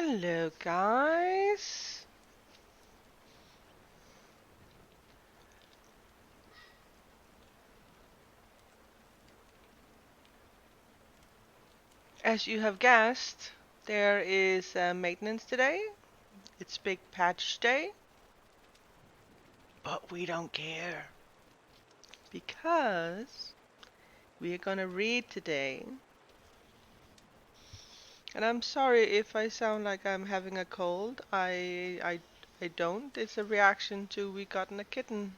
Hello, guys. As you have guessed, there is maintenance today. It's Big Patch Day, but we don't care because we are gonna read today. And I'm sorry if I sound like I'm having a cold. I don't. It's a reaction to we gotten a kitten.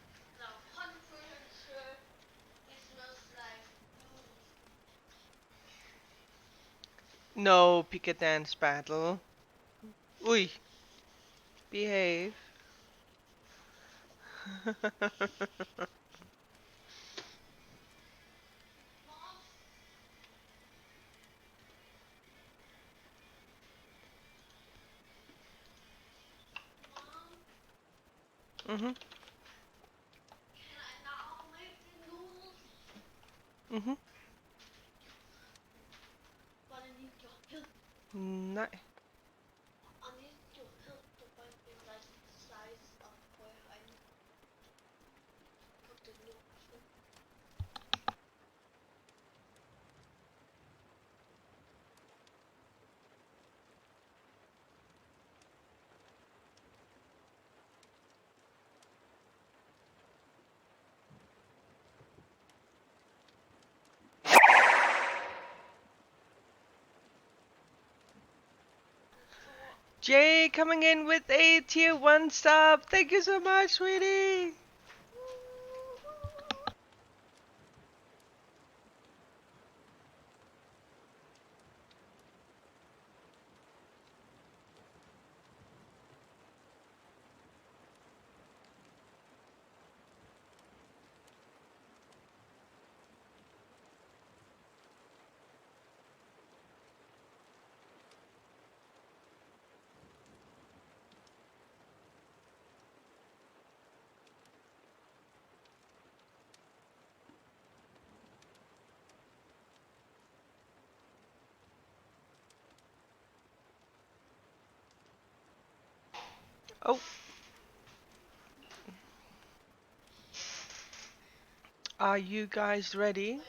No picket dance battle. Uy, behave. Mhm. Mhm. Nej. Jay coming in with a tier 1 sub. Thank you so much, sweetie. Oh, are you guys ready?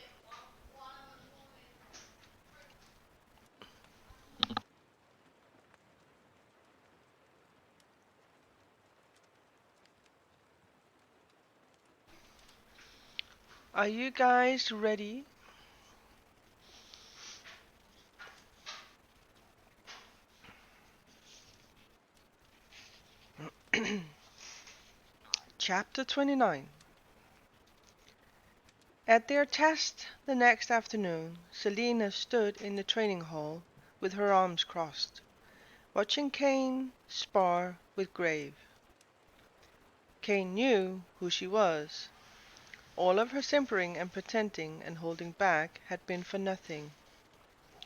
Are you guys ready? Chapter 29. At their test the next afternoon, Selina stood in the training hall with her arms crossed, watching Kane spar with Grave. Kane knew who she was. All of her simpering and pretending and holding back had been for nothing.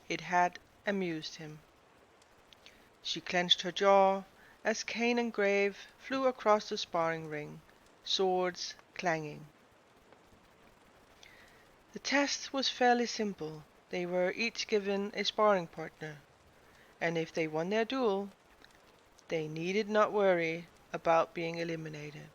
It had amused him. She clenched her jaw as Kane and Grave flew across the sparring ring, swords clanging. The test was fairly simple. They were each given a sparring partner, and if they won their duel, they needed not worry about being eliminated.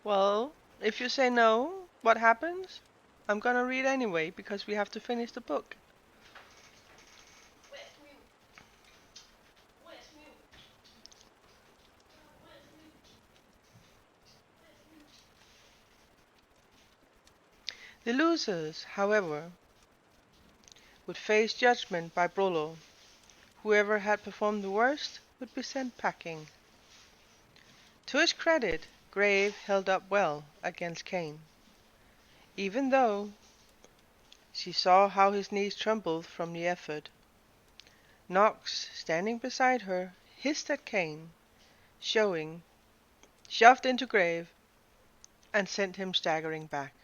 Well, if you say no, what happens? I'm gonna read anyway because we have to finish the book. The losers, however, would face judgment by Brolo. Whoever had performed the worst would be sent packing. To his credit, Grave held up well against Kane, even though she saw how his knees trembled from the effort. Knox, standing beside her, hissed at Kane, showing, shoved into Grave, and sent him staggering back.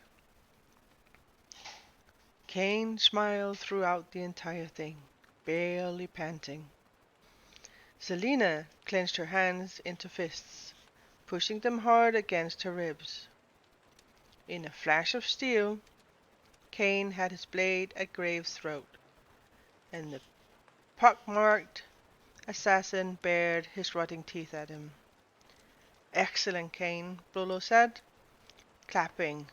Kane smiled throughout the entire thing, barely panting. Selina clenched her hands into fists, pushing them hard against her ribs. In a flash of steel, Cain had his blade at Graves' throat, and the pock-marked assassin bared his rotting teeth at him. "Excellent, Cain," Rollo said, clapping.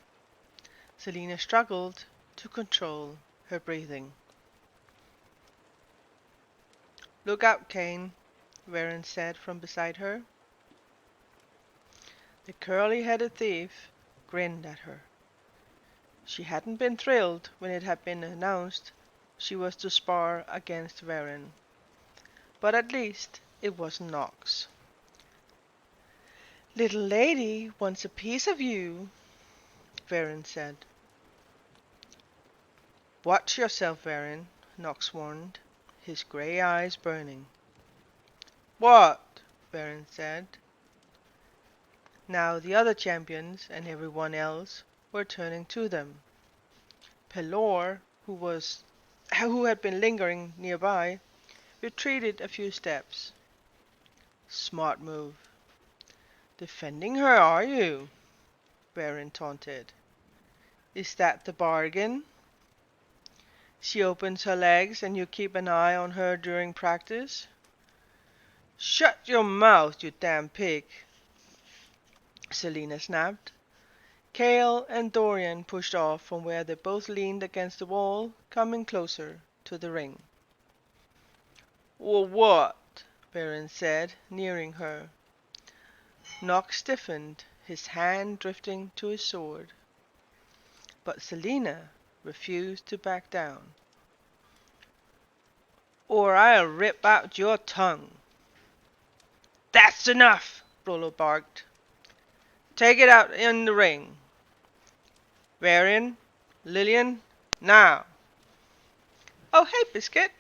Selina struggled to control her breathing. "Look out, Cain," Varen said from beside her. The curly-headed thief grinned at her. She hadn't been thrilled when it had been announced she was to spar against Varen, but at least it wasn't Nox. "Little lady wants a piece of you," Varen said. "Watch yourself, Varen," Nox warned, his gray eyes burning. "What?" Varen said. Now the other champions and everyone else were turning to them. Pelor, who had been lingering nearby, retreated a few steps. "Smart move." "Defending her, are you?" Varen taunted. "Is that the bargain? She opens her legs and you keep an eye on her during practice?" "Shut your mouth, you damn pig!" Selina snapped. Cale and Dorian pushed off from where they both leaned against the wall, coming closer to the ring. "What?" Varen said, nearing her. Nox stiffened, his hand drifting to his sword. But Selina refused to back down. "Or I'll rip out your tongue." "That's enough!" Rollo barked. "Take it out in the ring. Varian, Lillian, now!" "Oh, hey, Biscuit!"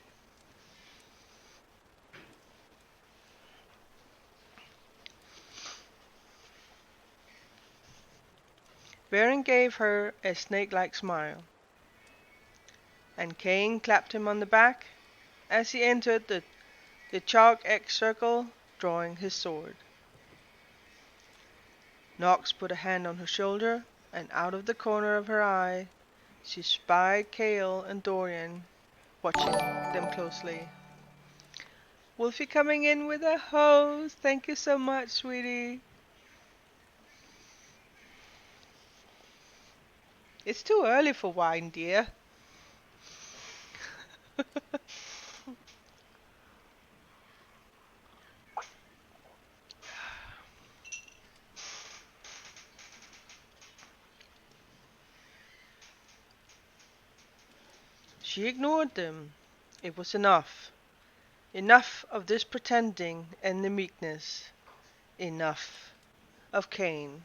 Varian gave her a snake-like smile, and Cain clapped him on the back as he entered the chalk X circle, drawing his sword. Nox put a hand on her shoulder, and out of the corner of her eye she spied Cale and Dorian watching them closely. "Wolfie coming in with a hose. Thank you so much, sweetie." "It's too early for wine, dear." She ignored them. It was enough. Enough of this pretending and the meekness. Enough of Cain.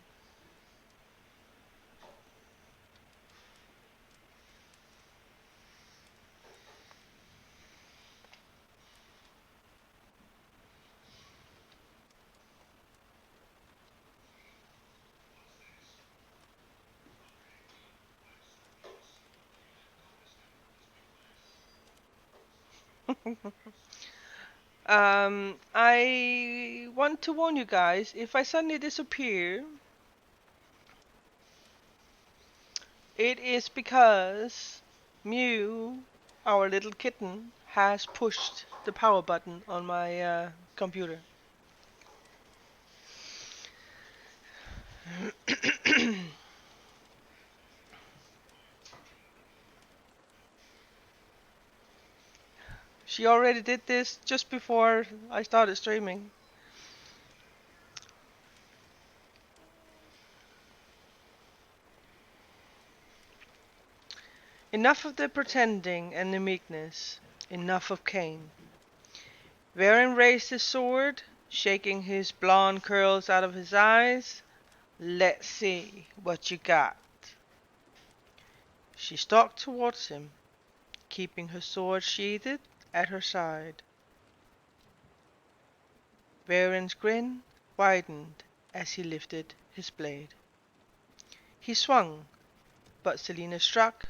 I want to warn you guys, if I suddenly disappear, it is because Mew, our little kitten, has pushed the power button on my computer. She already did this just before I started streaming. Enough of the pretending and the meekness. Enough of Cain. Varen raised his sword, shaking his blonde curls out of his eyes. "Let's see what you got." She stalked towards him, keeping her sword sheathed at her side. Varen's grin widened as he lifted his blade. He swung, but Selina struck,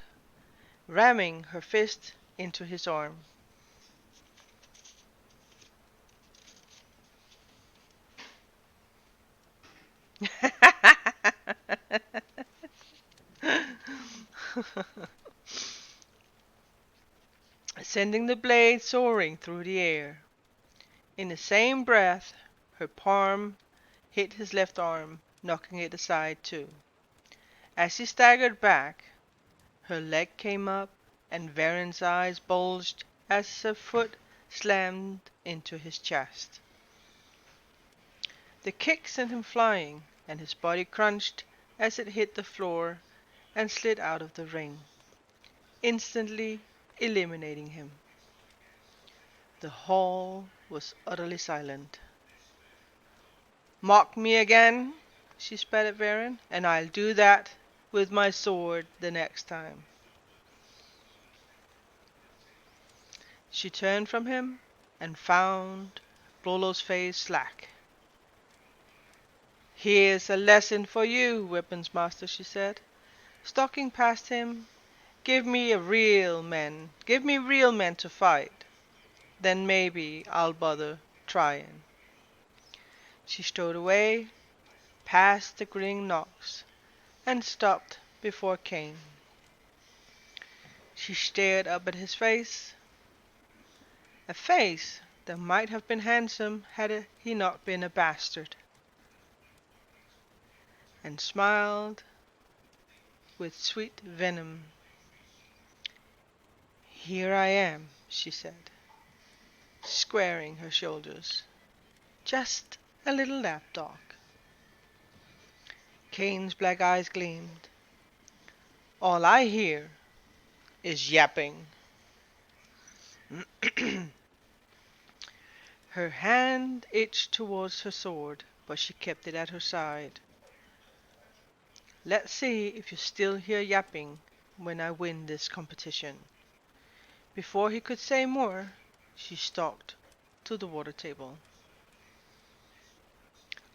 ramming her fist into his arm. sending the blade soaring through the air. In the same breath, her palm hit his left arm, knocking it aside too. As she staggered back, her leg came up, and Varen's eyes bulged as her foot slammed into his chest. The kick sent him flying, and his body crunched as it hit the floor and slid out of the ring, instantly eliminating him. The hall was utterly silent. "Mock me again," she spat at Varen, "and I'll do that with my sword the next time." She turned from him and found Rollo's face slack. "Here's a lesson for you, weapons master," she said, stalking past him. Give me real men to fight. Then maybe I'll bother trying." She strode away, past the grinning Nox, and stopped before Cain. She stared up at his face, a face that might have been handsome had he not been a bastard, and smiled with sweet venom. "Here I am," she said, squaring her shoulders. "Just a little lapdog." Cain's black eyes gleamed. "All I hear is yapping." Her hand itched towards her sword, but she kept it at her side. "Let's see if you still hear yapping when I win this competition." Before he could say more, she stalked to the water table.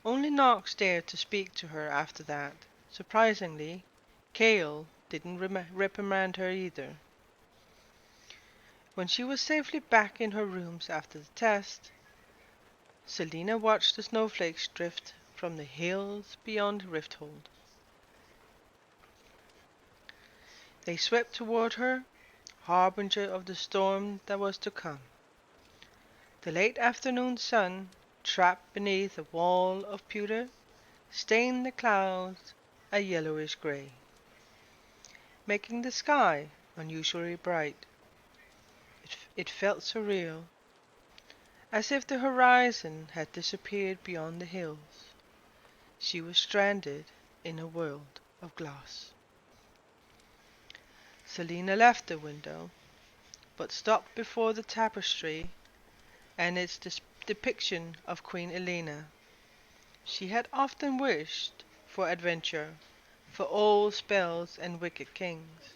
Only Nox dared to speak to her after that. Surprisingly, Kale didn't reprimand her either. When she was safely back in her rooms after the test, Selena watched the snowflakes drift from the hills beyond Rifthold. They swept toward her, harbinger of the storm that was to come. The late afternoon sun, trapped beneath a wall of pewter, stained the clouds a yellowish gray, making the sky unusually bright. It felt surreal, as if the horizon had disappeared beyond the hills. She was stranded in a world of glass. Selena left the window, but stopped before the tapestry and its depiction of Queen Elena. She had often wished for adventure, for old spells and wicked kings.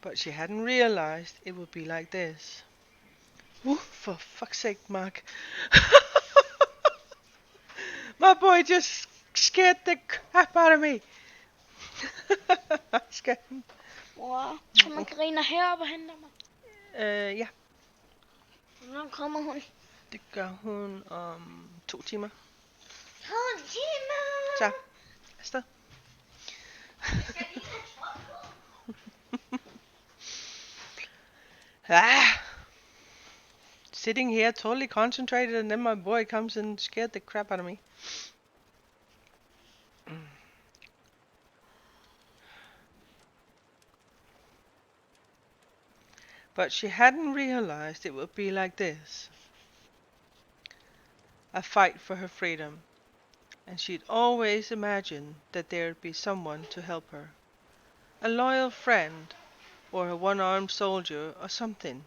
But she hadn't realized it would be like this. Woo, for fuck's sake, Mark. My boy just scared the crap out of me. Scared him. Mor, kan Margarina her op og hente mig? Ja, Hvornår kommer hun? det gør hun om 2 timer. 2 timer! Så, afsted. Ah! Sitting here totally concentrated, and then my boy comes and scared the crap out of me. But she hadn't realized it would be like this. A fight for her freedom. And she'd always imagined that there'd be someone to help her. A loyal friend, or a one-armed soldier, or something.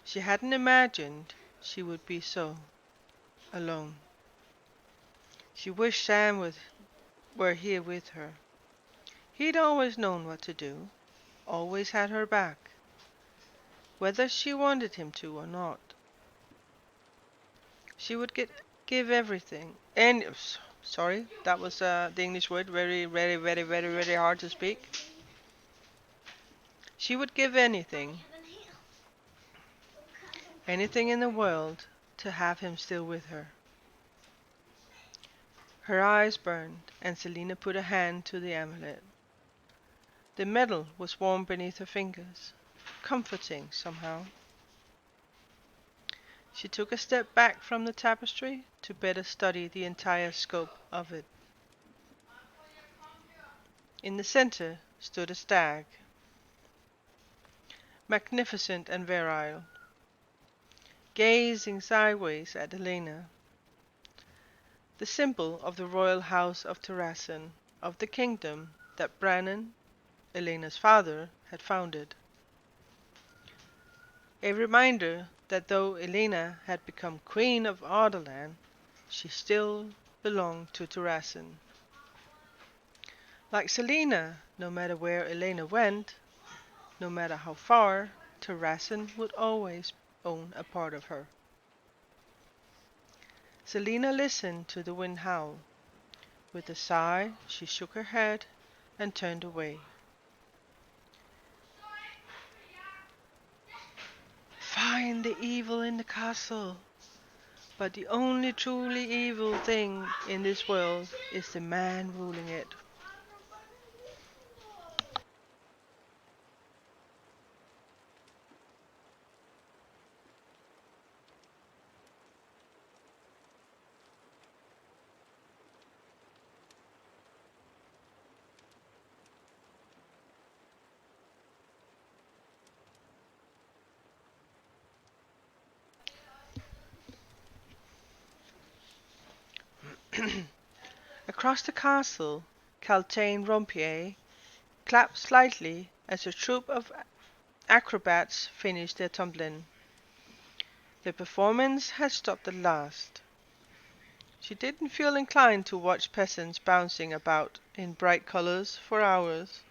She hadn't imagined she would be so alone. She wished Sam were here with her. He'd always known what to do, always had her back, whether she wanted him to or not. She would give everything. And sorry, that was the English word, very, very, very, very, very hard to speak. She would give anything in the world, to have him still with her. Her eyes burned, and Selena put a hand to the amulet. The metal was warm beneath her fingers, comforting somehow. She took a step back from the tapestry to better study the entire scope of it. In the center stood a stag, magnificent and virile, gazing sideways at Elena, the symbol of the royal house of Terrassen, of the kingdom that Brannan, Elena's father, had founded. A reminder that though Elena had become queen of Ardalan, she still belonged to Terrassen. Like Selena, no matter where Elena went, no matter how far, Terrassen would always own a part of her. Selena listened to the wind howl. With a sigh, she shook her head and turned away. Find the evil in the castle, but the only truly evil thing in this world is the man ruling it. Across the castle, Caltaine Rompier clapped slightly as a troop of acrobats finished their tumbling. The performance had stopped at last. She didn't feel inclined to watch peasants bouncing about in bright colors for hours,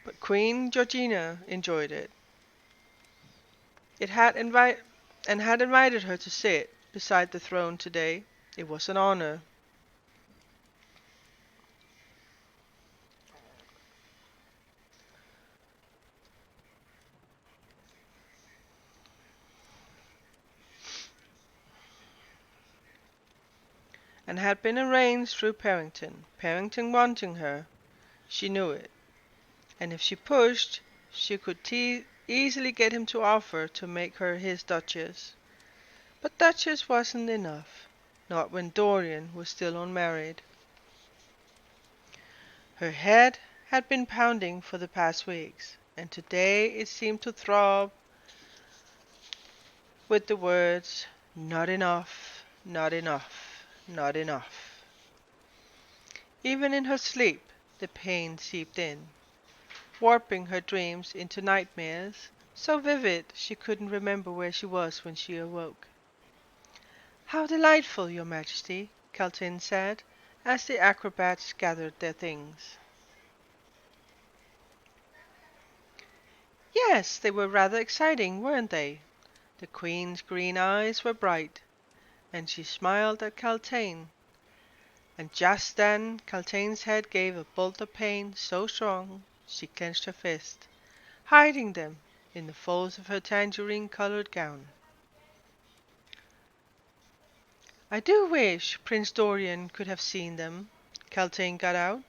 but Queen Georgina enjoyed it. It had invited her to sit beside the throne today. It was an honor. And had been arranged through Parrington. Parrington wanting her, she knew it, and if she pushed, she could easily get him to offer to make her his Duchess. But Duchess wasn't enough, not when Dorian was still unmarried. Her head had been pounding for the past weeks, and today it seemed to throb with the words, "Not enough, not enough, not enough." Even in her sleep, the pain seeped in, warping her dreams into nightmares, so vivid she couldn't remember where she was when she awoke. "How delightful, your Majesty," Caltin said, as the acrobats gathered their things. Yes, they were rather exciting, weren't they? The Queen's green eyes were bright, and she smiled at Caltaine. And just then Caltaine's head gave a bolt of pain so strong she clenched her fist, hiding them in the folds of her tangerine-colored gown. "I do wish Prince Dorian could have seen them," Caltaine got out.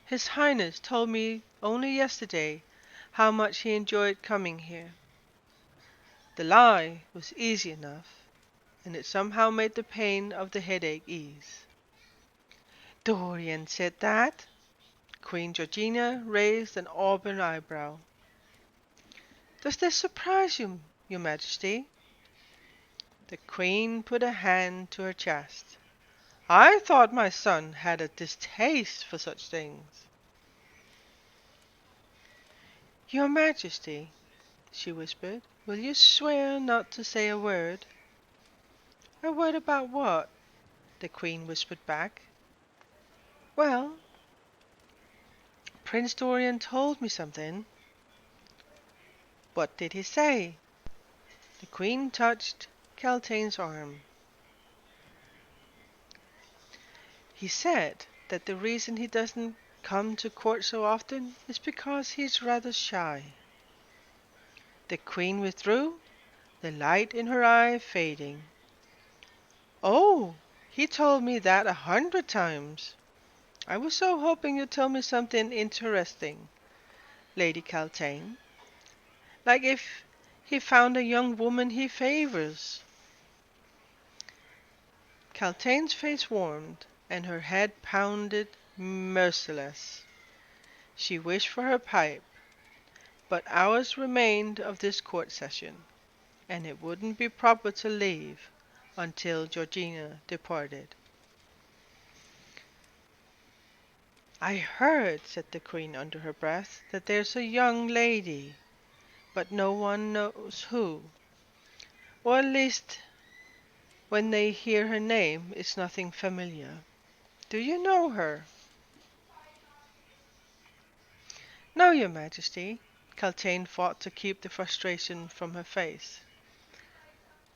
"His Highness told me only yesterday how much he enjoyed coming here." The lie was easy enough, and it somehow made the pain of the headache ease. "Dorian said that?" Queen Georgina raised an auburn eyebrow. "Does this surprise you, your Majesty?" The Queen put a hand to her chest. "I thought my son had a distaste for such things." "Your Majesty," she whispered, "will you swear not to say a word?" "A word about what?" the Queen whispered back. "Well, Prince Dorian told me something." "What did he say?" The Queen touched Caltaine's arm. "He said that the reason he doesn't come to court so often is because he's rather shy." The Queen withdrew, the light in her eye fading. "Oh, he told me that 100 times." I was so hoping you'd tell me something interesting, Lady Caltaine. Like if he found a young woman he favors. Caltaine's face warmed, and her head pounded merciless. She wished for her pipe, but hours remained of this court session, and it wouldn't be proper to leave until Georgina departed. I heard, said the Queen under her breath, that there's a young lady, but no one knows who. Or at least, when they hear her name, it's nothing familiar. Do you know her? No, your Majesty. Caltaine fought to keep the frustration from her face.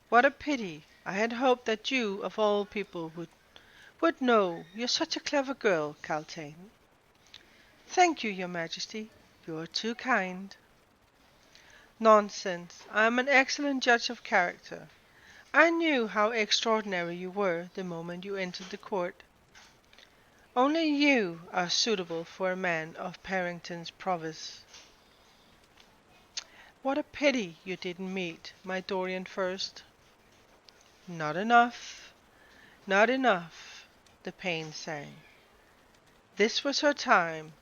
What a pity. I had hoped that you, of all people, would know. You're such a clever girl, Caltaine. Thank you, your Majesty. You're too kind. Nonsense. I am an excellent judge of character. I knew how extraordinary you were the moment you entered the court. Only you are suitable for a man of Parrington's prowess. What a pity you didn't meet my Dorian first. Not enough, not enough, the pain sang. This was her time.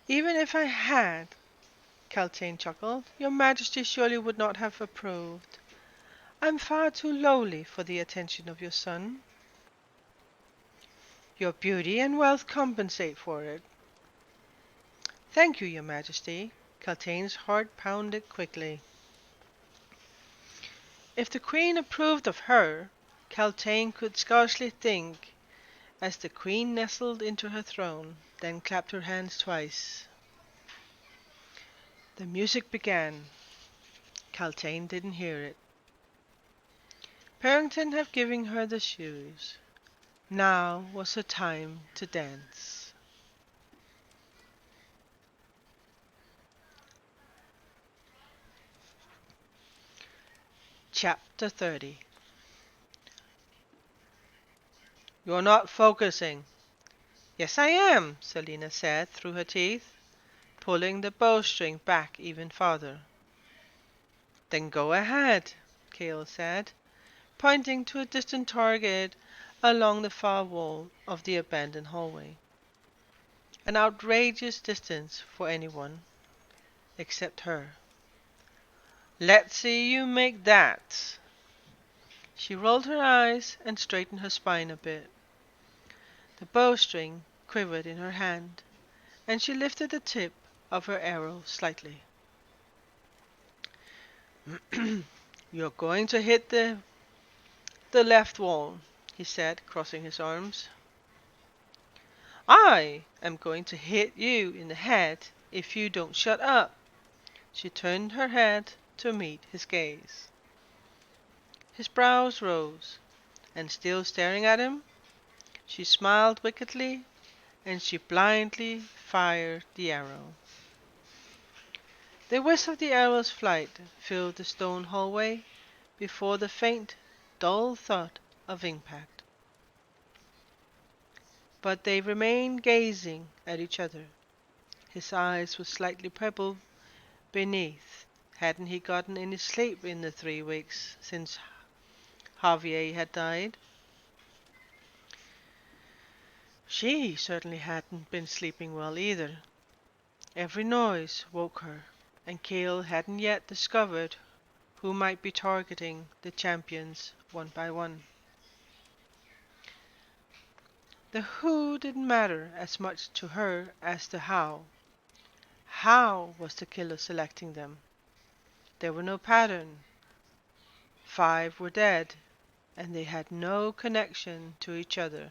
Even if I had, Caltaine chuckled, your Majesty surely would not have approved. I'm far too lowly for the attention of your son. Your beauty and wealth compensate for it. Thank you, your Majesty. Caltaine's heart pounded quickly. If the Queen approved of her, Caltaine could scarcely think, as the Queen nestled into her throne, then clapped her hands twice. The music began. Caltaine didn't hear it. Parrington had given her the shoes. Now was her time to dance. Chapter 30. You're not focusing. Yes, I am, Selina said through her teeth, pulling the bowstring back even farther. Then go ahead, Cale said, pointing to a distant target along the far wall of the abandoned hallway. An outrageous distance for anyone except her. Let's see you make that. She rolled her eyes and straightened her spine a bit. The bowstring quivered in her hand, and she lifted the tip of her arrow slightly. You're going to hit the left wall, he said, crossing his arms. I am going to hit you in the head if you don't shut up. She turned her head to meet his gaze. His brows rose, and still staring at him, she smiled wickedly, and she blindly fired the arrow. The whiz of the arrow's flight filled the stone hallway before the faint, dull thud of impact. But they remained gazing at each other. His eyes were slightly purple beneath. Hadn't he gotten any sleep in the 3 weeks since Javier had died? She certainly hadn't been sleeping well either. Every noise woke her, and Cale hadn't yet discovered who might be targeting the champions one by one. The who didn't matter as much to her as the how. How was the killer selecting them? There were no pattern. 5 were dead, and they had no connection to each other,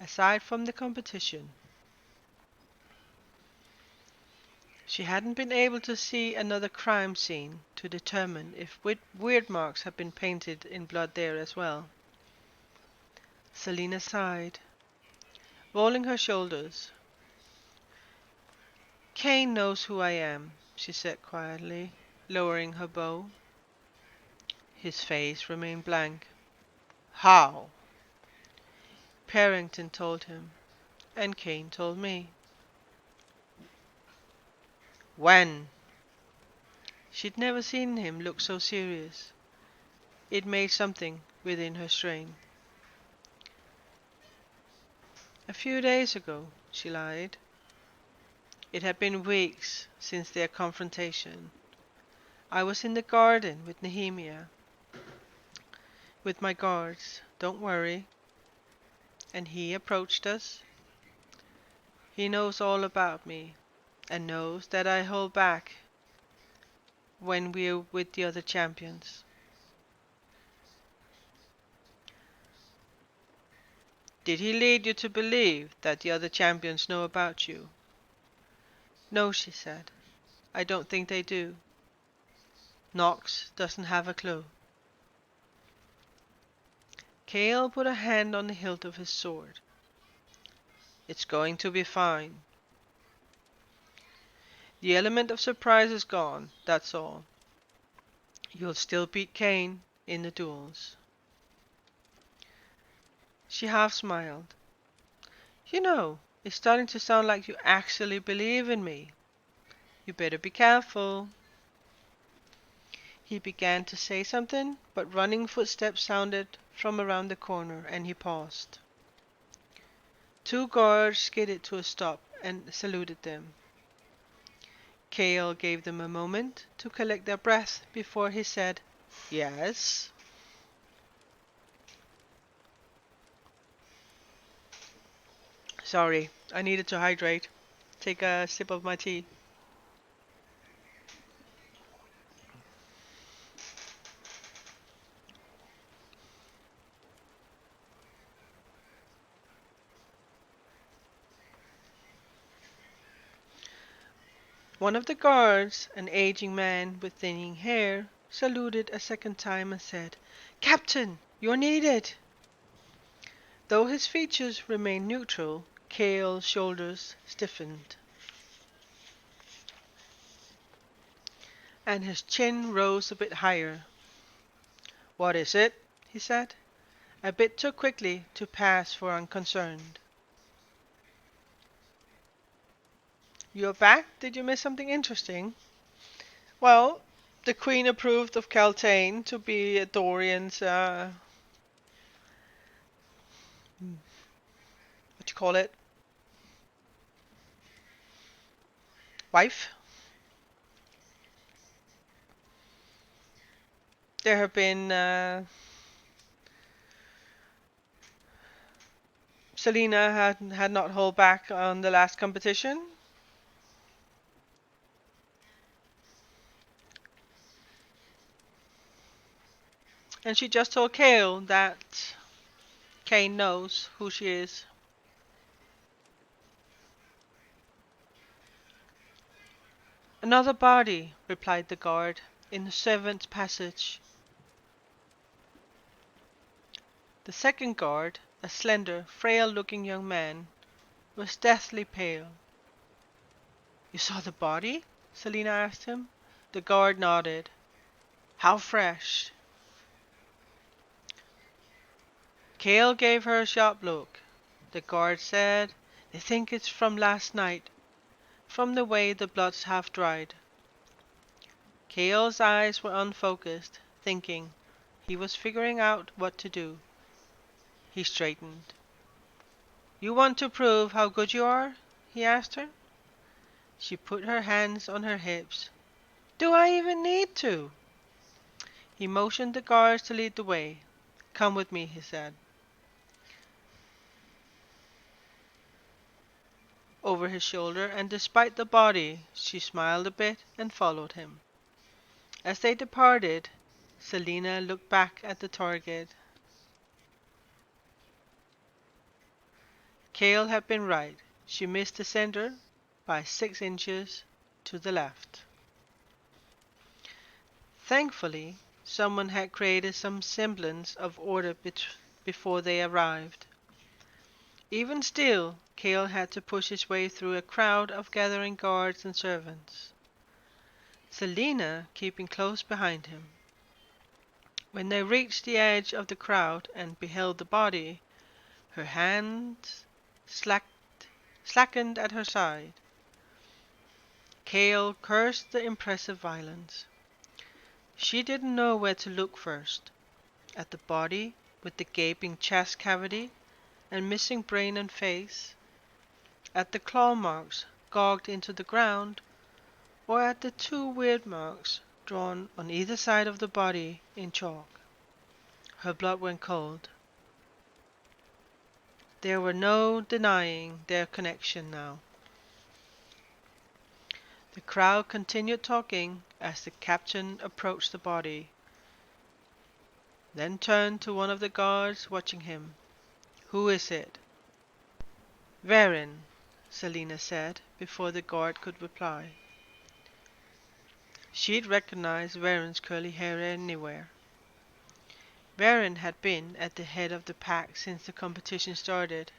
aside from the competition. She hadn't been able to see another crime scene to determine if weird marks had been painted in blood there as well. Selina sighed, rolling her shoulders. Kane knows who I am, she said quietly, lowering her bow. His face remained blank. How? Parrington told him, and Kane told me. When? She'd never seen him look so serious. It made something within her strain. A few days ago, she lied. It had been weeks since their confrontation. I was in the garden with Nehemia, with my guards, don't worry, and he approached us. He knows all about me, and knows that I hold back when we're with the other champions. Did he lead you to believe that the other champions know about you? No, she said. I don't think they do. Knox doesn't have a clue. Cale put a hand on the hilt of his sword. It's going to be fine. The element of surprise is gone, that's all. You'll still beat Kane in the duels. She half smiled. You know, it's starting to sound like you actually believe in me. You better be careful. He began to say something, but running footsteps sounded from around the corner, and he paused. Two guards skidded to a stop and saluted them. Cale gave them a moment to collect their breath before he said, Yes? Sorry, I needed to hydrate. Take a sip of my tea. One of the guards, an aging man with thinning hair, saluted a second time and said, Captain, you're needed. Though his features remained neutral, Cale's shoulders stiffened, and his chin rose a bit higher. What is it? He said, a bit too quickly to pass for unconcerned. You're back? Did you miss something interesting? Well, the Queen approved of Caltaine to be Dorian's, what you call it, wife. There have been, Selena had not held back on the last competition, and she just told Cale that Kane knows who she is. Another body, replied the guard, in the servants' passage. The second guard, a slender, frail-looking young man, was deathly pale. You saw the body? Selina asked him. The guard nodded. How fresh. Cale gave her a sharp look. The guard said, They think it's from last night, from the way the blood's half dried. Cale's eyes were unfocused, thinking. He was figuring out what to do. He straightened. You want to prove how good you are? He asked her. She put her hands on her hips. Do I even need to? He motioned the guards to lead the way. Come with me, he said. Over his shoulder, and despite the body, she smiled a bit and followed him. As they departed, Selina looked back at the target. Cale had been right. She missed the center by 6 inches to the left. Thankfully, someone had created some semblance of order before they arrived. Even still, Cale had to push his way through a crowd of gathering guards and servants, Selina keeping close behind him. When they reached the edge of the crowd and beheld the body, Her hands slackened at her side. Cale cursed the impressive violence. She didn't know where to look first. At the body, with the gaping chest cavity and missing brain and face, at the claw marks gouged into the ground, or at the two weird marks drawn on either side of the body in chalk. Her blood went cold. There were no denying their connection now. The crowd continued talking as the captain approached the body, then turned to one of the guards watching him. "Who is it?" "Varin," Selina said, before the guard could reply. She'd recognized Varin's curly hair anywhere. Varin had been at the head of the pack since the competition started.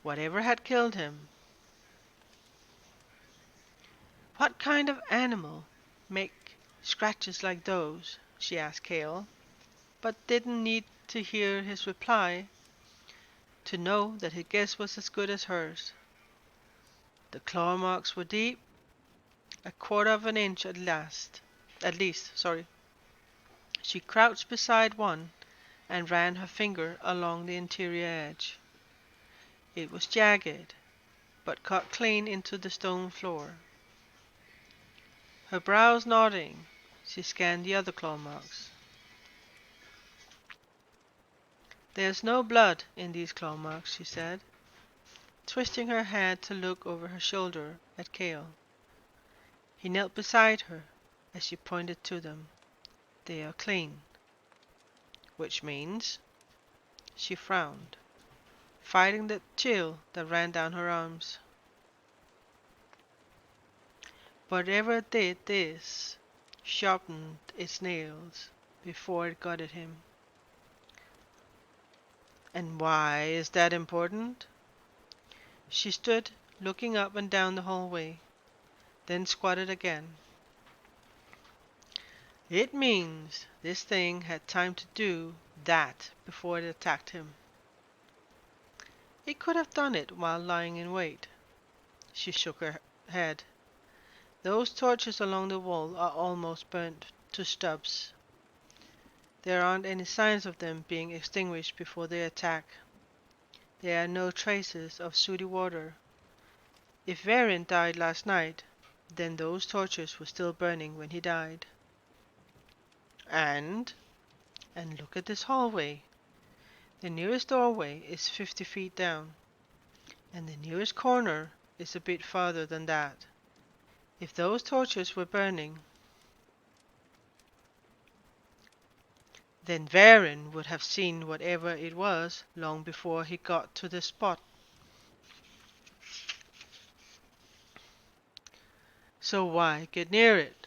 Whatever had killed him? "What kind of animal make scratches like those?" she asked Cale, but didn't need to hear his reply to know that his guess was as good as hers. The claw marks were deep, a quarter of an inch at least. She crouched beside one and ran her finger along the interior edge. It was jagged, but cut clean into the stone floor. Her brows nodding, she scanned the other claw marks. "There's no blood in these claw marks," she said, twisting her head to look over her shoulder at Cale. He knelt beside her as she pointed to them. "They are clean." "Which means?" She frowned, fighting the chill that ran down her arms. "Whatever did this sharpened its nails before it got at him." "And why is that important?" She stood looking up and down the hallway, then squatted again. "It means this thing had time to do that before it attacked him. It could have done it while lying in wait." She shook her head. "Those torches along the wall are almost burnt to stubs. There aren't any signs of them being extinguished before they attack. There are no traces of sooty water. If Varin died last night, then those torches were still burning when he died. And look at this hallway. The nearest doorway is 50 feet down, and the nearest corner is a bit farther than that. If those torches were burning, then Varin would have seen whatever it was long before he got to the spot. So why get near it?"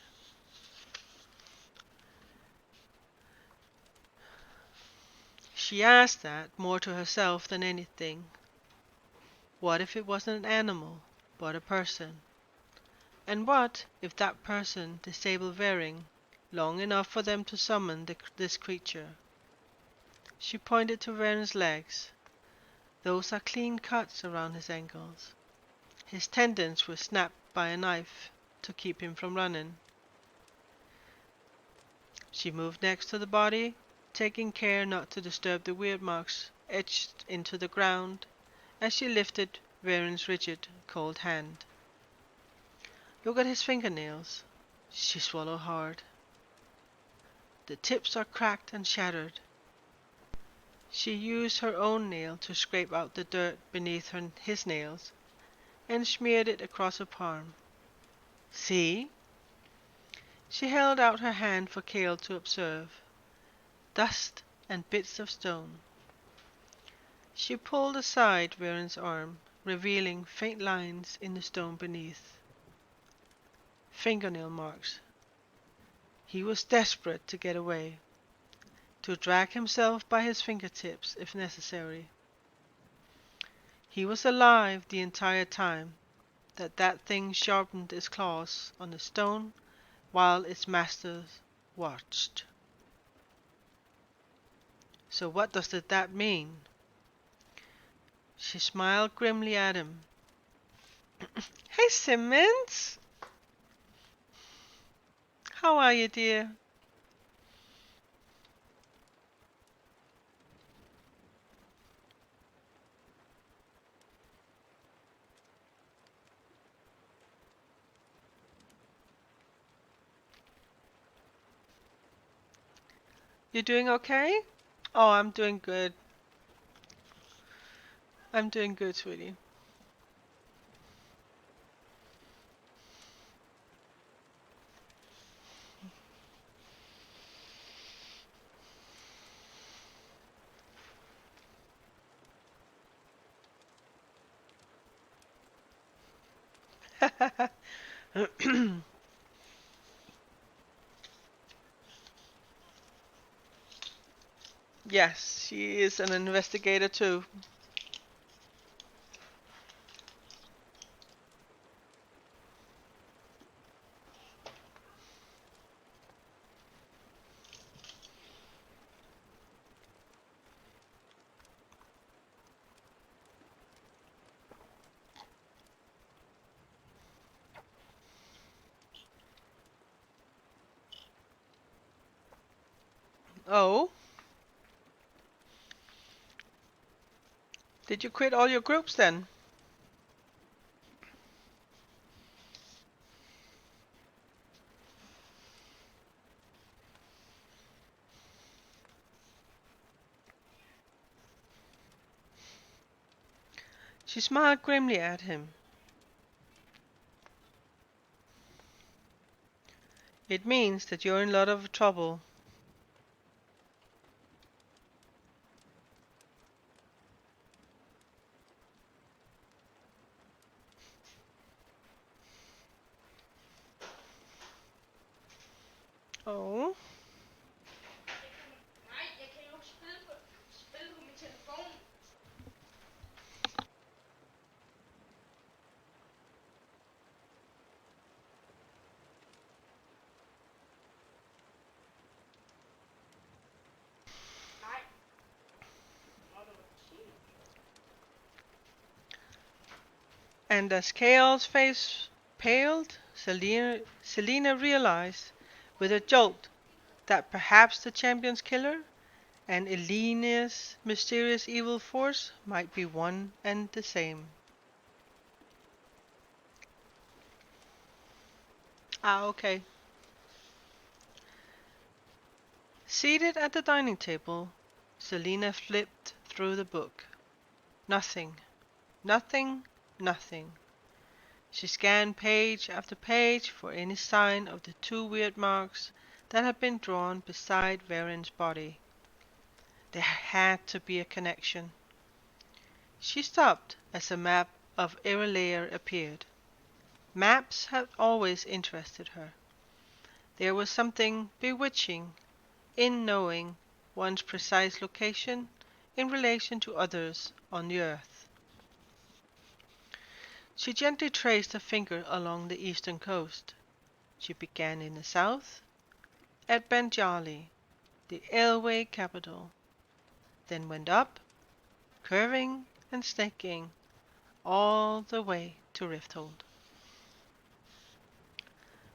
She asked that more to herself than anything. What if it wasn't an animal, but a person? And what if that person disabled Varin long enough for them to summon this creature? She pointed to Varin's legs. "Those are clean cuts around his ankles. His tendons were snapped by a knife to keep him from running." She moved next to the body, taking care not to disturb the weird marks etched into the ground as she lifted Varin's rigid, cold hand. "Look at his fingernails." She swallowed hard. "The tips are cracked and shattered." She used her own nail to scrape out the dirt beneath his nails and smeared it across her palm. "See?" She held out her hand for Cale to observe. "Dust and bits of stone." She pulled aside Varin's arm, revealing faint lines in the stone beneath. Fingernail marks. He was desperate to get away, to drag himself by his fingertips if necessary. He was alive the entire time that thing sharpened its claws on the stone while its masters watched. So what does that mean? She smiled grimly at him. Hey, Simmons! How are you, dear? You doing okay? Oh, I'm doing good. I'm doing good, sweetie. Yes, she is an investigator too. Oh, did you quit all your groups then? She smiled grimly at him. It means that you're in a lot of trouble. Oh, Nej, jeg kan jo spille på min telefon. Nej. Nå, det var tid. and as Chaos' face paled, Selena realized with a jolt that perhaps the champion's killer and Elena's mysterious evil force might be one and the same. Ah, okay. Seated at the dining table, Selena flipped through the book. Nothing, nothing, nothing. She scanned page after page for any sign of the two weird marks that had been drawn beside Varen's body. There had to be a connection. She stopped as a map of Irelair appeared. Maps had always interested her. There was something bewitching in knowing one's precise location in relation to others on the earth. She gently traced her finger along the eastern coast. She began in the south, at Benjali, the Elway capital, then went up, curving and snaking, all the way to Rifthold.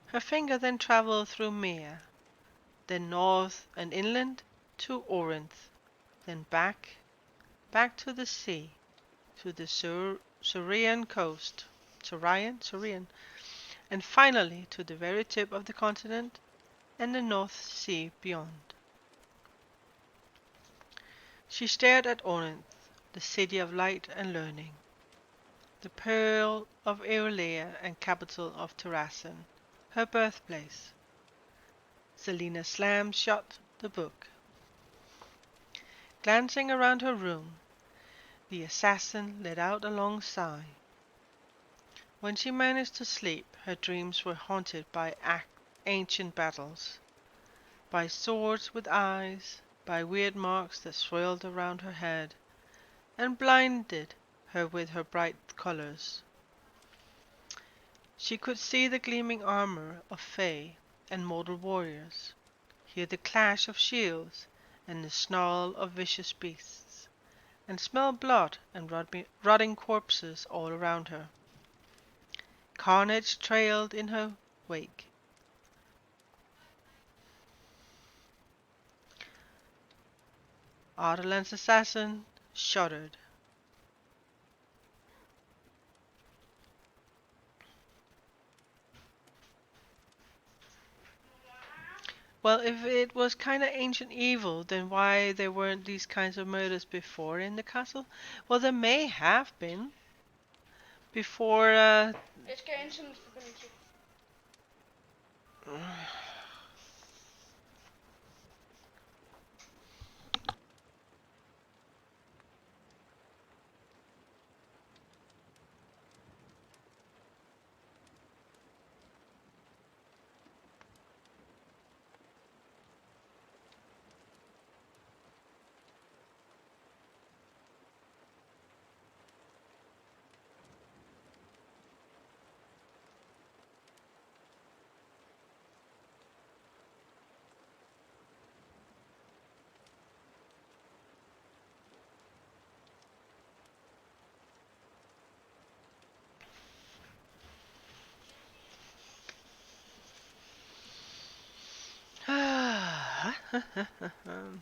Her finger then traveled through Mere, then north and inland to Orinth, then back to the sea, to the Surian coast, Surian, and finally to the very tip of the continent and the North Sea beyond. She stared at Orinth, the city of light and learning, the pearl of Aeolea and capital of Terrassen, her birthplace. Selena slammed shut the book. Glancing around her room, the assassin let out a long sigh. When she managed to sleep, her dreams were haunted by ancient battles, by swords with eyes, by weird marks that swirled around her head, and blinded her with her bright colors. She could see the gleaming armor of Fae and mortal warriors, hear the clash of shields, and the snarl of vicious beasts, and smelled blood and rotting corpses all around her. Carnage trailed in her wake. Ardalan's assassin shuddered. Well, if it was kind of ancient evil, then why there weren't these kinds of murders before in the castle? Well, there may have been before. Jeg skal have internetforbindelse.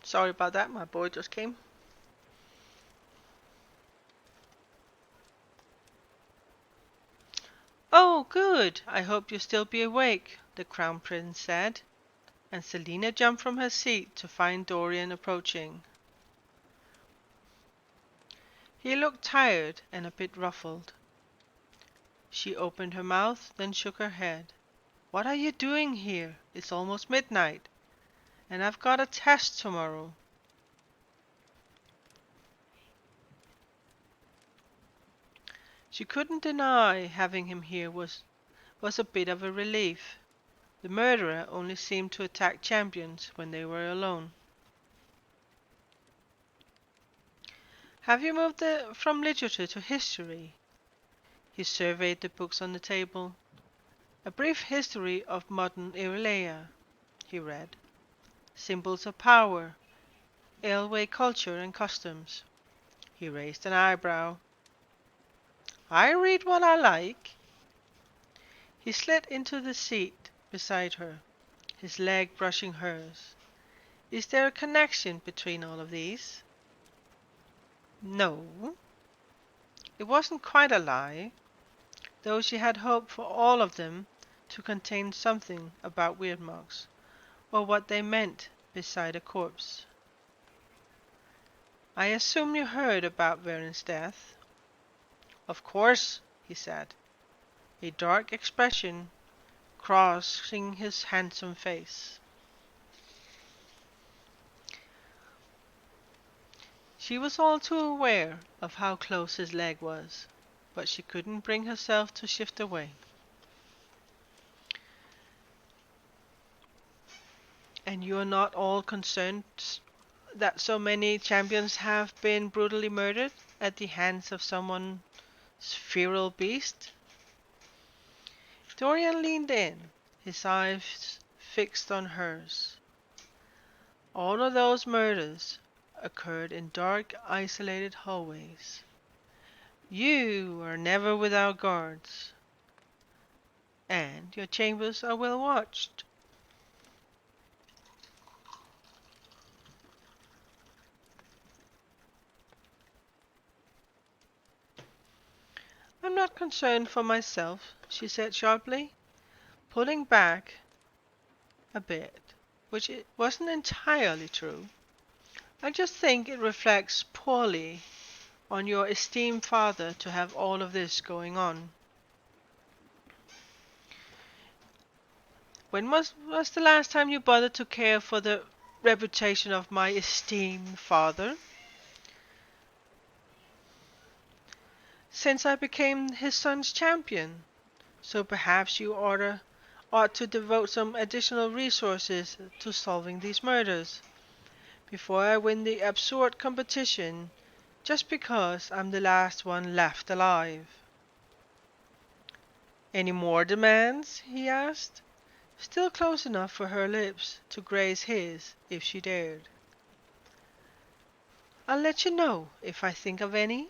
Sorry about that. My boy just came. Oh, good. I hope you'll still be awake, the Crown Prince said, and Selina jumped from her seat to find Dorian approaching. He looked tired and a bit ruffled. She opened her mouth, then shook her head. What are you doing here? It's almost midnight, and I've got a test tomorrow. She couldn't deny having him here was a bit of a relief. The murderer only seemed to attack champions when they were alone. Have you moved from literature to history? He surveyed the books on the table. A brief history of modern Irelia, he read. Symbols of power, Aelway culture and customs. He raised an eyebrow. I read what I like. He slid into the seat beside her, his leg brushing hers. Is there a connection between all of these? No. It wasn't quite a lie, though she had hoped for all of them to contain something about Weirdmogs, or what they meant beside a corpse. I assume you heard about Verin's death? Of course, he said, a dark expression crossing his handsome face. She was all too aware of how close his leg was, but she couldn't bring herself to shift away. And you are not all concerned that so many champions have been brutally murdered at the hands of someone's feral beast? Dorian leaned in, his eyes fixed on hers. All of those murders occurred in dark, isolated hallways. You are never without guards, and your chambers are well watched. I'm not concerned for myself, she said sharply, pulling back a bit, which it wasn't entirely true. I just think it reflects poorly on your esteemed father to have all of this going on. When was the last time you bothered to care for the reputation of my esteemed father? Since I became his son's champion. So perhaps you ought to devote some additional resources to solving these murders before I win the absurd competition just because I'm the last one left alive. Any more demands? He asked, still close enough for her lips to graze his if she dared. I'll let you know if I think of any."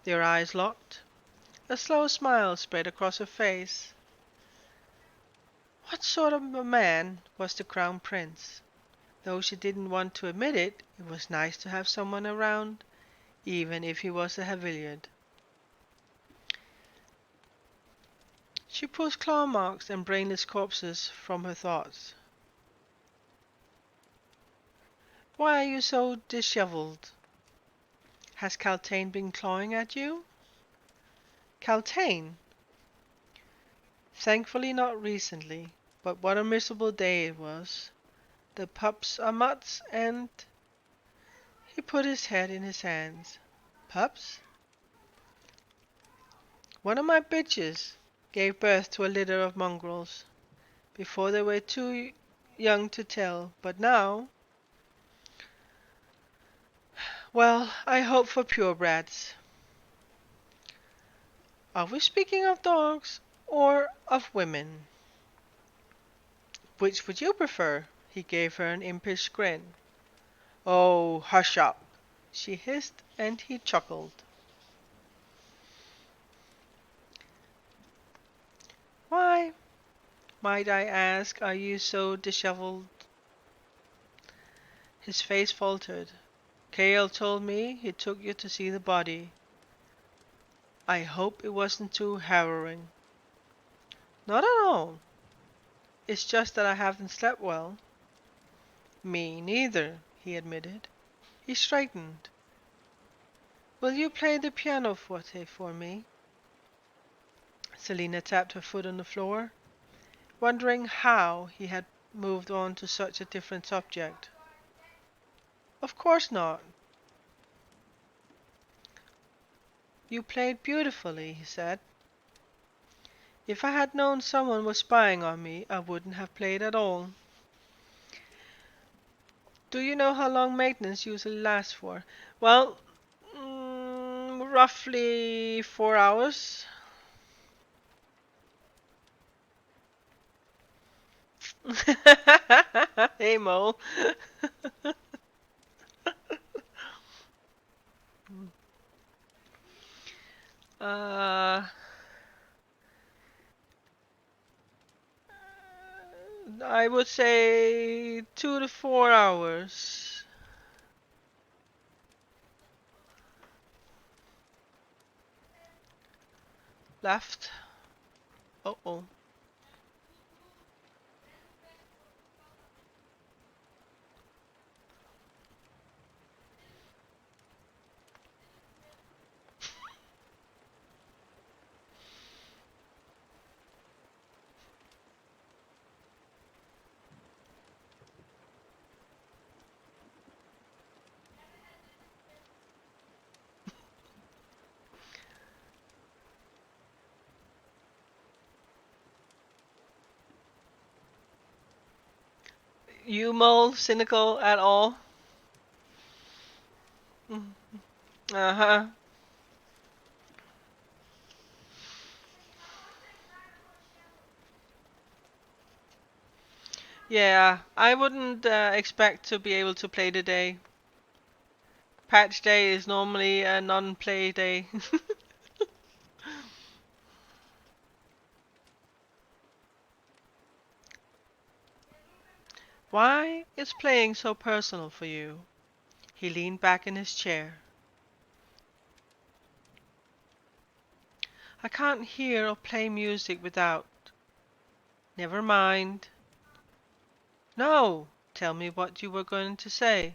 Their eyes locked. A slow smile spread across her face. What sort of a man was the Crown Prince? Though she didn't want to admit it, it was nice to have someone around, even if he was a Haviliad. She pushed claw marks and brainless corpses from her thoughts. Why are you so disheveled? Has Caltaine been clawing at you? Caltaine? Thankfully not recently, but what a miserable day it was. The pups are mutts and... He put his head in his hands. Pups? One of my bitches gave birth to a litter of mongrels. Before they were too young to tell, but now... Well, I hope for purebreds. Are we speaking of dogs or of women? Which would you prefer? He gave her an impish grin. Oh, hush up, she hissed, and he chuckled. Why, might I ask, are you so disheveled? His face faltered. Cale told me he took you to see the body. I hope it wasn't too harrowing. Not at all. It's just that I haven't slept well. Me neither, he admitted. He straightened. Will you play the pianoforte for me? Selina tapped her foot on the floor, wondering how he had moved on to such a different subject. Of course not. You played beautifully, he said. If I had known someone was spying on me, I wouldn't have played at all. Do you know how long maintenance usually lasts for? Well, roughly 4 hours. Hey, Mo. uh, I would say 2 to 4 hours. Left. Uh-oh. You, Mo, cynical at all? Mm. Uh-huh. Yeah, I wouldn't expect to be able to play today. Patch day is normally a non-play day. Why is playing so personal for you? He leaned back in his chair. I can't hear or play music without. Never mind. No, tell me what you were going to say.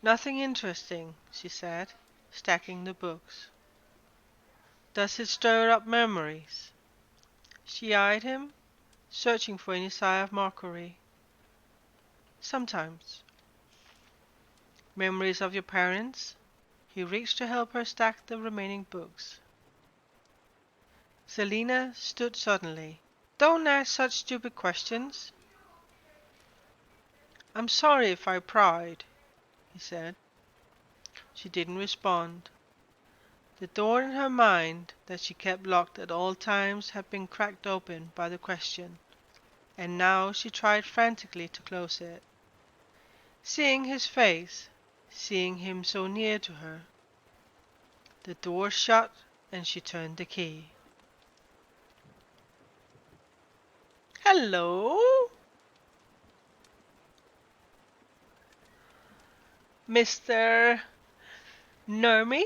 Nothing interesting, she said, stacking the books. Does it stir up memories? She eyed him, searching for any sign of mockery. Sometimes. Memories of your parents? He reached to help her stack the remaining books. Selina stood suddenly. Don't ask such stupid questions. I'm sorry if I pried, he said. She didn't respond. The door in her mind that she kept locked at all times had been cracked open by the question, and now she tried frantically to close it. Seeing his face, seeing him so near to her, the door shut and she turned the key. Hello, Mr. Nermy?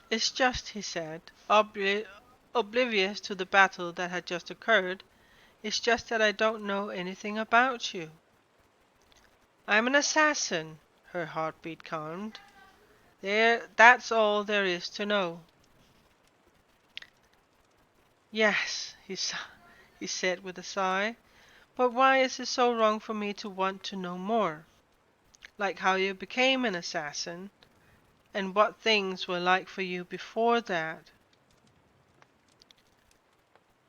It's just, he said, oblivious to the battle that had just occurred, it's just that I don't know anything about you. I'm an assassin, her heartbeat calmed. That's all there is to know. Yes, he said with a sigh, but why is it so wrong for me to want to know more? Like how you became an assassin, and what things were like for you before that.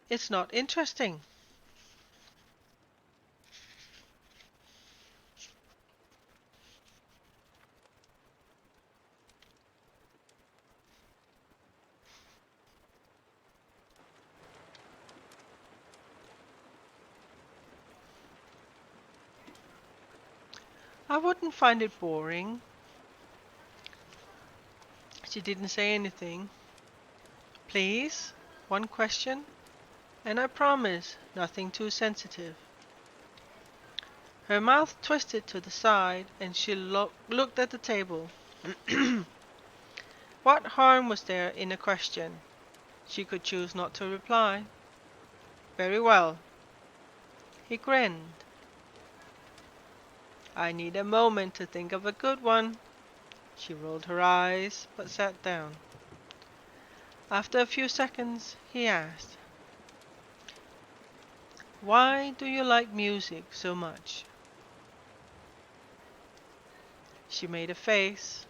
It's not interesting. I wouldn't find it boring. She didn't say anything. Please, one question, and I promise nothing too sensitive. Her mouth twisted to the side, and she looked at the table. What harm was there in a question? She could choose not to reply. Very well. He grinned. I need a moment to think of a good one. She rolled her eyes, but sat down. After a few seconds, he asked, why do you like music so much? She made a face.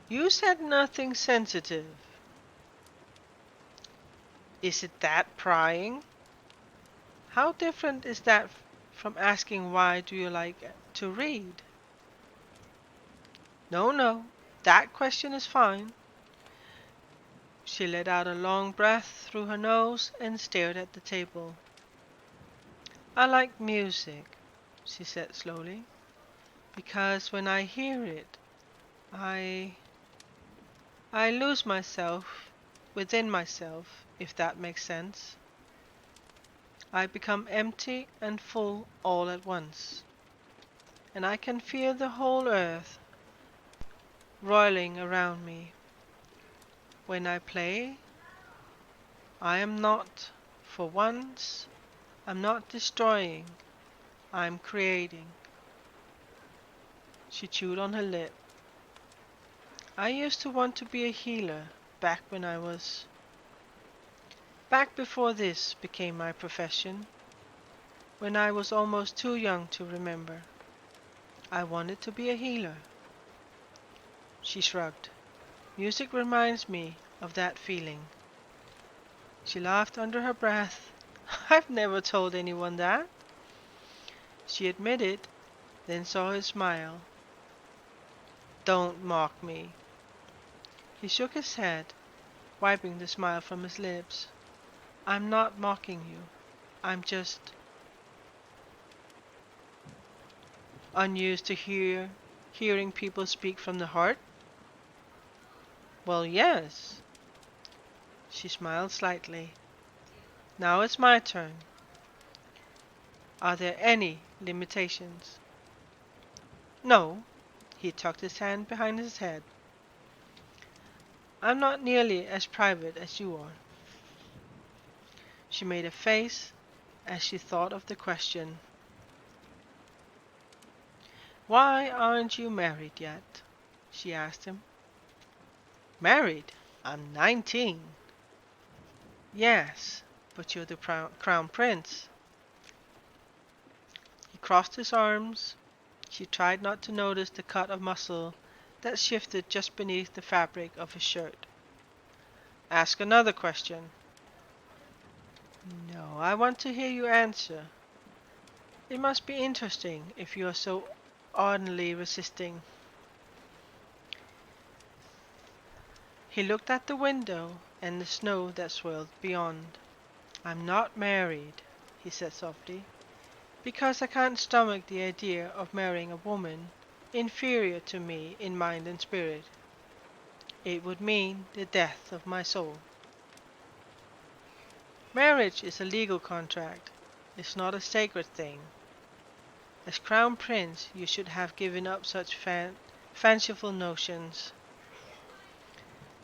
You said nothing sensitive. Is it that prying? How different is that from asking why do you like to read? No, no, that question is fine. She let out a long breath through her nose and stared at the table. I like music, she said slowly, because when I hear it, I I lose myself within myself, if that makes sense. I become empty and full all at once, and I can feel the whole earth roiling around me. When I play, I am not, for once, I'm not destroying, I'm creating. She chewed on her lip. I used to want to be a healer back before this became my profession, when I was almost too young to remember. I wanted to be a healer. She shrugged. Music reminds me of that feeling. She laughed under her breath. I've never told anyone that. She admitted, then saw his smile. Don't mock me. He shook his head, wiping the smile from his lips. I'm not mocking you. I'm just unused to hearing people speak from the heart. Well, yes. She smiled slightly. Now it's my turn. Are there any limitations? No. He tucked his hand behind his head. I'm not nearly as private as you are. She made a face as she thought of the question. Why aren't you married yet? She asked him. Married? I'm 19. Yes, but you're the crown prince. He crossed his arms. She tried not to notice the cut of muscle that shifted just beneath the fabric of his shirt. Ask another question. No, I want to hear you answer. It must be interesting if you are so ardently resisting. He looked at the window and the snow that swirled beyond. I'm not married, he said softly, because I can't stomach the idea of marrying a woman inferior to me in mind and spirit. It would mean the death of my soul. Marriage is a legal contract. It's not a sacred thing. As crown prince, you should have given up such fanciful notions.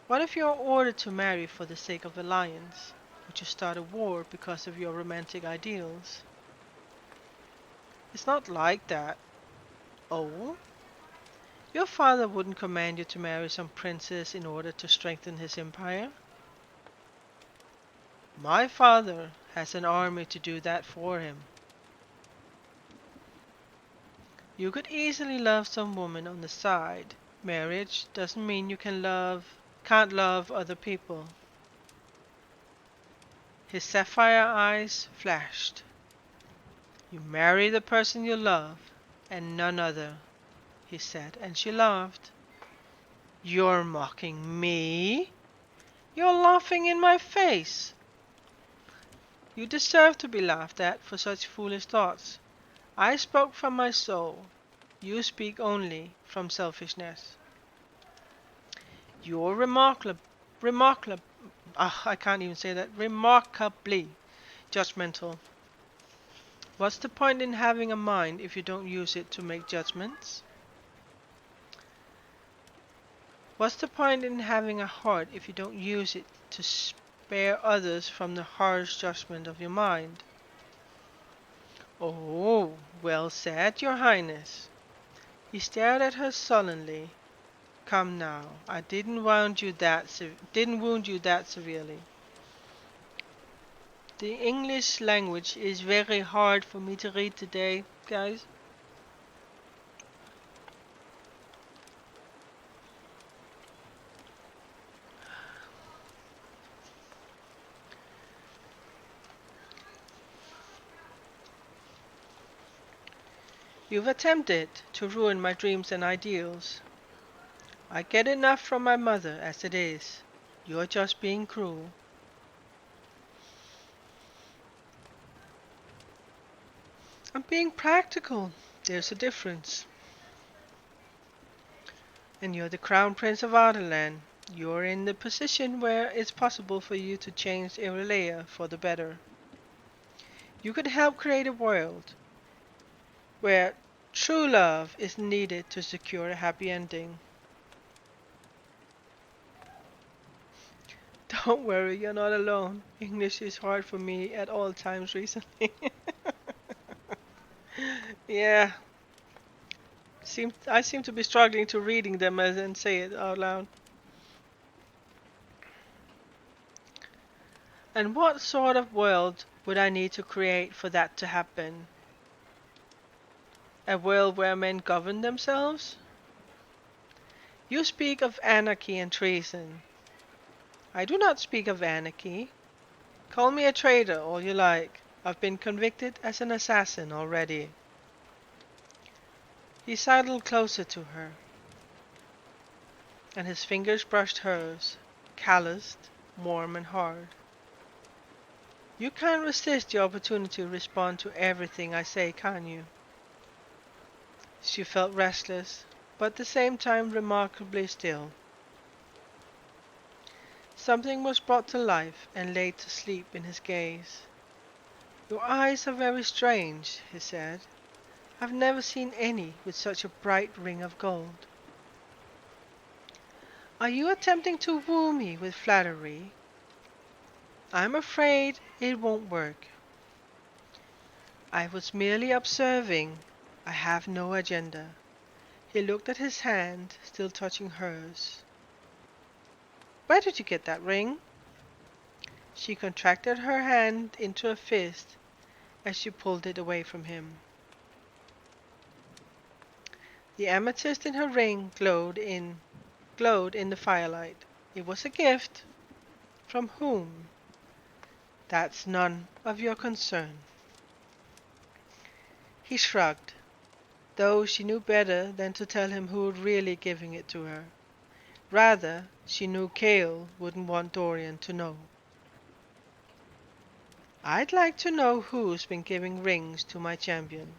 What if you are ordered to marry for the sake of alliance? Would you start a war because of your romantic ideals? It's not like that. Oh? Your father wouldn't command you to marry some princess in order to strengthen his empire? My father has an army to do that for him. You could easily love some woman on the side. Marriage doesn't mean you can't love other people. His sapphire eyes flashed. You marry the person you love, and none other, he said, and she laughed. You're mocking me? You're laughing in my face. You deserve to be laughed at for such foolish thoughts. I spoke from my soul. You speak only from selfishness. You're remarkable, I can't even say that, remarkably judgmental. What's the point in having a mind if you don't use it to make judgments? What's the point in having a heart if you don't use it to spare others from the harsh judgment of your mind? Oh, well said, Your Highness. He stared at her sullenly. Come now, I didn't wound you that severely. The English language is very hard for me to read today, guys. You've attempted to ruin my dreams and ideals. I get enough from my mother as it is. You're just being cruel. I'm being practical. There's a difference. And you're the Crown Prince of Ardenland. You're in the position where it's possible for you to change Irelia for the better. You could help create a world where true love is needed to secure a happy ending. Don't worry, you're not alone. English is hard for me at all times recently. Yeah, I seem to be struggling to reading them and say it out loud. And what sort of world would I need to create for that to happen? A world where men govern themselves? You speak of anarchy and treason. I do not speak of anarchy. Call me a traitor all you like. I've been convicted as an assassin already. He sidled closer to her, and his fingers brushed hers, calloused, warm and hard. You can't resist the opportunity to respond to everything I say, can you? She felt restless, but at the same time remarkably still. Something was brought to life and laid to sleep in his gaze. Your eyes are very strange, he said. I've never seen any with such a bright ring of gold. Are you attempting to woo me with flattery? I'm afraid it won't work. I was merely observing. I have no agenda. He looked at his hand, still touching hers. Where did you get that ring? She contracted her hand into a fist as she pulled it away from him. The amethyst in her ring glowed in the firelight. It was a gift. From whom? That's none of your concern. He shrugged, though she knew better than to tell him who was really giving it to her. Rather, she knew Cale wouldn't want Dorian to know. I'd like to know who's been giving rings to my champion.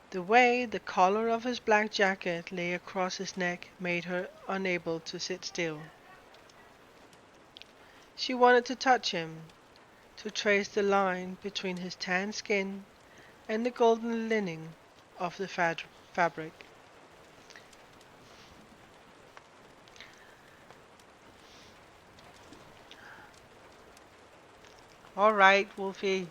The way the collar of his black jacket lay across his neck made her unable to sit still. She wanted to touch him, to trace the line between his tan skin and the golden lining of the fabric. All right, Wolfie.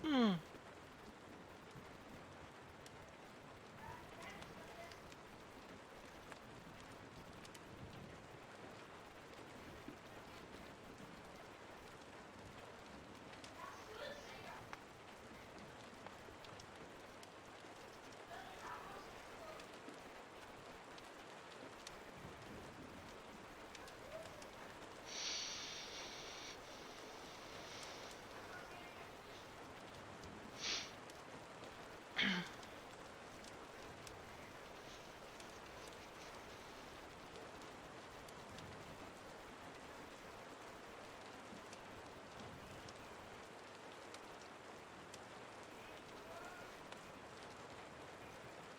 Hmm.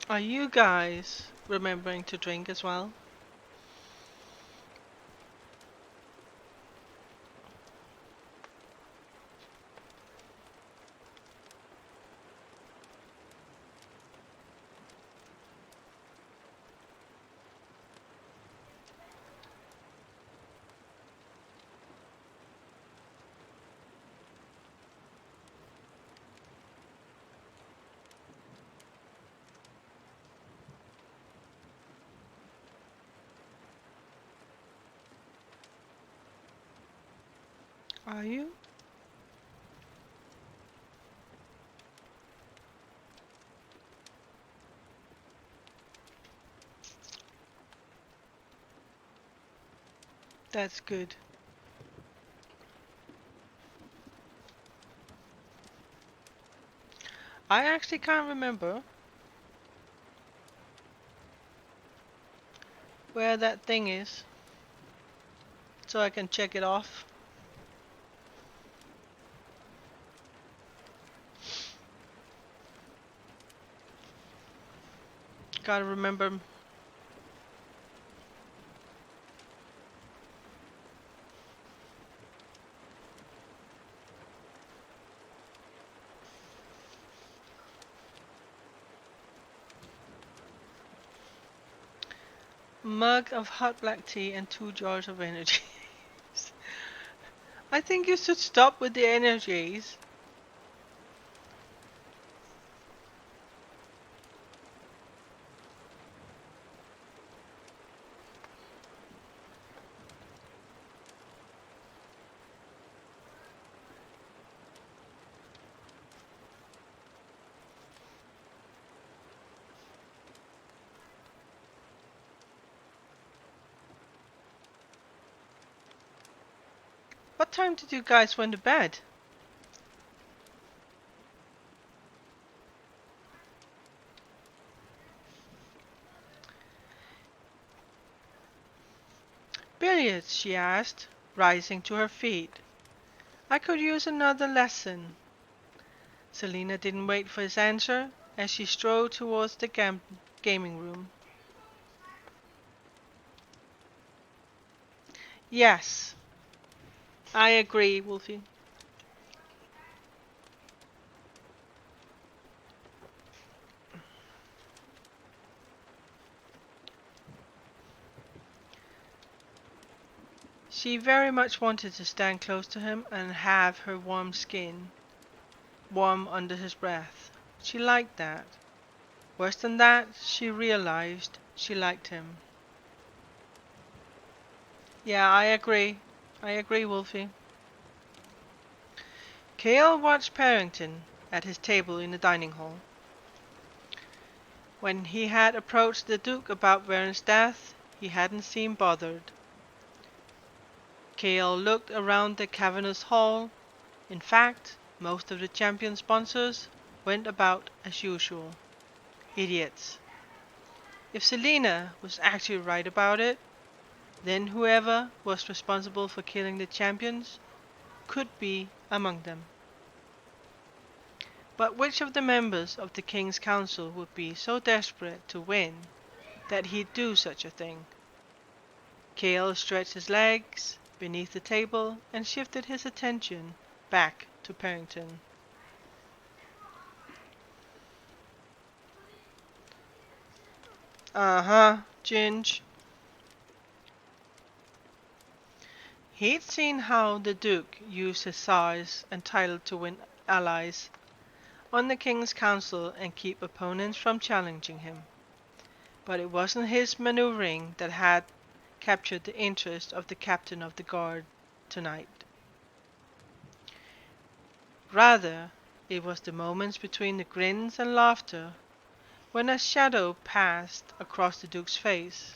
Are you guys remembering to drink as well? Are you? That's good. I actually can't remember where that thing is, so I can check it off. Gotta remember. Mug of hot black tea and 2 jars of energies. I think you should stop with the energies. What time did you guys went to bed? Billiards, she asked, rising to her feet. I could use another lesson. Selina didn't wait for his answer as she strode towards the gaming room. Yes, I agree, Wolfie. She very much wanted to stand close to him and have her warm skin warm under his breath. She liked that. Worse than that, she realized she liked him. Yeah, I agree. I agree, Wolfie. Cale watched Parrington at his table in the dining hall. When he had approached the Duke about Vern's death, he hadn't seemed bothered. Cale looked around the cavernous hall. In fact, most of the champion sponsors went about as usual. Idiots. If Selina was actually right about it, then whoever was responsible for killing the champions could be among them. But which of the members of the King's Council would be so desperate to win that he'd do such a thing? Cale stretched his legs beneath the table and shifted his attention back to Parrington. Uh-huh, Ginge. He'd seen how the Duke used his size and title to win allies on the King's Council and keep opponents from challenging him. But it wasn't his maneuvering that had captured the interest of the captain of the guard tonight. Rather, it was the moments between the grins and laughter when a shadow passed across the Duke's face.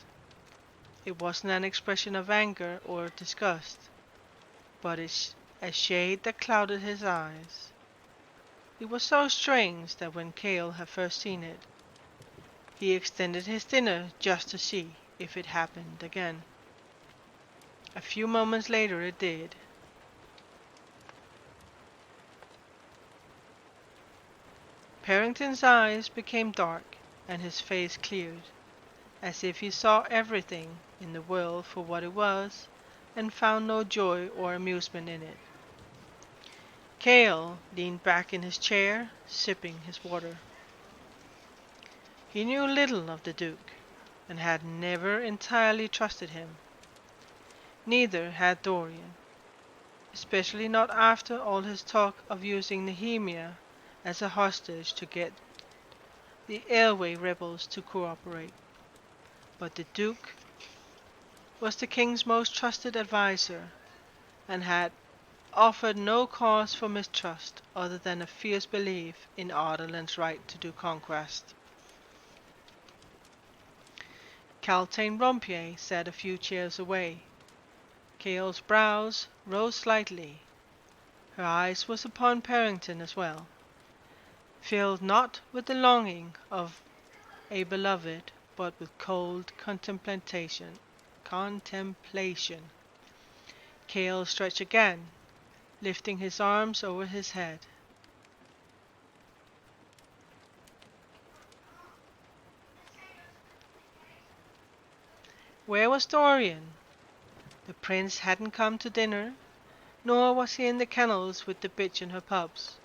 It wasn't an expression of anger or disgust, but a shade that clouded his eyes. It was so strange that when Cale had first seen it, he extended his dinner just to see if it happened again. A few moments later it did. Parrington's eyes became dark and his face cleared, as if he saw everything in the world for what it was and found no joy or amusement in it. Cale leaned back in his chair, sipping his water. He knew little of the Duke, and had never entirely trusted him. Neither had Dorian, especially not after all his talk of using Nehemia as a hostage to get the airway rebels to cooperate. But the Duke was the king's most trusted adviser, and had offered no cause for mistrust other than a fierce belief in Ardalan's right to do conquest. Caltaine Rompier sat a few chairs away. Cale's brows rose slightly. Her eyes was upon Parrington as well, filled not with the longing of a beloved, but with cold contemplation. Cale stretched again, lifting his arms over his head. Where was Dorian? The prince hadn't come to dinner, nor was he in the kennels with the bitch and her pups.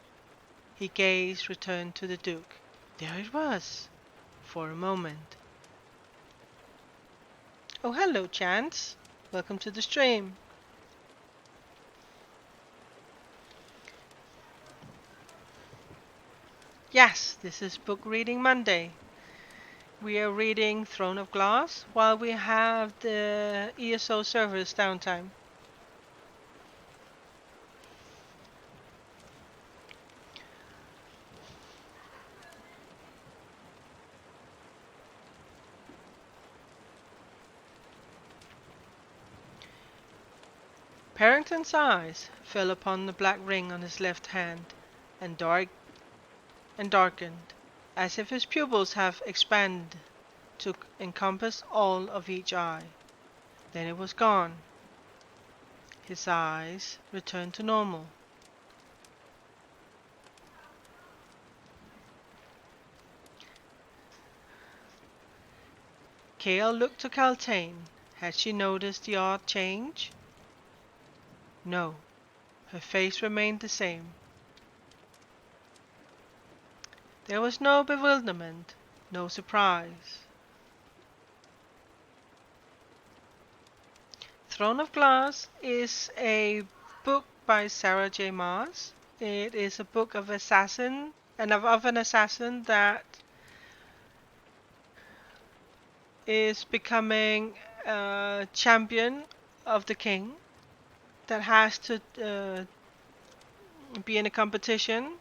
His gaze returned to the Duke. There it was, for a moment. Oh, hello, Chance. Welcome to the stream. Yes, this is Book Reading Monday. We are reading Throne of Glass while we have the ESO servers downtime. Parrington's eyes fell upon the black ring on his left hand, and darkened, as if his pupils had expanded to encompass all of each eye. Then it was gone. His eyes returned to normal. Kale looked to Caltaine. Had she noticed the odd change? No, her face remained the same. There was no bewilderment, no surprise. Throne of Glass is a book by Sarah J. Maas. It is a book of assassin and of an assassin that is becoming a champion of the king that has to be in a competition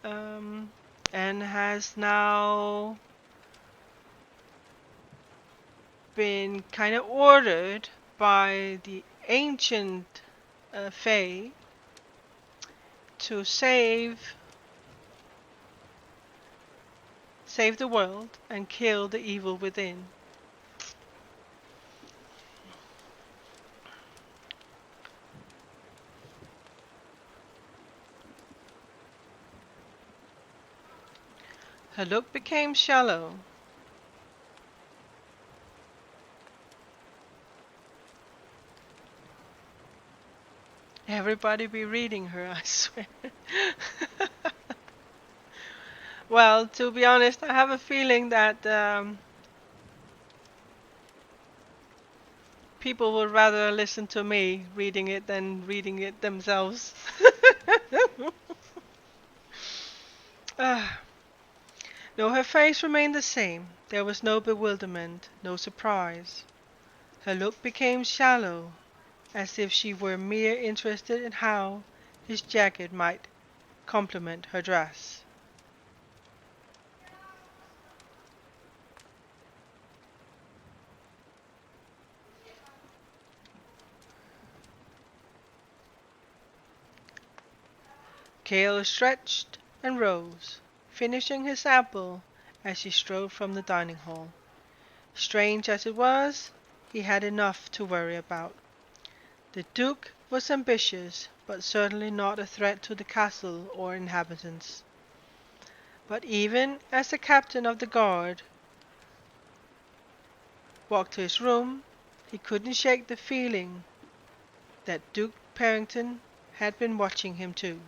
um, and has now been kind of ordered by the ancient Fae to save the world and kill the evil within. Her look became shallow. Everybody be reading her, I swear. Well, to be honest, I have a feeling that people would rather listen to me reading it than reading it themselves. Ah, no, her face remained the same. There was no bewilderment, no surprise. Her look became shallow, as if she were mere interested in how his jacket might complement her dress. Cale stretched and rose, finishing his apple as he strode from the dining hall. Strange as it was, he had enough to worry about. The Duke was ambitious, but certainly not a threat to the castle or inhabitants. But even as the captain of the guard walked to his room, he couldn't shake the feeling that Duke Parrington had been watching him too.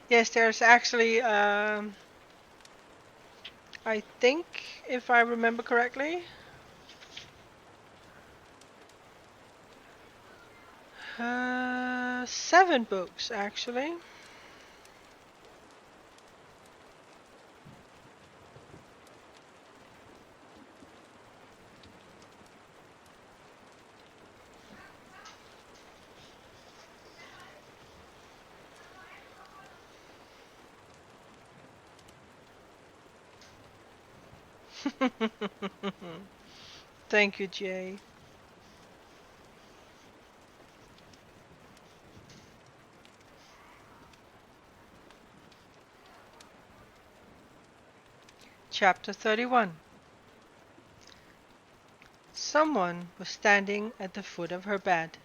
Yes, there's actually, I think, if I remember correctly, 7 books actually. Thank you, Jay. Chapter 31. Someone was standing at the foot of her bed.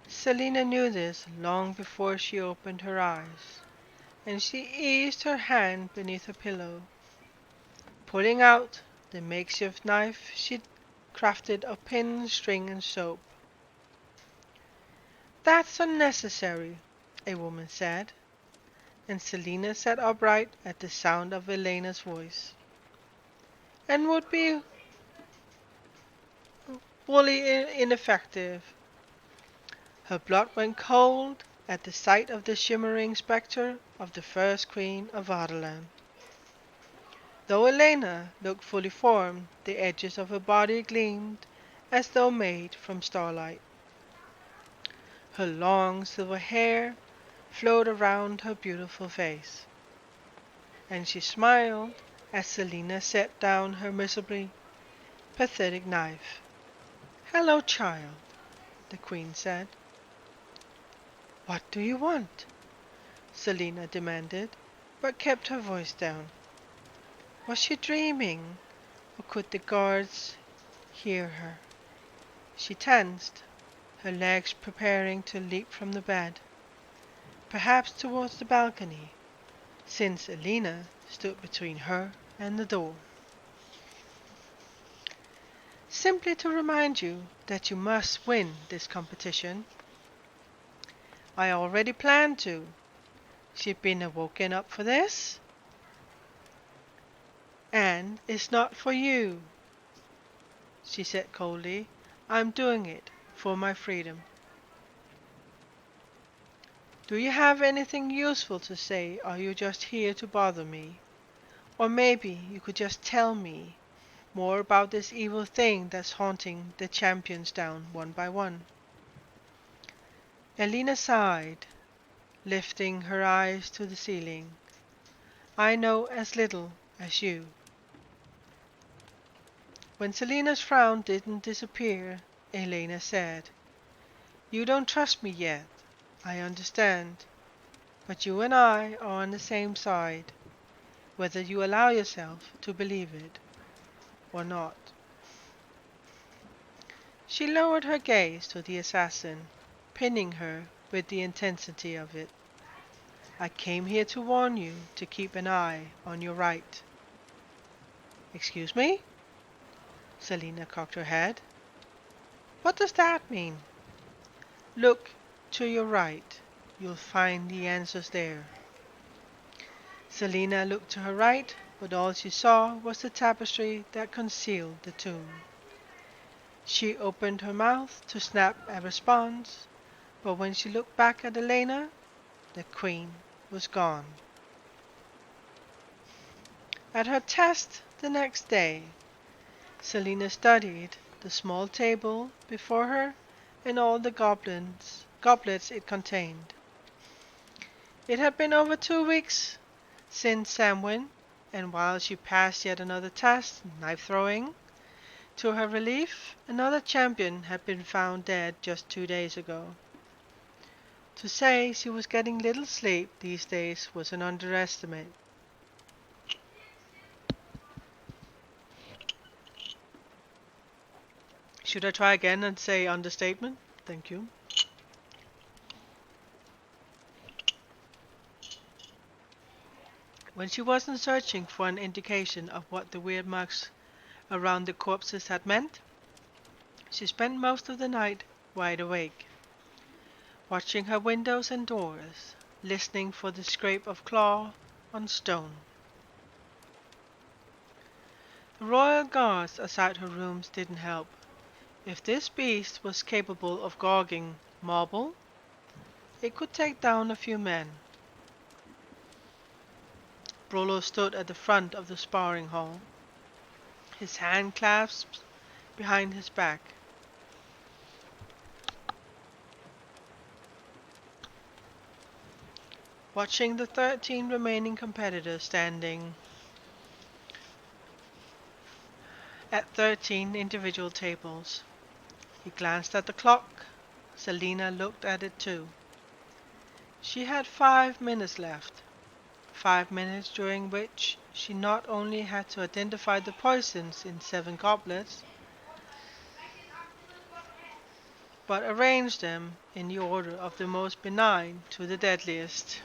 Selina knew this long before she opened her eyes, and she eased her hand beneath her pillow, pulling out the makeshift knife she'd crafted of pin, string, and soap. "That's unnecessary," a woman said, and Selina sat upright at the sound of Elena's voice, "and would be wholly ineffective." Her blood went cold at the sight of the shimmering spectre of the first queen of Vaterland. Though Elena looked fully formed, the edges of her body gleamed as though made from starlight. Her long silver hair flowed around her beautiful face, and she smiled as Selina set down her miserably pathetic knife. "Hello, child," the Queen said. "What do you want?" Selina demanded, but kept her voice down. Was she dreaming, or could the guards hear her? She tensed, her legs preparing to leap from the bed, perhaps towards the balcony, since Elena stood between her and the door. "Simply to remind you that you must win this competition. I already planned to. She'd been woken up for this, and it's not for you," she said coldly. "I'm doing it for my freedom." "Do you have anything useful to say, or are you just here to bother me? Or maybe you could just tell me more about this evil thing that's haunting the champions down one by one." Elena sighed, lifting her eyes to the ceiling. "I know as little as you." When Selina's frown didn't disappear, Elena said, "You don't trust me yet, I understand, but you and I are on the same side, whether you allow yourself to believe it or not." She lowered her gaze to the assassin, pinning her with the intensity of it. "I came here to warn you to keep an eye on your right." "Excuse me?" Selina cocked her head. "What does that mean?" "Look to your right. You'll find the answers there." Selina looked to her right, but all she saw was the tapestry that concealed the tomb. She opened her mouth to snap a response, but when she looked back at Elena, the Queen was gone. At her test the next day, Selina studied the small table before her and all the goblets it contained. It had been over 2 weeks since Samhain, and while she passed yet another test, knife throwing, to her relief, another champion had been found dead just 2 days ago. To say she was getting little sleep these days was an underestimate. Should I try again and say understatement? Thank you. When she wasn't searching for an indication of what the weird marks around the corpses had meant, she spent most of the night wide awake, watching her windows and doors, listening for the scrape of claw on stone. The royal guards outside her rooms didn't help. If this beast was capable of gouging marble, it could take down a few men. Brolo stood at the front of the sparring hall, his hand clasped behind his back, watching the 13 remaining competitors standing at 13 individual tables. He glanced at the clock. Selina looked at it too. She had 5 minutes left. 5 minutes during which she not only had to identify the poisons in 7 goblets, but arrange them in the order of the most benign to the deadliest.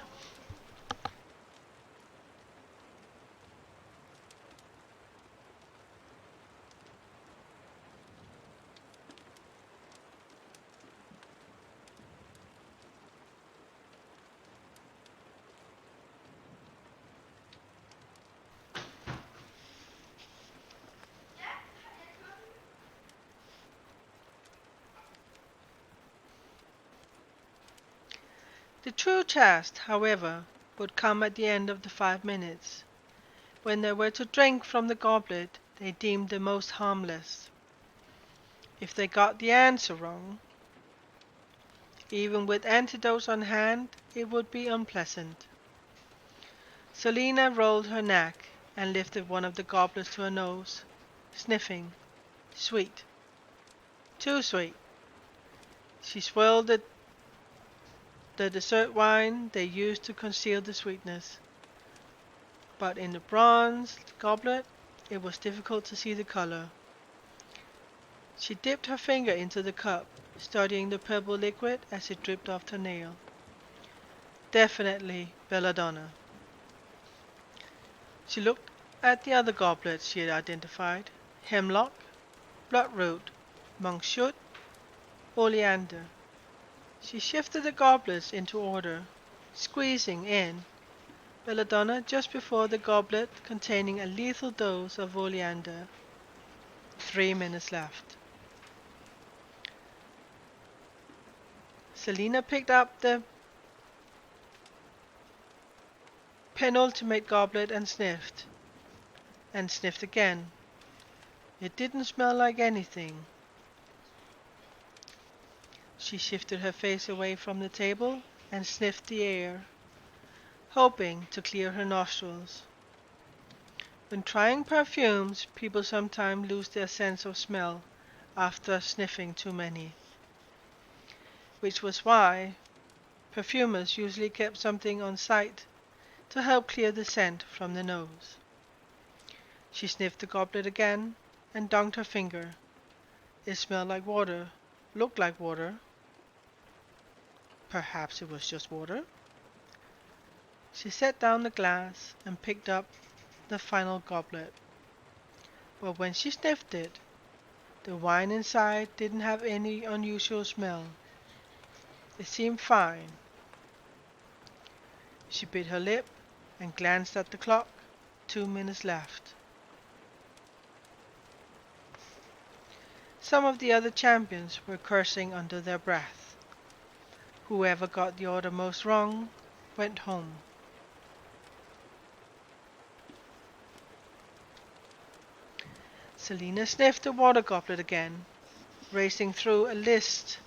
The true test, however, would come at the end of the 5 minutes, when they were to drink from the goblet they deemed the most harmless. If they got the answer wrong, even with antidotes on hand, it would be unpleasant. Selina rolled her neck, and lifted one of the goblets to her nose, sniffing. Sweet. Too sweet. She swirled the dessert wine they used to conceal the sweetness, but in the bronze goblet it was difficult to see the color. She dipped her finger into the cup, studying the purple liquid as it dripped off her nail. Definitely belladonna. She looked at the other goblets she had identified. Hemlock, bloodroot, monkshoot, oleander. She shifted the goblets into order, squeezing in belladonna just before the goblet containing a lethal dose of oleander. 3 minutes left. Selina picked up the penultimate goblet and sniffed again. It didn't smell like anything. She shifted her face away from the table and sniffed the air, hoping to clear her nostrils. When trying perfumes, people sometimes lose their sense of smell after sniffing too many, which was why perfumers usually kept something on site to help clear the scent from the nose. She sniffed the goblet again and dunked her finger. It smelled like water, looked like water. Perhaps it was just water. She set down the glass and picked up the final goblet. But when she sniffed it, the wine inside didn't have any unusual smell. It seemed fine. She bit her lip and glanced at the clock. 2 minutes left. Some of the other champions were cursing under their breath. Whoever got the order most wrong went home. Selina sniffed the water goblet again, racing through a list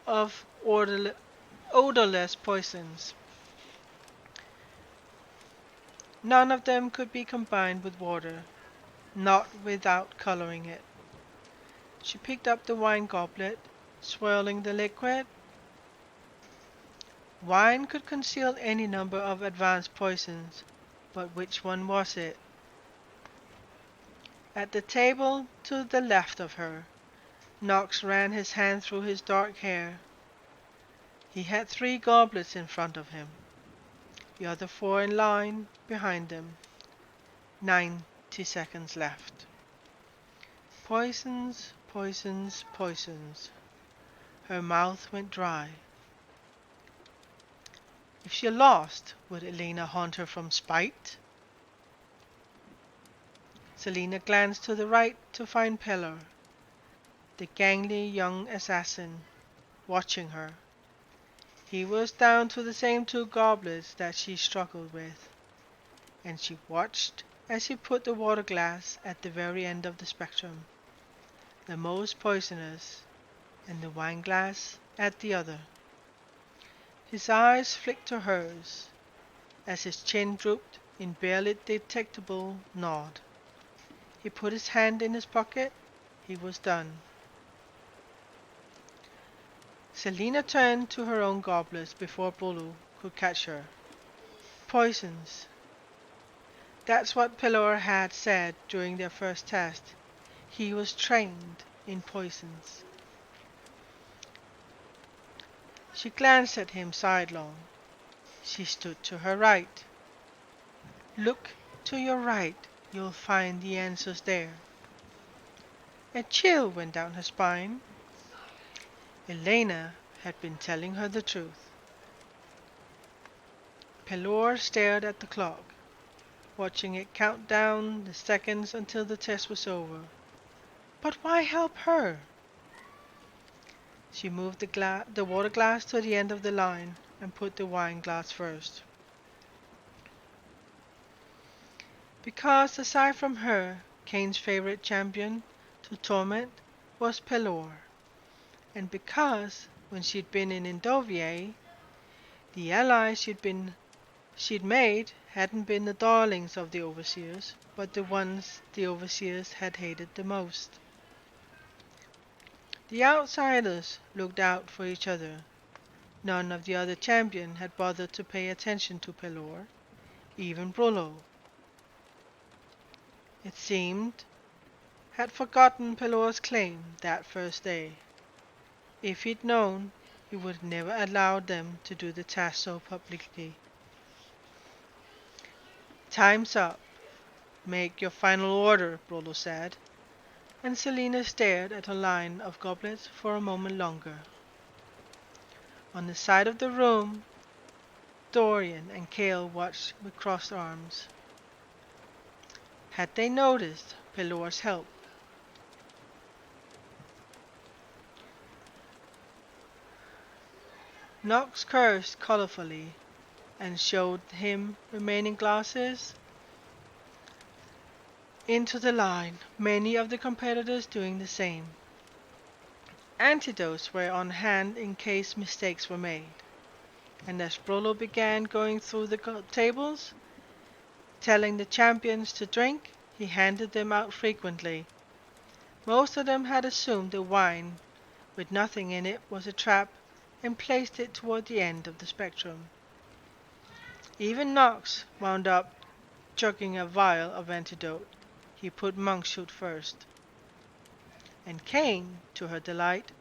of odorless poisons. None of them could be combined with water, not without coloring it. She picked up the wine goblet, swirling the liquid. Wine could conceal any number of advanced poisons, but which one was it? At the table to the left of her, Knox ran his hand through his dark hair. He had 3 goblets in front of him, the other 4 in line behind him. 90 seconds left. Poisons, poisons, poisons. Her mouth went dry. If she lost, would Elena haunt her from spite? Selina glanced to the right to find Pelor, the gangly young assassin, watching her. He was down to the same 2 goblets that she struggled with, and she watched as he put the water glass at the very end of the spectrum, the most poisonous, and the wine glass at the other. His eyes flicked to hers as his chin drooped in barely detectable nod. He put his hand in his pocket. He was done. Selina turned to her own goblets before Bolu could catch her. Poisons. That's what Pelor had said during their first test. He was trained in poisons. She glanced at him sidelong. She stood to her right. Look to your right. You'll find the answers there. A chill went down her spine. Elena had been telling her the truth. Pelor stared at the clock, watching it count down the seconds until the test was over. But why help her? She moved the water glass to the end of the line and put the wine glass first. Because aside from her, Kane's favorite champion to torment was Pelor, and because when she'd been in Endovier, the allies she'd made hadn't been the darlings of the overseers, but the ones the overseers had hated the most. The outsiders looked out for each other. None of the other champions had bothered to pay attention to Pelor, even Brullo, it seemed, had forgotten Pelor's claim that first day. If he'd known, he would never allowed them to do the task so publicly. Time's up. Make your final order, Brollo said, and Selina stared at her line of goblets for a moment longer. On the side of the room, Dorian and Cale watched with crossed arms. Had they noticed Pelor's help? Nox cursed colorfully and showed him remaining glasses into the line, many of the competitors doing the same. Antidotes were on hand in case mistakes were made, and as Brollo began going through the tables, telling the champions to drink, he handed them out frequently. Most of them had assumed the wine with nothing in it was a trap and placed it toward the end of the spectrum. Even Knox wound up chugging a vial of antidote. He put monkshoot first. And Kane, to her delight,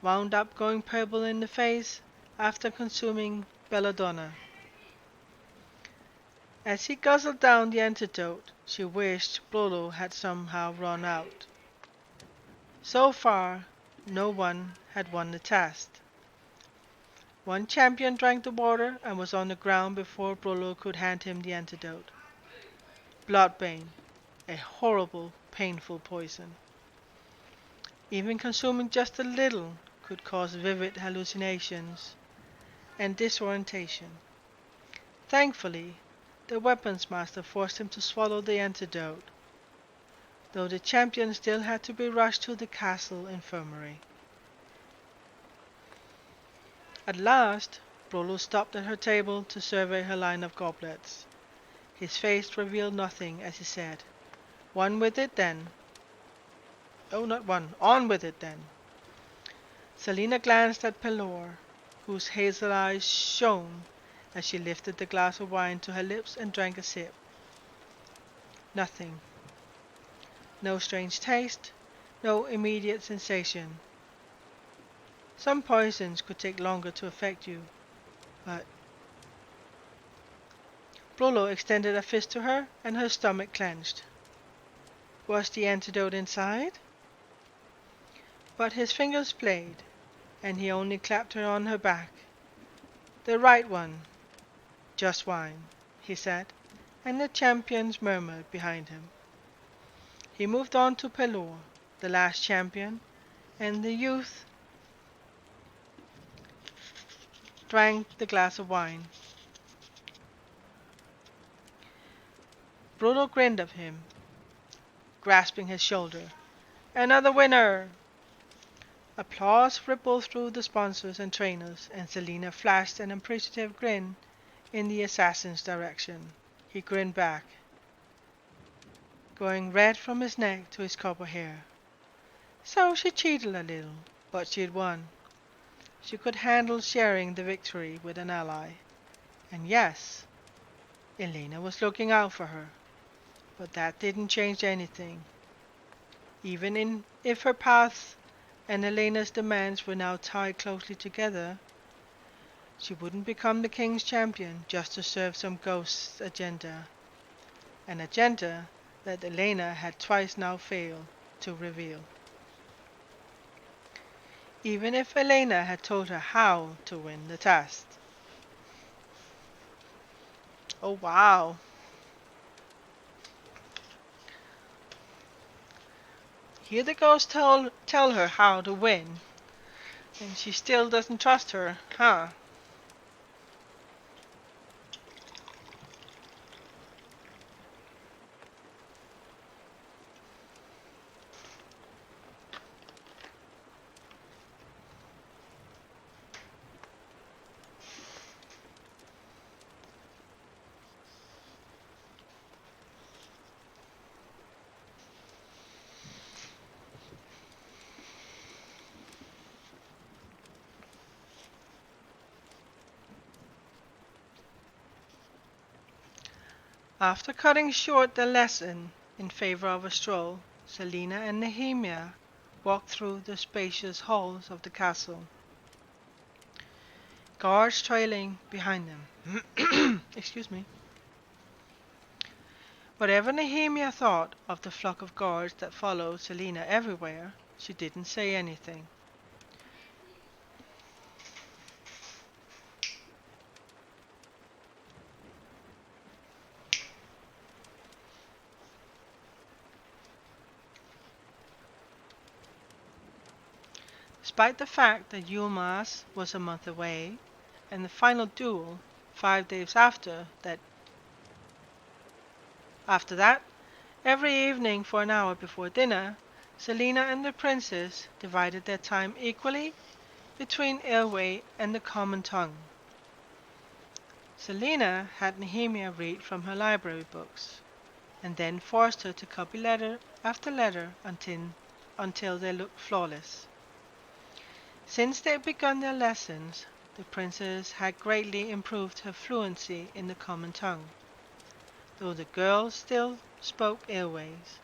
wound up going purple in the face after consuming belladonna. As he guzzled down the antidote, she wished Brollo had somehow run out. So far, no one had won the test. One champion drank the water and was on the ground before Brollo could hand him the antidote. Bloodbane, a horrible, painful poison. Even consuming just a little could cause vivid hallucinations and disorientation. Thankfully, the weapons master forced him to swallow the antidote, though the champion still had to be rushed to the castle infirmary. At last, Brollo stopped at her table to survey her line of goblets. His face revealed nothing as he said, "One with it, then." "Oh, not one. On with it, then." Selina glanced at Pelor, whose hazel eyes shone as she lifted the glass of wine to her lips and drank a sip. Nothing. No strange taste, no immediate sensation. Some poisons could take longer to affect you, but... Brollo extended a fist to her, and her stomach clenched. Was the antidote inside? But his fingers played, and he only clapped her on her back. "The right one. Just wine," he said, and the champions murmured behind him. He moved on to Pelor, the last champion, and the youth drank the glass of wine. Bruno grinned at him, grasping his shoulder. "Another winner!" Applause rippled through the sponsors and trainers, and Selina flashed an appreciative grin in the assassin's direction. He grinned back, going red from his neck to his copper hair. So she cheated a little, but she'd won. She could handle sharing the victory with an ally. And yes, Elena was looking out for her. But that didn't change anything. If her paths and Elena's demands were now tied closely together, she wouldn't become the king's champion just to serve some ghost's agenda. An agenda that Elena had twice now failed to reveal. Even if Elena had told her how to win the test. Oh wow. Here the ghost tell her how to win, and she still doesn't trust her, huh? After cutting short the lesson in favor of a stroll, Selina and Nehemia walked through the spacious halls of the castle, guards trailing behind them. Excuse me. Whatever Nehemia thought of the flock of guards that followed Selina everywhere, she didn't say anything. Despite the fact that Yulma's was a month away, and the final duel 5 days after that, every evening for an hour before dinner, Selina and the princess divided their time equally between Ilway and the common tongue. Selina had Nehemia read from her library books, and then forced her to copy letter after letter until they looked flawless. Since they had begun their lessons, the princess had greatly improved her fluency in the common tongue, though the girl still spoke ill-ways.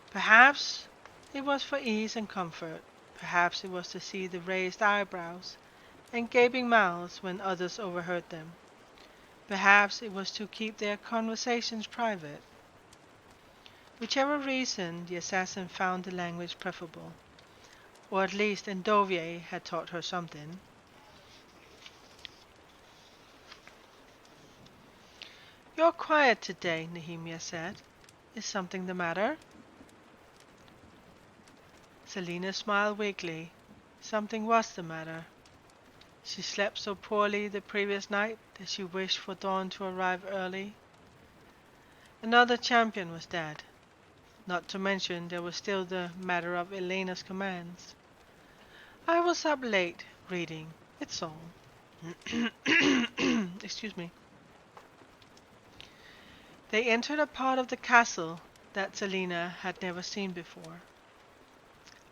Perhaps it was for ease and comfort, perhaps it was to see the raised eyebrows and gaping mouths when others overheard them, perhaps it was to keep their conversations private. Whichever reason, the assassin found the language preferable, or at least Endovier had taught her something. "You're quiet today," Nehemia said. "Is something the matter?" Selina smiled weakly. Something was the matter. She slept so poorly the previous night that she wished for dawn to arrive early. Another champion was dead, not to mention there was still the matter of Elena's commands. "I was up late, reading, it's all." Excuse me. They entered a part of the castle that Selina had never seen before.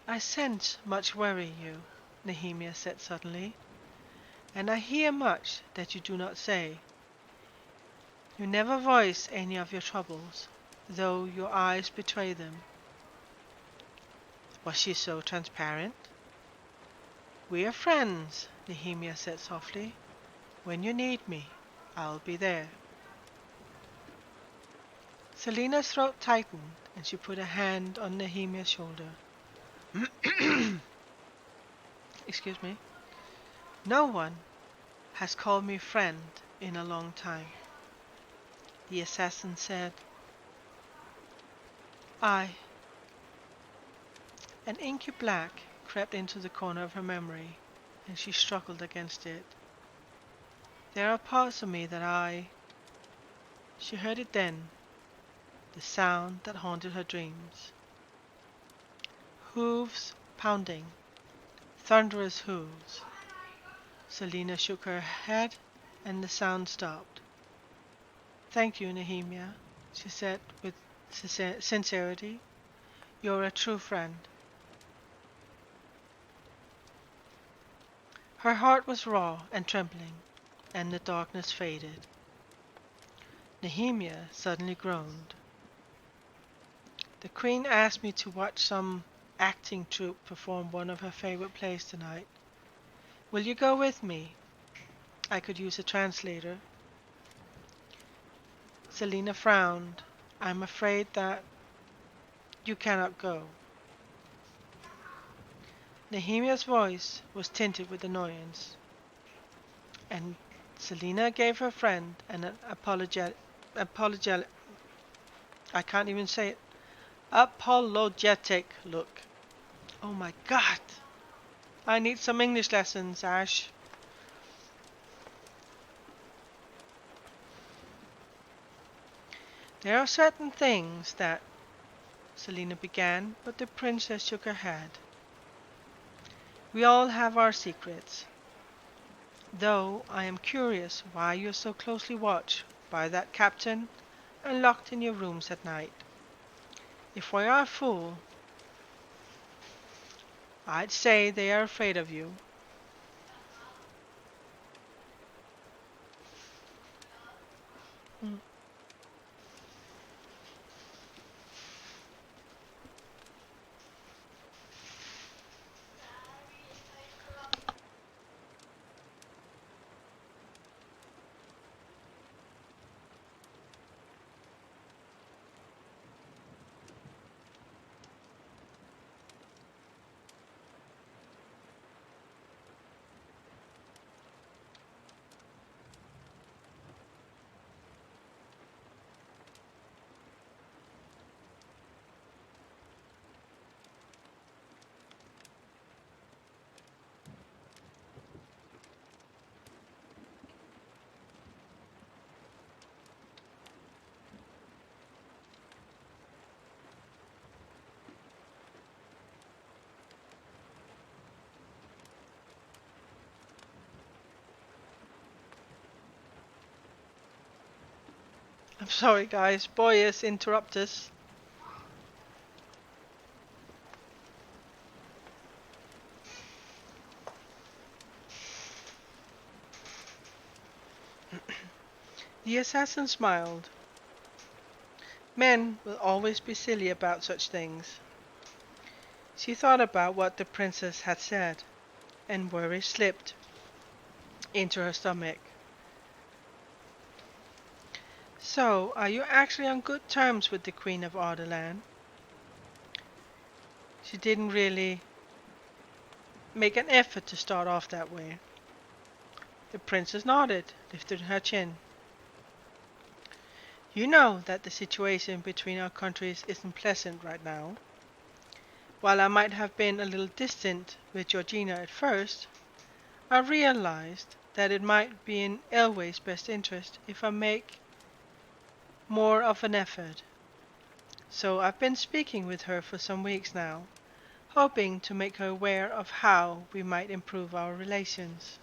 "I sense much worry you," Nehemia said suddenly, "and I hear much that you do not say. You never voice any of your troubles, though your eyes betray them." Was she so transparent? "We are friends," Nehemia said softly. "When you need me, I'll be there." Selina's throat tightened, and she put a hand on Nehemia's shoulder. Excuse me. "No one has called me friend in a long time," the assassin said. "I—" An inky black crept into the corner of her memory, and she struggled against it. "There are parts of me that I—" She heard it then, the sound that haunted her dreams. Hooves pounding, thunderous hooves. Selina shook her head, and the sound stopped. "Thank you, Nehemia," she said with sincerity. "You're a true friend." Her heart was raw and trembling, and the darkness faded. Nehemia suddenly groaned. "The Queen asked me to watch some acting troupe perform one of her favorite plays tonight. Will you go with me? I could use a translator." Selina frowned. "I'm afraid that you cannot go." Nehemia's voice was tinted with annoyance, and Selina gave her friend an apologetic, I can't even say it, apologetic look. "Oh my God! I need some English lessons, Ash." "There are certain things that—" Selina began, but the princess shook her head. "We all have our secrets. Though I am curious why you're so closely watched by that captain and locked in your rooms at night. If we are a fool, I'd say they are afraid of you." Mm. I'm sorry, guys. Boyes interrupt us. The assassin smiled. Men will always be silly about such things. She thought about what the princess had said, and worry slipped into her stomach. So, are you actually on good terms with the Queen of Ardalan? She didn't really make an effort to start off that way. The princess nodded, lifted her chin. You know that the situation between our countries isn't pleasant right now. While I might have been a little distant with Georgina at first, I realized that it might be in Elway's best interest if I make more of an effort. So I've been speaking with her for some weeks now, hoping to make her aware of how we might improve our relations.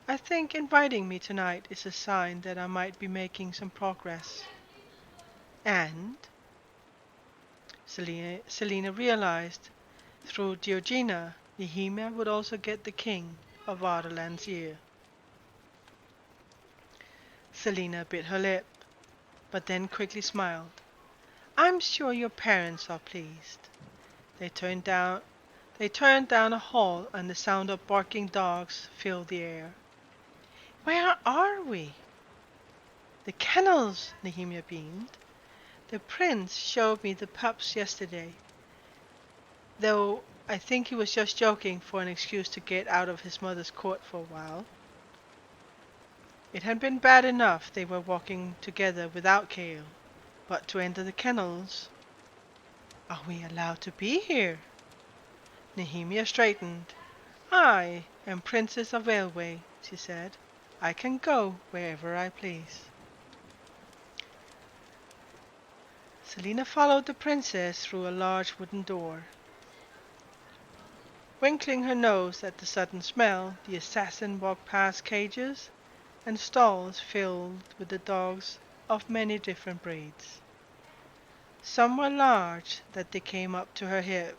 I think inviting me tonight is a sign that I might be making some progress. And Selena realized through Georgina, Nehemia would also get the king of Ardalan's ear. Selena bit her lip, but then quickly smiled. I'm sure your parents are pleased. They turned down they turned down a hall and the sound of barking dogs filled the air. Where are we? The kennels, Nehemia beamed. The prince showed me the pups yesterday, though I think he was just joking for an excuse to get out of his mother's court for a while. It had been bad enough they were walking together without Cale, but to enter the kennels... Are we allowed to be here? Nehemia straightened. I am Princess of Elway, she said. I can go wherever I please. Selena followed the princess through a large wooden door. Winkling her nose at the sudden smell, the assassin walked past cages and stalls filled with the dogs of many different breeds. Some were large that they came up to her hip,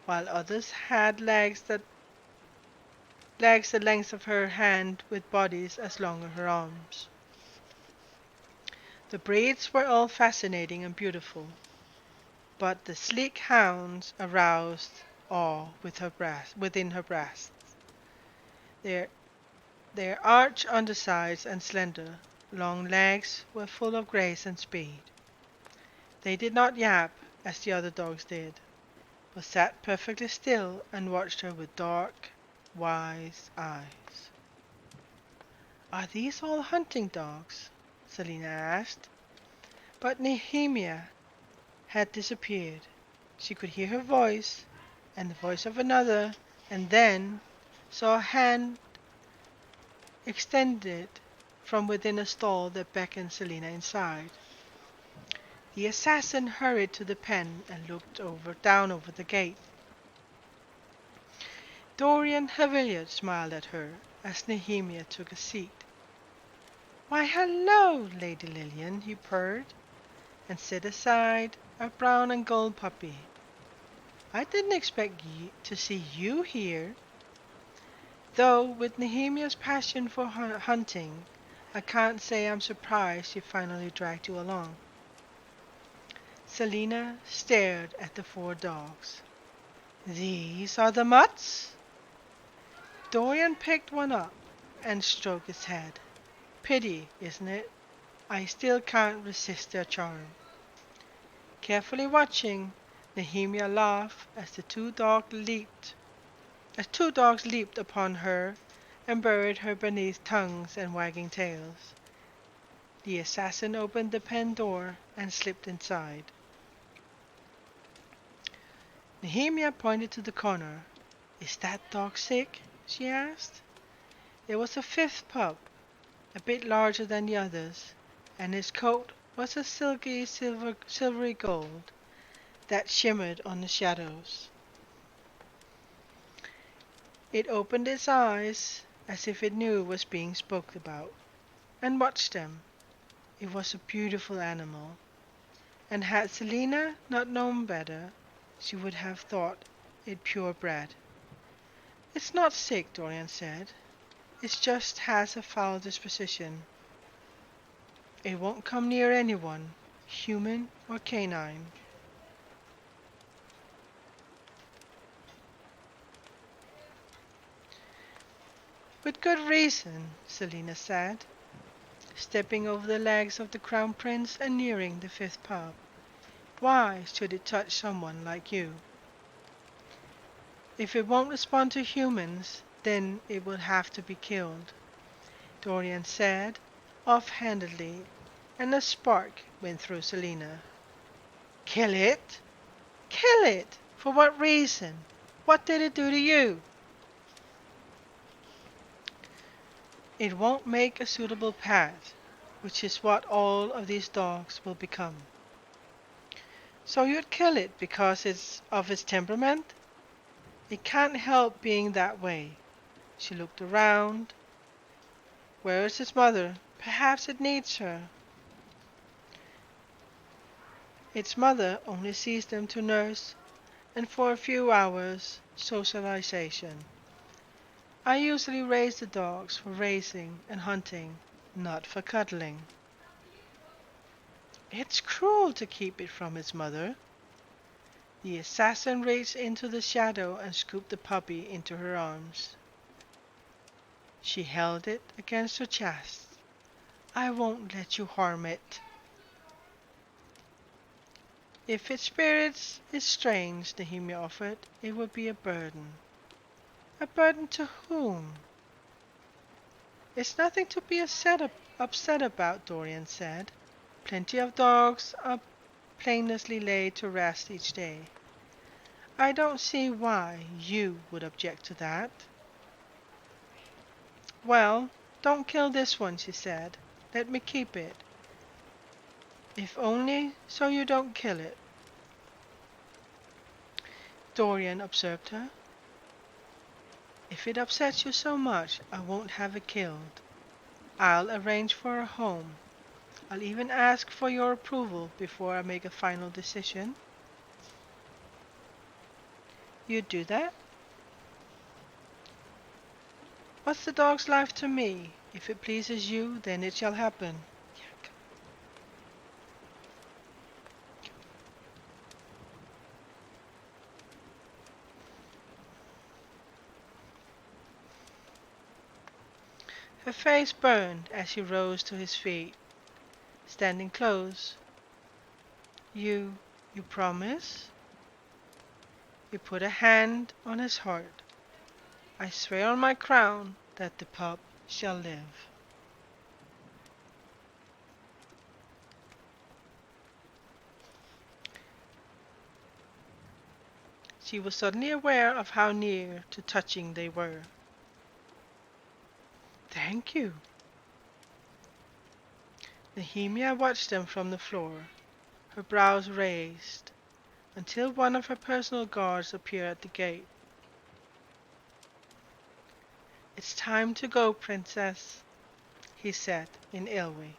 while others had legs the length of her hand with bodies as long as her arms. The breeds were all fascinating and beautiful, but the sleek hounds aroused awe within her breast. Their, their arched undersides and slender, long legs were full of grace and speed. They did not yap as the other dogs did, but sat perfectly still and watched her with dark, wise eyes. Are these all hunting dogs? Selena asked. But Nehemia had disappeared. She could hear her voice, and the voice of another, and then saw a hand extended from within a stall that beckoned Selena inside. The assassin hurried to the pen and looked down over the gate. Dorian Haviliard smiled at her as Nehemia took a seat. Why, hello, Lady Lillian, he purred, and set aside a brown and gold puppy. I didn't expect to see you here. Though with Nehemia's passion for hunting, I can't say I'm surprised she finally dragged you along. Selena stared at the four dogs. These are the mutts? Dorian picked one up and stroked its head. Pity, isn't it? I still can't resist their charm. Carefully watching, Nehemia laughed as two dogs leaped upon her and buried her beneath tongues and wagging tails. The assassin opened the pen door and slipped inside. Nehemia pointed to the corner. Is that dog sick? She asked. There was a fifth pup, a bit larger than the others, and his coat was a silvery gold that shimmered on the shadows. It opened its eyes as if it knew it was being spoken about, and watched them. It was a beautiful animal, and had Selina not known better, she would have thought it purebred. It's not sick, Dorian said. It just has a foul disposition. It won't come near anyone, human or canine. With good reason, Selina said, stepping over the legs of the Crown Prince and nearing the fifth pup. Why should it touch someone like you? If it won't respond to humans, then it will have to be killed, Dorian said, offhandedly, and a spark went through Selina. Kill it? Kill it? For what reason? What did it do to you? It won't make a suitable pet, which is what all of these dogs will become. So you'd kill it because it's of its temperament? It can't help being that way. She looked around. Where is its mother? Perhaps it needs her. Its mother only sees them to nurse and for a few hours socialization. I usually raise the dogs for racing and hunting, not for cuddling. It's cruel to keep it from its mother. The assassin reached into the shadow and scooped the puppy into her arms. She held it against her chest. I won't let you harm it. If its spirit is strange, Nehemia offered, it would be a burden. A burden to whom? It's nothing to be upset about, Dorian said. Plenty of dogs are painlessly laid to rest each day. I don't see why you would object to that. Well, don't kill this one, she said. Let me keep it. If only so you don't kill it. Dorian observed her. If it upsets you so much, I won't have it killed. I'll arrange for a home. I'll even ask for your approval before I make a final decision. You'd do that? What's the dog's life to me? If it pleases you, then it shall happen. Her face burned as she rose to his feet, standing close. You promise? He put a hand on his heart. I swear on my crown that the pup shall live. She was suddenly aware of how near to touching they were. Thank you. Nehemia watched them from the floor, her brows raised, until one of her personal guards appeared at the gate. It's time to go, princess, he said in Elway.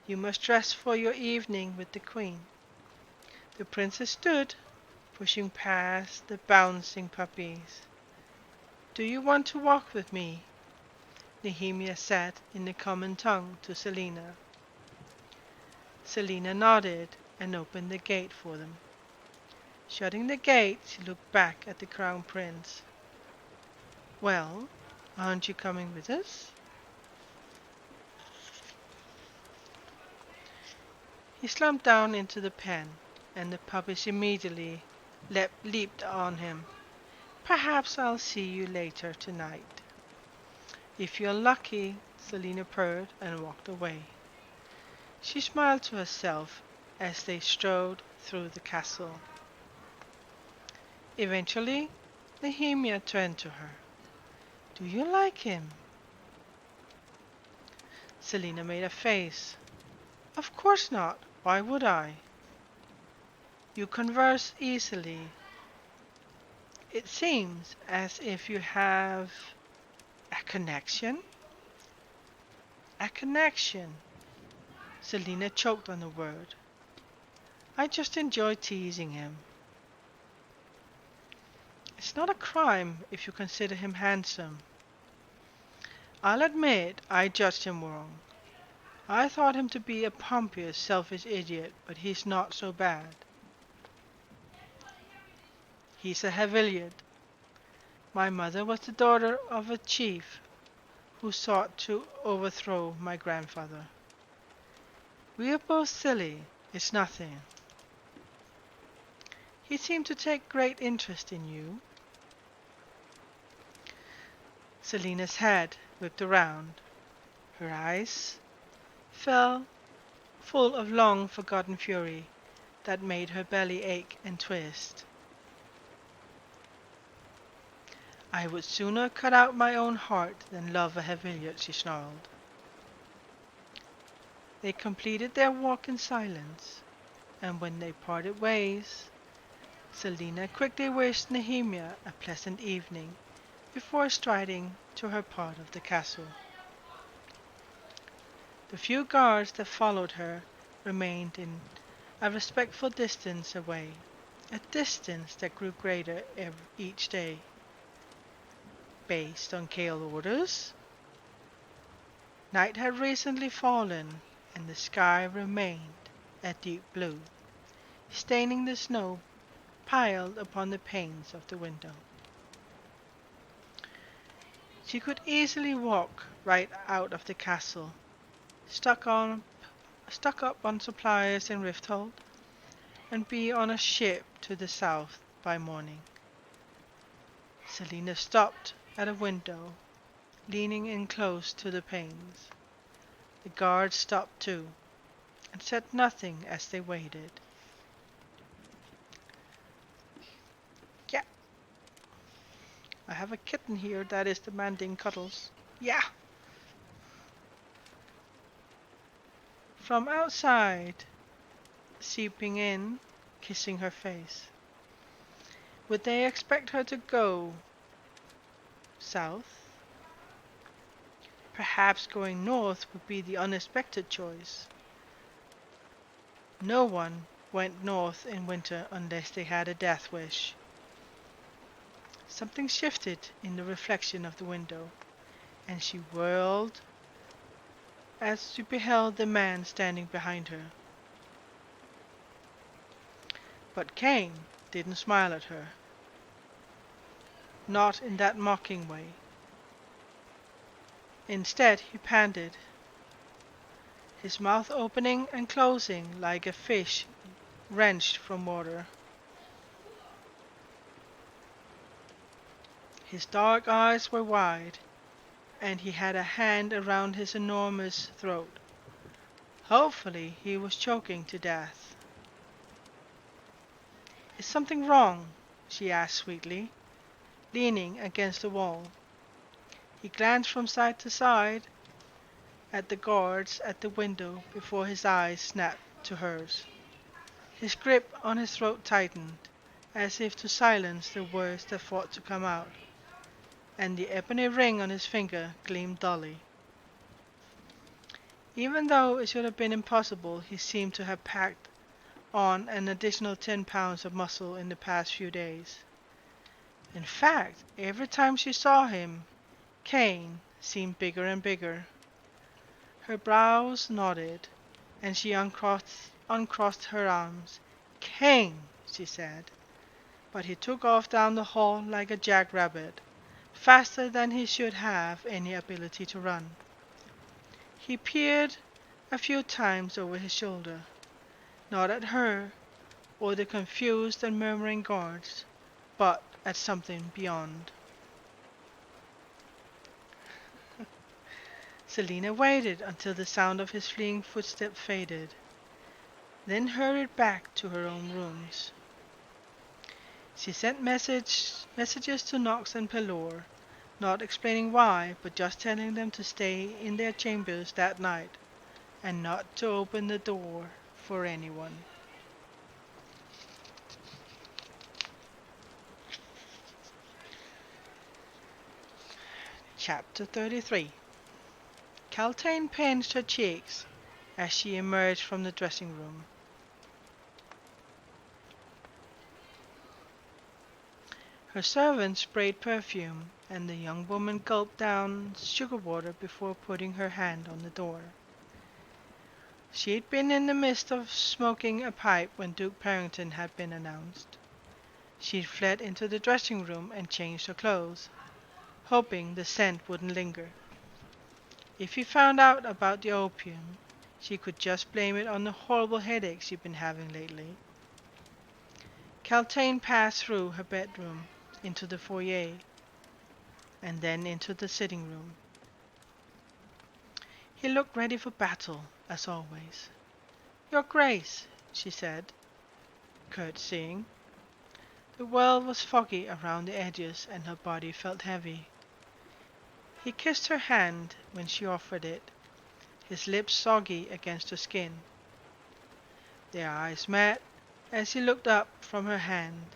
You must dress for your evening with the queen. The princess stood, pushing past the bouncing puppies. Do you want to walk with me? Nehemia said in the common tongue to Selina. Selina nodded and opened the gate for them. Shutting the gate, she looked back at the Crown Prince. Well, aren't you coming with us? He slumped down into the pen, and the puppies immediately leaped on him. Perhaps I'll see you later tonight. If you're lucky, Selina purred and walked away. She smiled to herself as they strode through the castle. Eventually, Nehemia turned to her. Do you like him? Selina made a face. Of course not. Why would I? You converse easily. It seems as if you have a connection. A connection. Selina choked on the word. I just enjoy teasing him. It's not a crime if you consider him handsome. I'll admit I judged him wrong. I thought him to be a pompous, selfish idiot, but he's not so bad. He's a Haviliad. My mother was the daughter of a chief who sought to overthrow my grandfather. We are both silly. It's nothing. He seemed to take great interest in you. Selina's head whipped around. Her eyes fell, full of long-forgotten fury that made her belly ache and twist. I would sooner cut out my own heart than love a Haviliad, she snarled. They completed their walk in silence, and when they parted ways, Selina quickly wished Nehemia a pleasant evening before striding to her part of the castle. The few guards that followed her remained in a respectful distance away, a distance that grew greater each day. Based on Kale orders, night had recently fallen, and the sky remained a deep blue, staining the snow piled upon the panes of the window. She could easily walk right out of the castle, stuck up on supplies in Rifthold, and be on a ship to the south by morning. Selina stopped at a window, leaning in close to the panes. The guards stopped too, and said nothing as they waited. Yeah, I have a kitten here that is demanding cuddles. Yeah! From outside, seeping in, kissing her face. Would they expect her to go south? Perhaps going north would be the unexpected choice. No one went north in winter unless they had a death wish. Something shifted in the reflection of the window, and she whirled as she beheld the man standing behind her. But Cain didn't smile at her. Not in that mocking way. Instead, he panted, his mouth opening and closing like a fish wrenched from water. His dark eyes were wide, and he had a hand around his enormous throat. Hopefully, he was choking to death. Is something wrong? She asked sweetly, leaning against the wall. He glanced from side to side at the guards at the window before his eyes snapped to hers. His grip on his throat tightened, as if to silence the words that fought to come out, and the ebony ring on his finger gleamed dully. Even though it should have been impossible, he seemed to have packed on an additional 10 pounds of muscle in the past few days. In fact, every time she saw him, Cain seemed bigger and bigger. Her brows nodded, and she uncrossed her arms. "Cain!" she said, but he took off down the hall like a jackrabbit, faster than he should have any ability to run. He peered a few times over his shoulder, not at her or the confused and murmuring guards, but at something beyond. Selina waited until the sound of his fleeing footsteps faded, then hurried back to her own rooms. She sent messages to Nox and Pelor, not explaining why, but just telling them to stay in their chambers that night, and not to open the door for anyone. Chapter 33. Caltaine pinched her cheeks as she emerged from the dressing room. Her servant sprayed perfume, and the young woman gulped down sugar water before putting her hand on the door. She had been in the midst of smoking a pipe when Duke Parrington had been announced. She had fled into the dressing room and changed her clothes, hoping the scent wouldn't linger. If he found out about the opium, she could just blame it on the horrible headache she'd been having lately. Caltaine passed through her bedroom, into the foyer, and then into the sitting room. He looked ready for battle, as always. "Your Grace," she said, curtsying. The world was foggy around the edges, and her body felt heavy. He kissed her hand when she offered it, his lips soggy against her skin. Their eyes met as he looked up from her hand,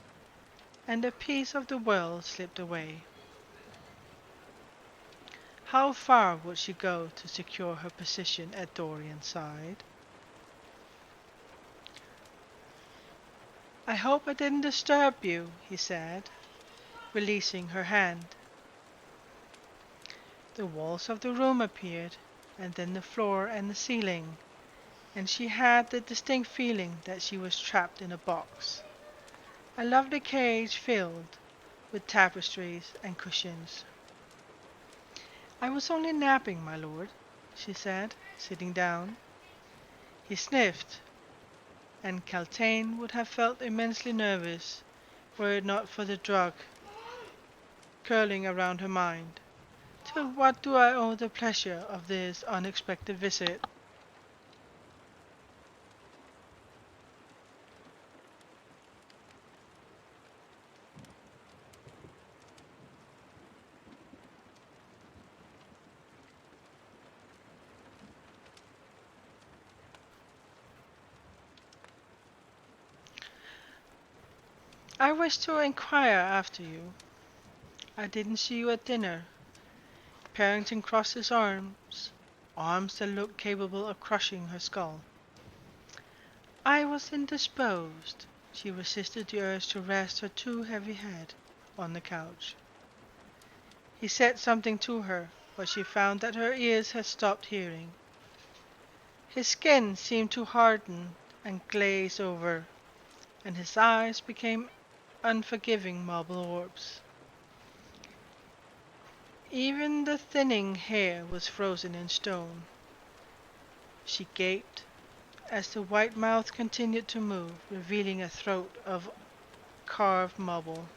and a piece of the world slipped away. How far would she go to secure her position at Dorian's side? "I hope I didn't disturb you," he said, releasing her hand. The walls of the room appeared, and then the floor and the ceiling, and she had the distinct feeling that she was trapped in a box, a lovely cage filled with tapestries and cushions. "I was only napping, my lord," she said, sitting down. He sniffed, and Caltaine would have felt immensely nervous were it not for the drug curling around her mind. "To what do I owe the pleasure of this unexpected visit?" "I wish to inquire after you. I didn't see you at dinner." Parrington crossed his arms, arms that looked capable of crushing her skull. "I was indisposed." She resisted the urge to rest her too heavy head on the couch. He said something to her, but she found that her ears had stopped hearing. His skin seemed to harden and glaze over, and his eyes became unforgiving marble orbs. Even the thinning hair was frozen in stone. She gaped as the white mouth continued to move, revealing a throat of carved marble.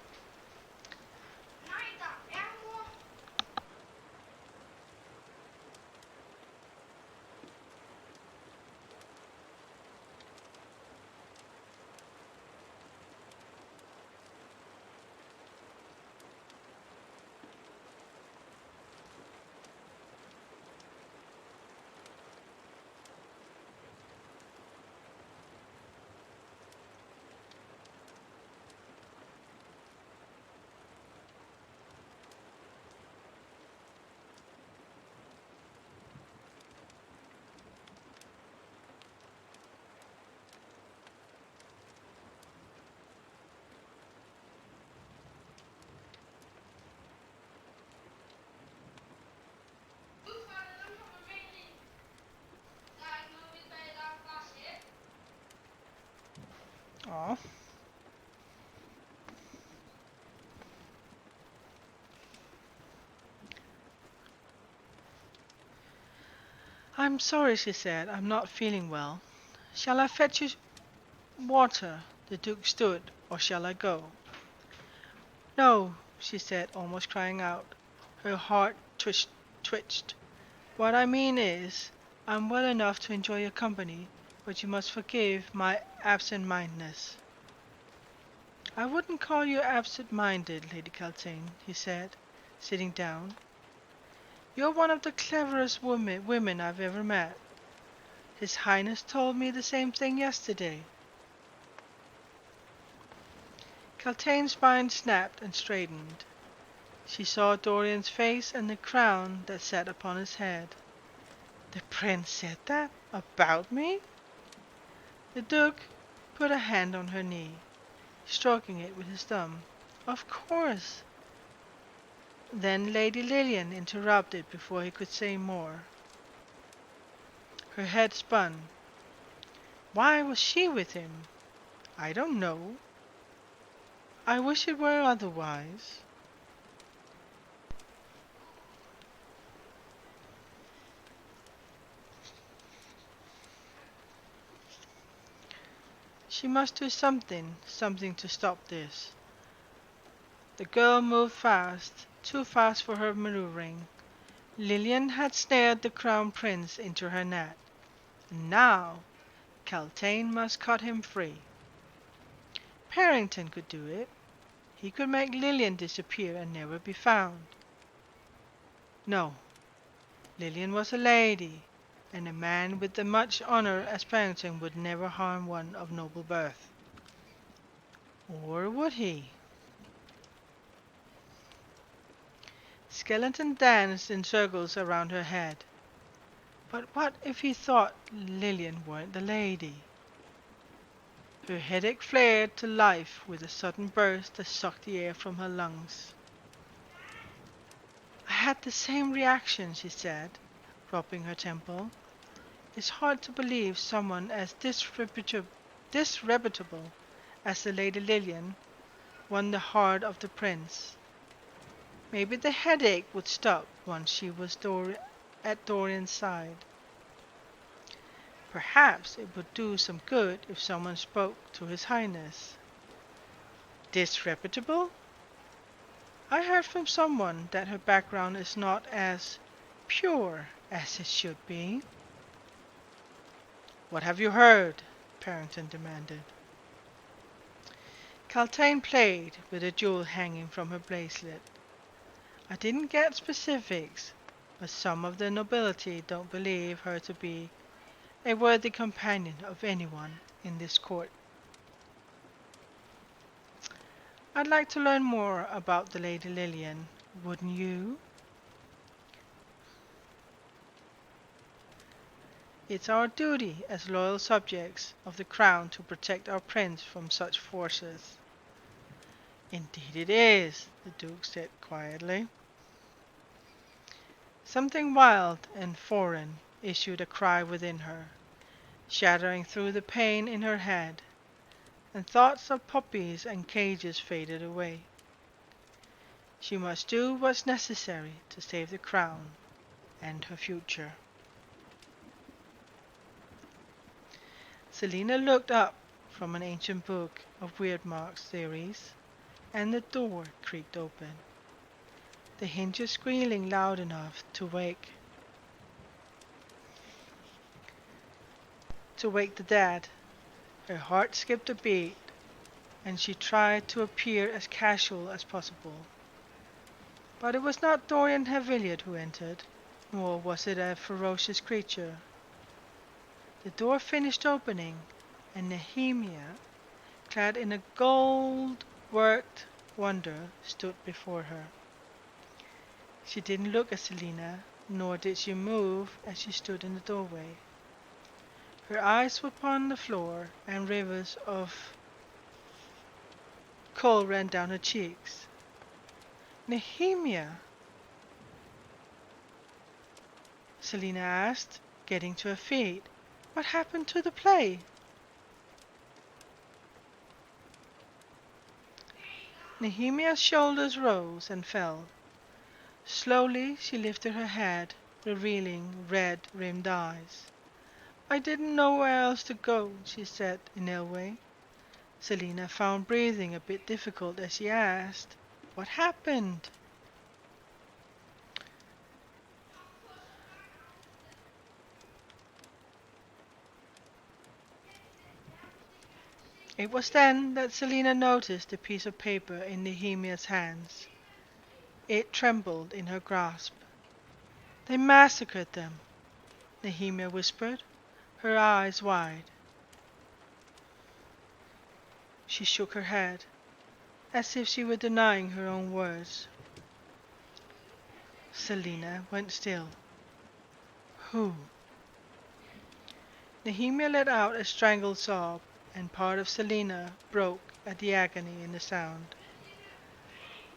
Aw. "I'm sorry," she said. "I'm not feeling well. Shall I fetch you water?" The Duke stood. "Or shall I go?" "No," she said, almost crying out. Her heart twitched. "What I mean is, I'm well enough to enjoy your company, but you must forgive my absent-mindedness." "I wouldn't call you absent-minded, Lady Caltaine," he said, sitting down. "You're one of the cleverest women I've ever met. His Highness told me the same thing yesterday." Caltaine's spine snapped and straightened. She saw Dorian's face and the crown that sat upon his head. The prince said that? About me? The Duke put a hand on her knee, stroking it with his thumb. Of course. Then Lady Lillian interrupted before he could say more. Her head spun. Why was she with him? I don't know. I wish it were otherwise. She must do something to stop this. The girl moved fast, too fast for her maneuvering. Lillian had snared the crown prince into her net, and now Caltaine must cut him free. Parrington could do it. He could make Lillian disappear and never be found. No, Lillian was a lady, and a man with as much honor as Parrington would never harm one of noble birth. Or would he? Skeleton danced in circles around her head. But what if he thought Lillian weren't the lady? Her headache flared to life with a sudden burst that sucked the air from her lungs. I had the same reaction, she said, rubbing her temple. It's hard to believe someone as disreputable as the Lady Lillian won the heart of the prince. Maybe the headache would stop once she was at Dorian's side. Perhaps it would do some good if someone spoke to His Highness. Disreputable? I heard from someone that her background is not as pure as it should be. What have you heard? Parrington demanded. Caltaine played with a jewel hanging from her bracelet. I didn't get specifics, but some of the nobility don't believe her to be a worthy companion of anyone in this court. I'd like to learn more about the Lady Lillian, wouldn't you? It's our duty as loyal subjects of the crown to protect our prince from such forces. Indeed it is, the Duke said quietly. Something wild and foreign issued a cry within her, shattering through the pain in her head, and thoughts of puppies and cages faded away. She must do what's necessary to save the crown and her future. Selina looked up from an ancient book of Weirdmark's theories, and the door creaked open, the hinges squealing loud enough to wake the dead. Her heart skipped a beat, and she tried to appear as casual as possible. But it was not Dorian Haviliard who entered, nor was it a ferocious creature. The door finished opening, and Nehemia, clad in a gold-worked wonder, stood before her. She didn't look at Selina, nor did she move as she stood in the doorway. Her eyes were upon the floor, and rivers of coal ran down her cheeks. Nehemia, Selina asked, getting to her feet. What happened to the play? Nehemia's shoulders rose and fell. Slowly she lifted her head, revealing red-rimmed eyes. I didn't know where else to go, she said in Elway. Selina found breathing a bit difficult as she asked, What happened? It was then that Selina noticed the piece of paper in Nehemia's hands. It trembled in her grasp. They massacred them, Nehemia whispered, her eyes wide. She shook her head, as if she were denying her own words. Selina went still. Who? Nehemia let out a strangled sob, and part of Selina broke at the agony in the sound.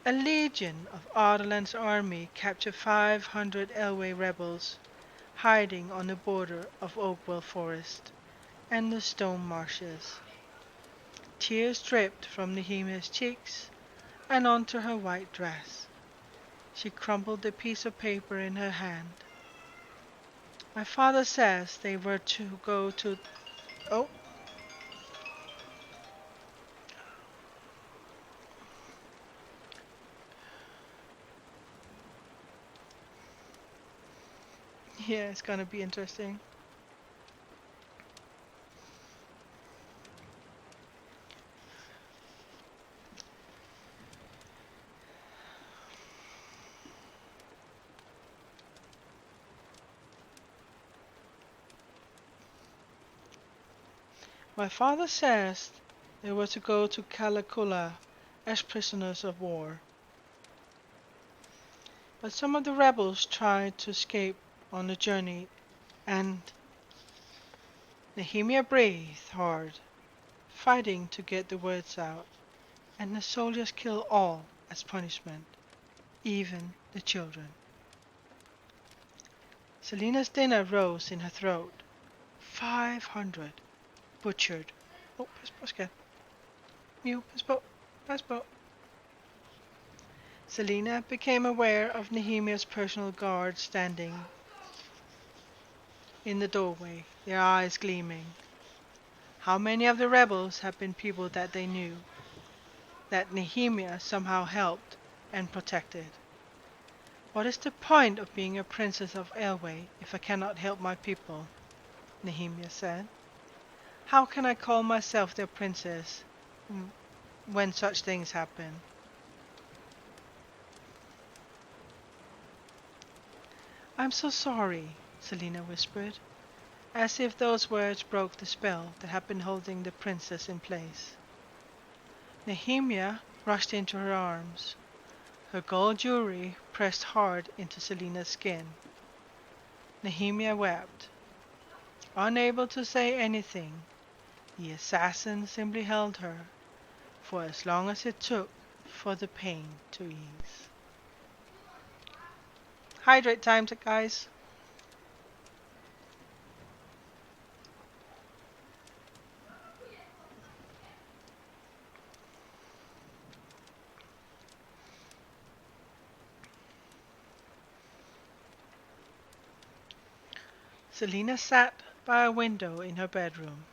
A legion of Ardalan's army captured 500 Elway rebels, hiding on the border of Oakwell Forest and the stone marshes. Tears dripped from Nehemia's cheeks and onto her white dress. She crumpled the piece of paper in her hand. My father says they were to go to... Oh, yeah, it's gonna be interesting. My father says they were to go to Kalakula as prisoners of war. But some of the rebels tried to escape on the journey, and Nehemia breathed hard, fighting to get the words out, and the soldiers killed all as punishment, even the children. Selina's dinner rose in her throat. 500 butchered. Oh, passport. New passport. Selina became aware of Nehemia's personal guard standing in the doorway, their eyes gleaming. How many of the rebels had been people that they knew, that Nehemia somehow helped and protected? What is the point of being a princess of Elway if I cannot help my people? Nehemia said. How can I call myself their princess when such things happen? I'm so sorry, Selina whispered, as if those words broke the spell that had been holding the princess in place. Nehemia rushed into her arms, her gold jewelry pressed hard into Selina's skin. Nehemia wept. Unable to say anything, the assassin simply held her for as long as it took for the pain to ease. Hydrate time, guys. Selina sat by a window in her bedroom,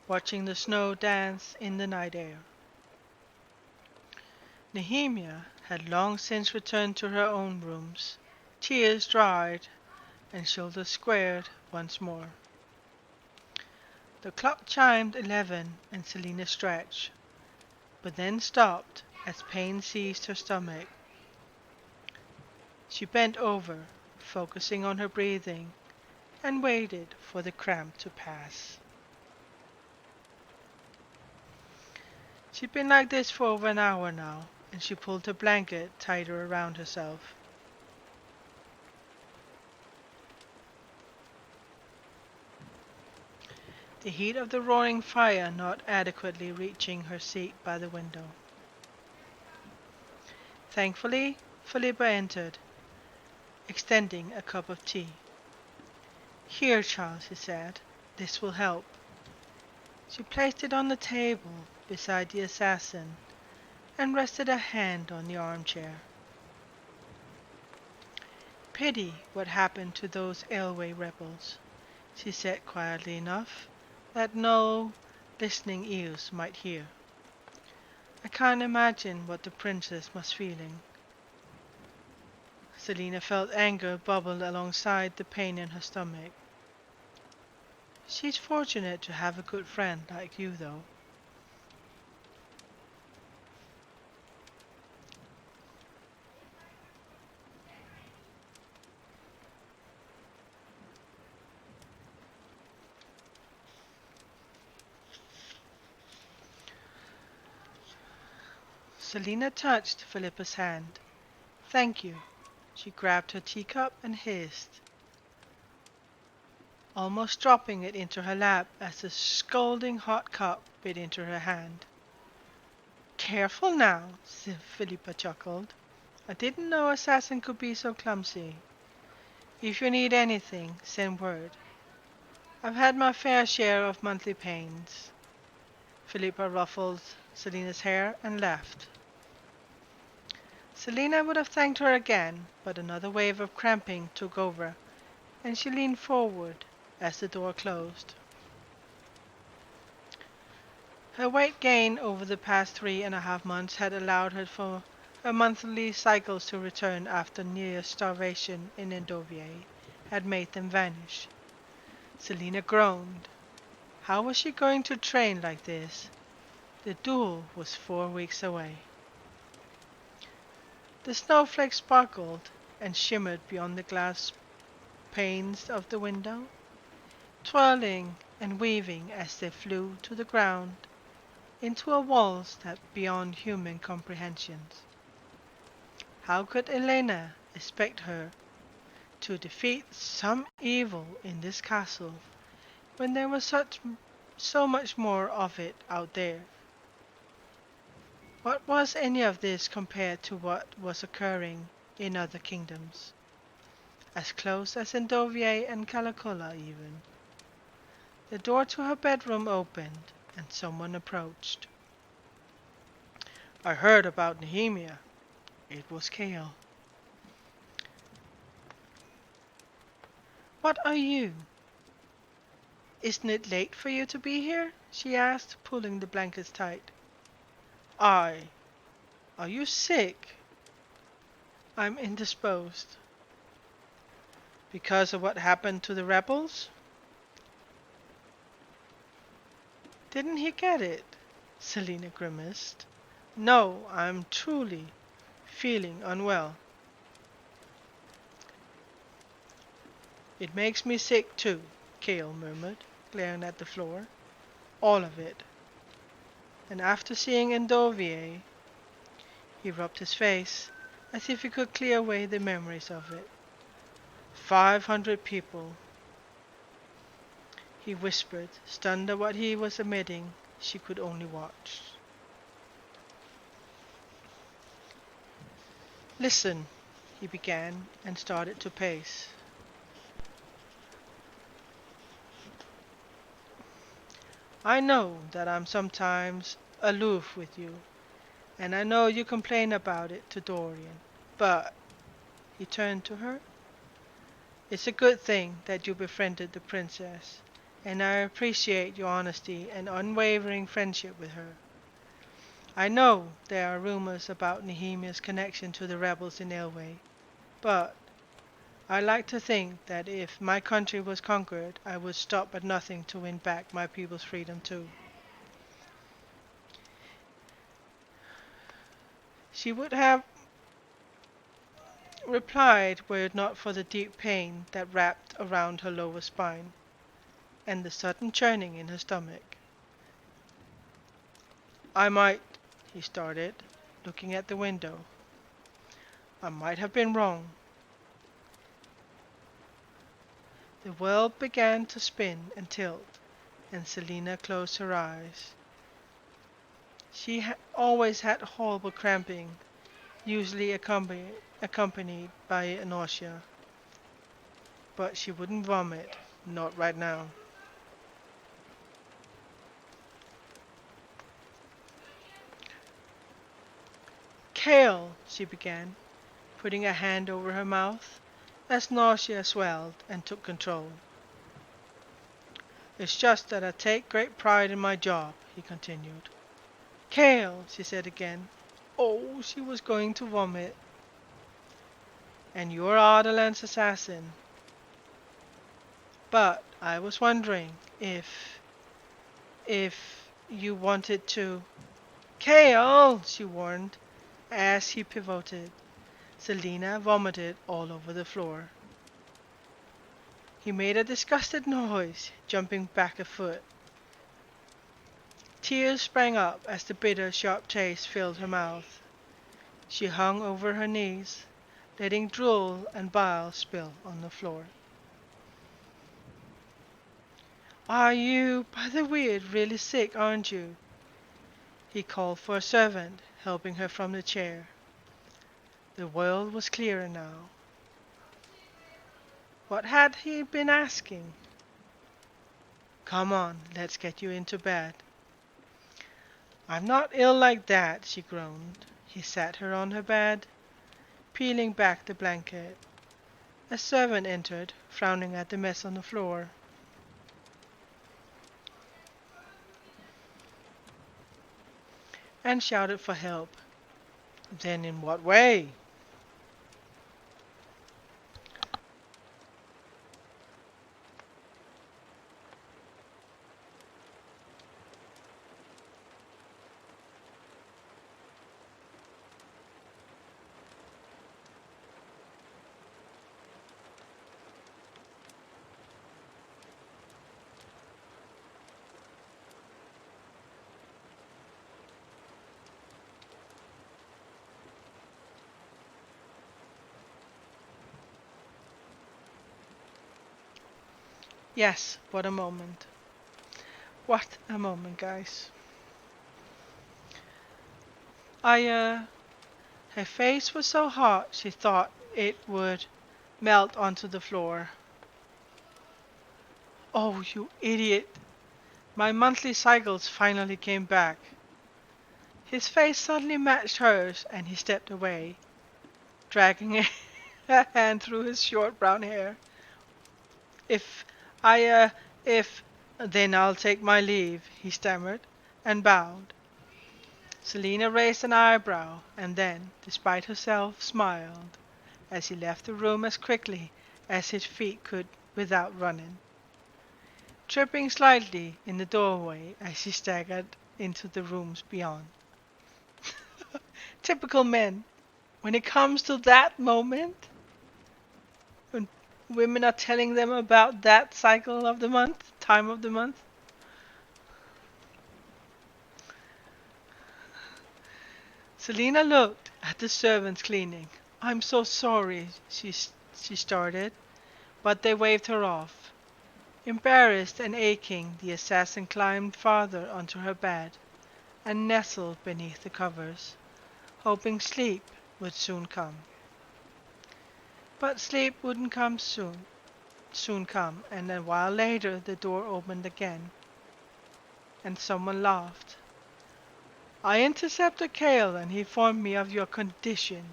watching the snow dance in the night air. Nehemia had long since returned to her own rooms, tears dried and shoulders squared once more. The clock chimed 11 and Selina stretched, but then stopped as pain seized her stomach. She bent over, focusing on her breathing, and waited for the cramp to pass. She'd been like this for over an hour now, and she pulled her blanket tighter around herself. The heat of the roaring fire not adequately reaching her seat by the window. Thankfully, Philippa entered, extending a cup of tea. Here, Charles, he said. This will help. She placed it on the table beside the assassin and rested a hand on the armchair. Pity what happened to those Elway rebels, she said quietly enough that no listening ears might hear. I can't imagine what the princess must feeling. Selina felt anger bubble alongside the pain in her stomach. She's fortunate to have a good friend like you, though. Selina touched Philippa's hand. Thank you. She grabbed her teacup and hissed. almost dropping it into her lap as the scalding hot cup bit into her hand. Careful now, Philippa chuckled. I didn't know assassin could be so clumsy. If you need anything, send word. I've had my fair share of monthly pains. Philippa ruffled Selina's hair and laughed. Selina would have thanked her again, but another wave of cramping took over, and she leaned forward as the door closed. Her weight gain over the past 3.5 months had allowed her for her monthly cycles to return after near starvation in Endovier had made them vanish. Selina groaned. How was she going to train like this? The duel was 4 weeks away. The snowflakes sparkled and shimmered beyond the glass panes of the window, twirling and weaving as they flew to the ground into a waltz that beyond human comprehensions. How could Elena expect her to defeat some evil in this castle when there was so much more of it out there? What was any of this compared to what was occurring in other kingdoms, as close as Endovier and Calacola even? The door to her bedroom opened, and someone approached. I heard about Nehemia. It was Kale. What are you? Isn't it late for you to be here? She asked, pulling the blankets tight. I. Are you sick? I'm indisposed. Because of what happened to the rebels? Didn't he get it? Selina grimaced. No, I'm truly feeling unwell. It makes me sick too, Kale murmured, glaring at the floor. All of it. And after seeing Endovier, he rubbed his face as if he could clear away the memories of it. 500 people, he whispered, stunned at what he was admitting. She could only watch. Listen, he began, and started to pace. I know that I'm sometimes aloof with you, and I know you complain about it to Dorian, but, he turned to her, it's a good thing that you befriended the princess, and I appreciate your honesty and unwavering friendship with her. I know there are rumors about Nehemia's connection to the rebels in Elway, but I like to think that if my country was conquered, I would stop at nothing to win back my people's freedom too. She would have replied were it not for the deep pain that wrapped around her lower spine, and the sudden churning in her stomach. I might, he started, looking at the window. I might have been wrong. The world began to spin and tilt, and Selina closed her eyes. She always had horrible cramping, usually accompanied by nausea, but she wouldn't vomit, not right now. Kale, she began, putting a hand over her mouth, as nausea swelled and took control. It's just that I take great pride in my job, he continued. Kale, she said again. Oh, she was going to vomit. And you're Ardalan's assassin. But I was wondering if you wanted to. Kale, she warned, as he pivoted. Selina vomited all over the floor. He made a disgusted noise, jumping back a foot. Tears sprang up as the bitter, sharp taste filled her mouth. She hung over her knees, letting drool and bile spill on the floor. Are you, by the weird, really sick, aren't you? He called for a servant, helping her from the chair. The world was clearer now. What had he been asking? Come on, let's get you into bed. I'm not ill like that, she groaned. He sat her on her bed, peeling back the blanket. A servant entered, frowning at the mess on the floor, and shouted for help. Then in what way? Yes, what a moment. What a moment, guys. I, her face was so hot she thought it would melt onto the floor. Oh, you idiot. My monthly cycles finally came back. His face suddenly matched hers and he stepped away, dragging a hand through his short brown hair. If I, if, then I'll take my leave, he stammered and bowed. Selina raised an eyebrow and then, despite herself, smiled as he left the room as quickly as his feet could without running, tripping slightly in the doorway as he staggered into the rooms beyond. Typical men. When it comes to that moment, when women are telling them about that cycle of the month, time of the month, Selina looked at the servants cleaning. I'm so sorry, she started, but they waved her off. Embarrassed and aching, the assassin climbed farther onto her bed and nestled beneath the covers, hoping sleep would soon come. But sleep wouldn't soon come, and a while later the door opened again, and someone laughed. I intercepted Kale and he informed me of your condition.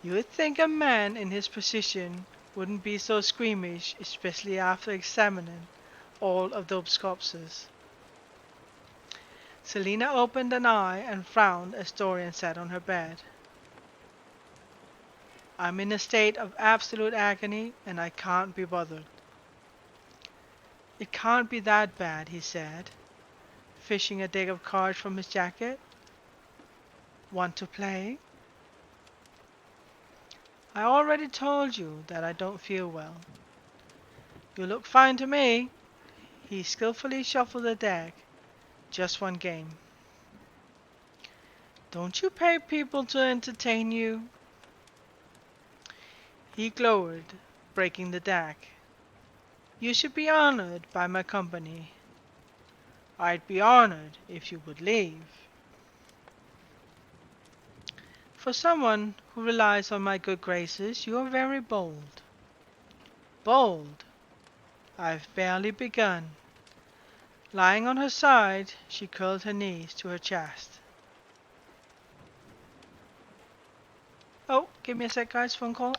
You would think a man in his position wouldn't be so squeamish, especially after examining all of those corpses. Selina opened an eye and frowned as Dorian sat on her bed. I'm in a state of absolute agony and I can't be bothered. It can't be that bad, he said, fishing a deck of cards from his jacket. Want to play? I already told you that I don't feel well. You look fine to me. He skillfully shuffled the deck. Just one game. Don't you pay people to entertain you? He glowered, breaking the deck. You should be honored by my company. I'd be honored if you would leave. For someone who relies on my good graces, you are very bold. Bold? I've barely begun. Lying on her side, she curled her knees to her chest. Oh, give me a sec, guys. Phone call.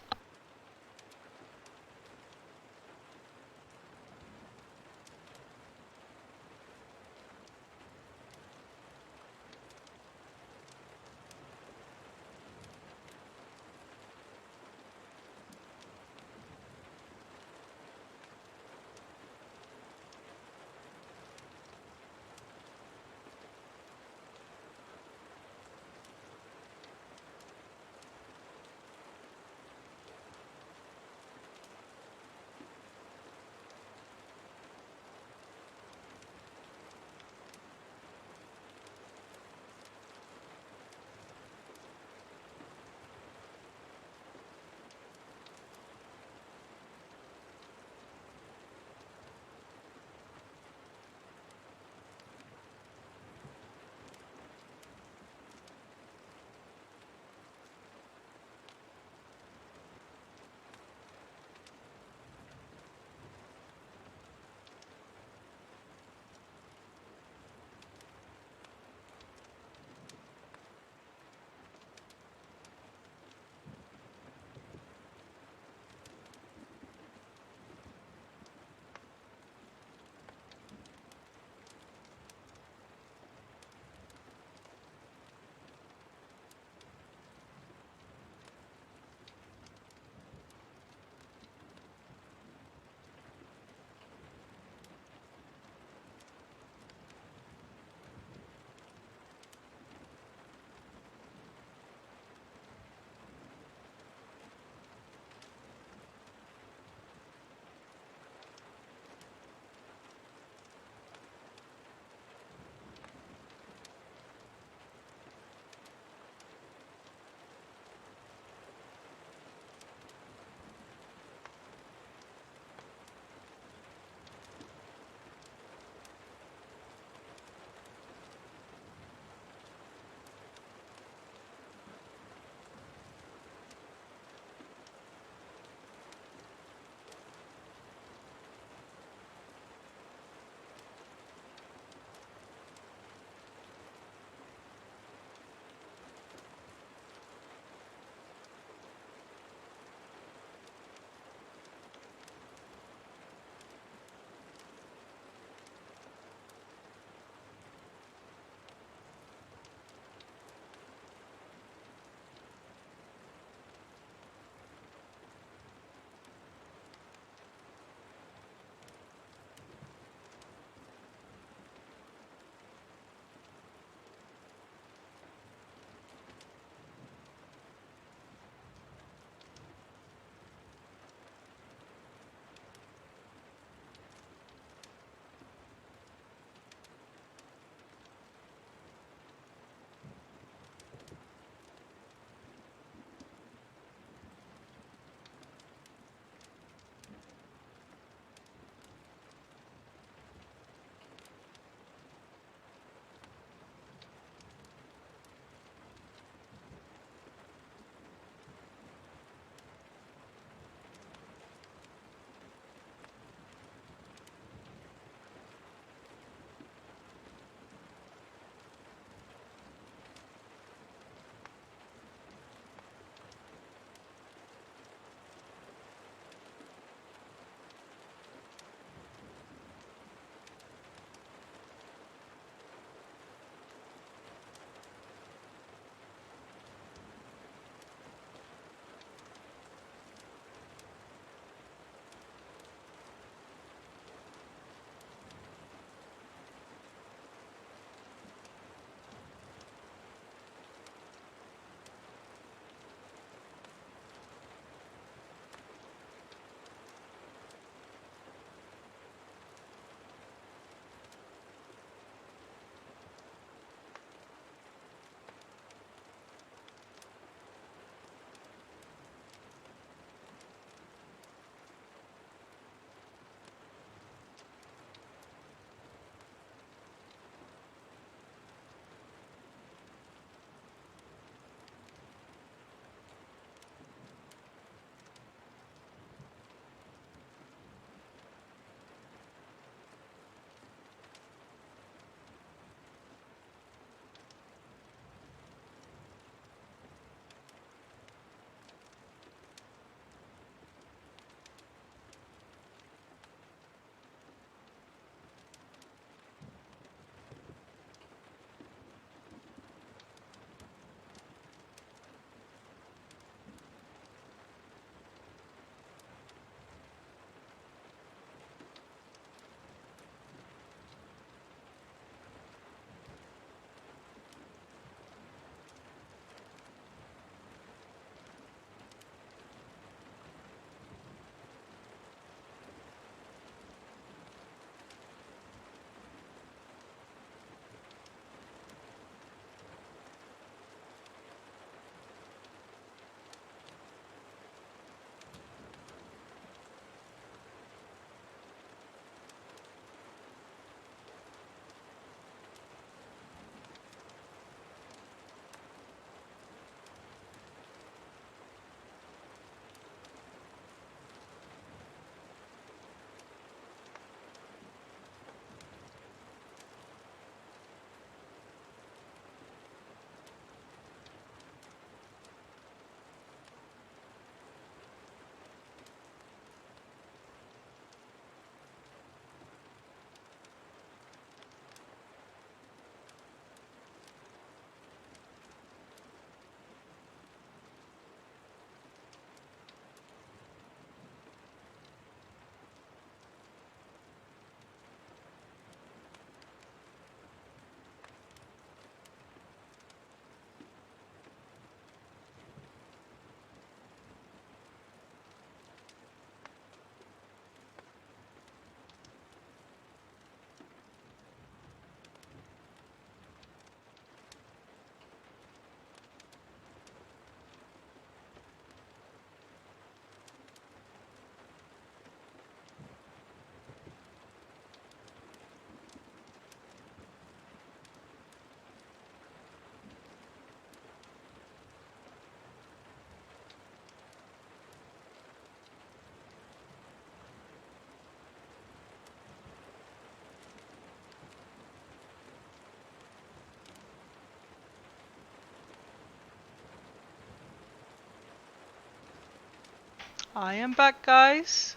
I am back, guys.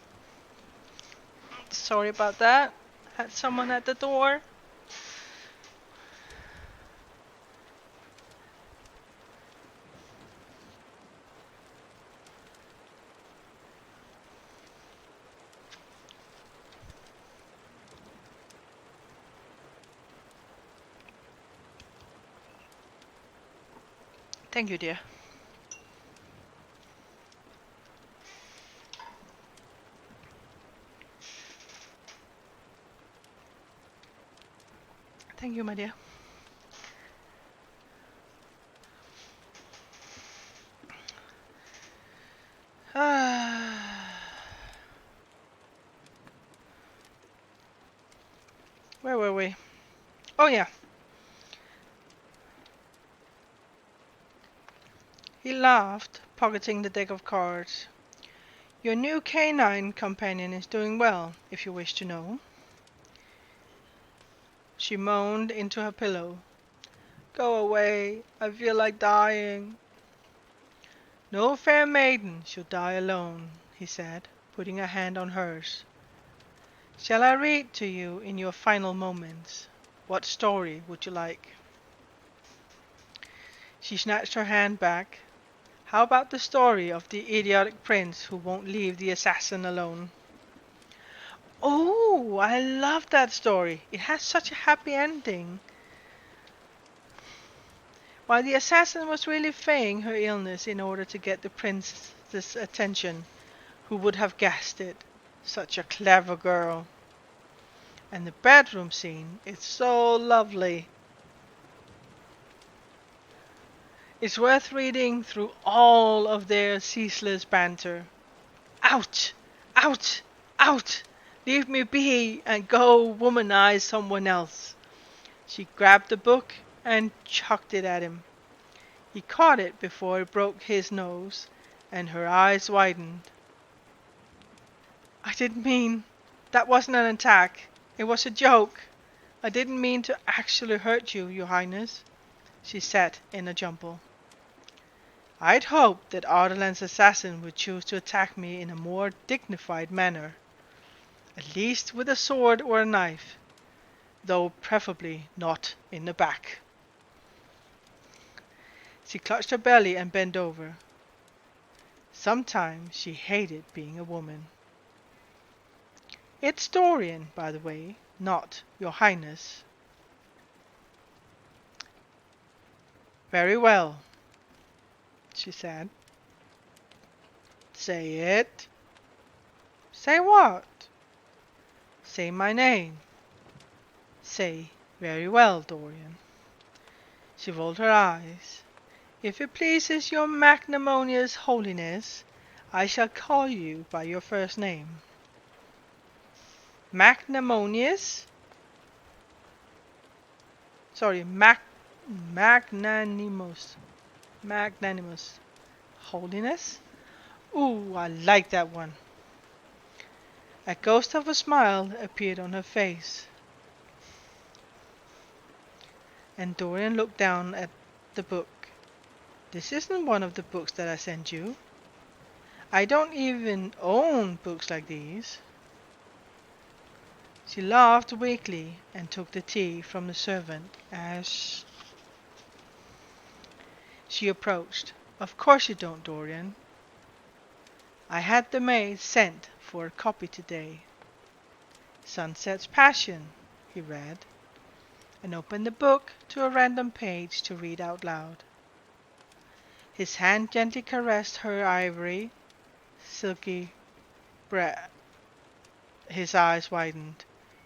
Sorry about that. Had someone at the door. Thank you, dear. Thank you, my dear. Where were we? Oh, yeah. He laughed, pocketing the deck of cards. Your new canine companion is doing well, if you wish to know. She moaned into her pillow. Go away, I feel like dying. No fair maiden should die alone, he said, putting a hand on hers. Shall I read to you in your final moments? What story would you like? She snatched her hand back. How about the story of the idiotic prince who won't leave the assassin alone? Oh, I love that story. It has such a happy ending. While the assassin was really feigning her illness in order to get the prince's attention, who would have guessed it? Such a clever girl. And the bedroom scene is so lovely. It's worth reading through all of their ceaseless banter. Out! Out! Out! Leave me be and go womanize someone else. She grabbed the book and chucked it at him. He caught it before it broke his nose, and her eyes widened. I didn't mean... That wasn't an attack. It was a joke. I didn't mean to actually hurt you, Your Highness, she said in a jumble. I'd hoped that Ardalan's assassin would choose to attack me in a more dignified manner, at least with a sword or a knife, though preferably not in the back. She clutched her belly and bent over. Sometimes she hated being a woman. It's Dorian, by the way, not Your Highness. Very well, she said. Say it. Say what? Say my name. Say, very well, Dorian. She rolled her eyes. If it pleases your magnanimous holiness, I shall call you by your first name. Magnanimous? Sorry, magnanimous. Magnanimous. Holiness? Ooh, I like that one. A ghost of a smile appeared on her face, and Dorian looked down at the book. This isn't one of the books that I sent you. I don't even own books like these. She laughed weakly and took the tea from the servant as she approached. Of course you don't, Dorian. I had the maid sent for a copy today. Sunset's Passion, he read, and opened the book to a random page to read out loud. His hand gently caressed her ivory, silky breast. His eyes widened.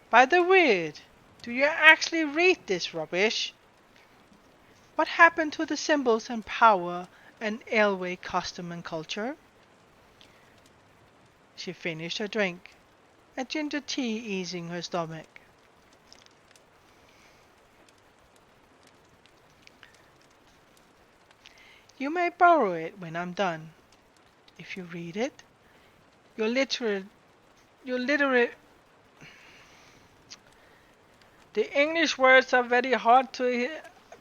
By the weird, do you actually read this rubbish? What happened to the symbols and power and Elway custom and culture? She finished her drink, a ginger tea easing her stomach. You may borrow it when I'm done. If you read it, you're literate. The English words are very hard to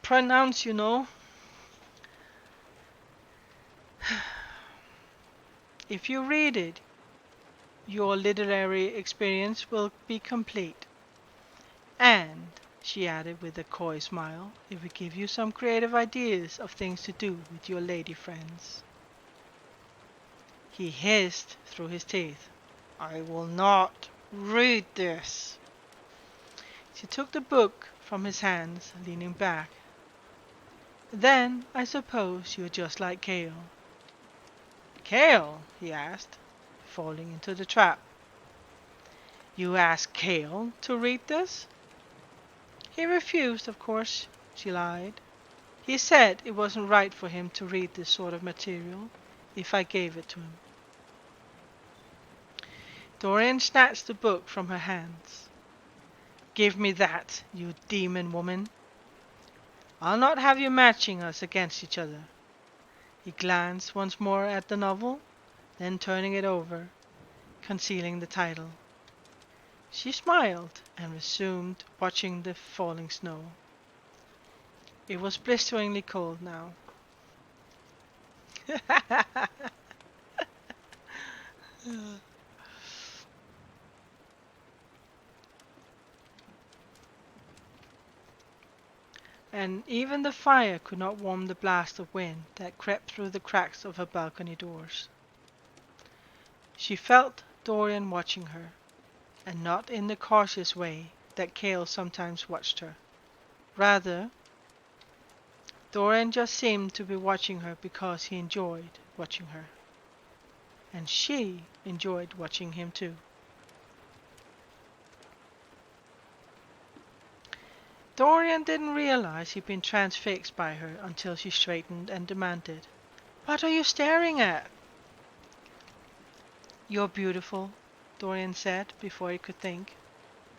pronounce, you know. If you read it, your literary experience will be complete. And, she added with a coy smile, it will give you some creative ideas of things to do with your lady friends. He hissed through his teeth, I will not read this. She took the book from his hands, leaning back. Then I suppose you're just like Cale. Cale? He asked, falling into the trap. You asked Cale to read this? He refused, of course, she lied. He said it wasn't right for him to read this sort of material if I gave it to him. Dorian snatched the book from her hands. Give me that, you demon woman. I'll not have you matching us against each other. He glanced once more at the novel, then turning it over, concealing the title. She smiled and resumed watching the falling snow. It was blisteringly cold now. And even the fire could not warm the blast of wind that crept through the cracks of her balcony doors. She felt Dorian watching her, and not in the cautious way that Cale sometimes watched her. Rather, Dorian just seemed to be watching her because he enjoyed watching her. And she enjoyed watching him too. Dorian didn't realize he'd been transfixed by her until she straightened and demanded, What are you staring at? You're beautiful, Dorian said before he could think.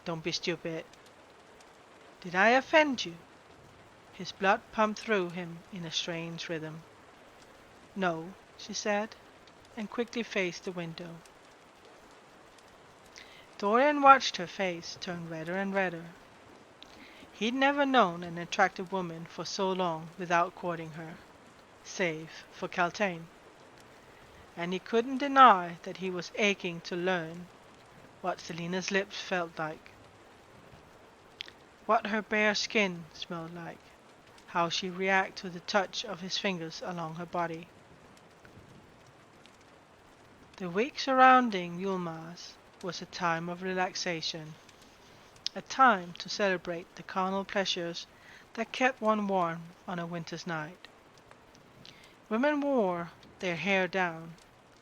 Don't be stupid. Did I offend you? His blood pumped through him in a strange rhythm. No, she said, and quickly faced the window. Dorian watched her face turn redder and redder. He'd never known an attractive woman for so long without courting her, save for Caltaine. And he couldn't deny that he was aching to learn what Selina's lips felt like, what her bare skin smelled like, how she reacted to the touch of his fingers along her body. The week surrounding Yulmar's was a time of relaxation, a time to celebrate the carnal pleasures that kept one warm on a winter's night. Women wore their hair down.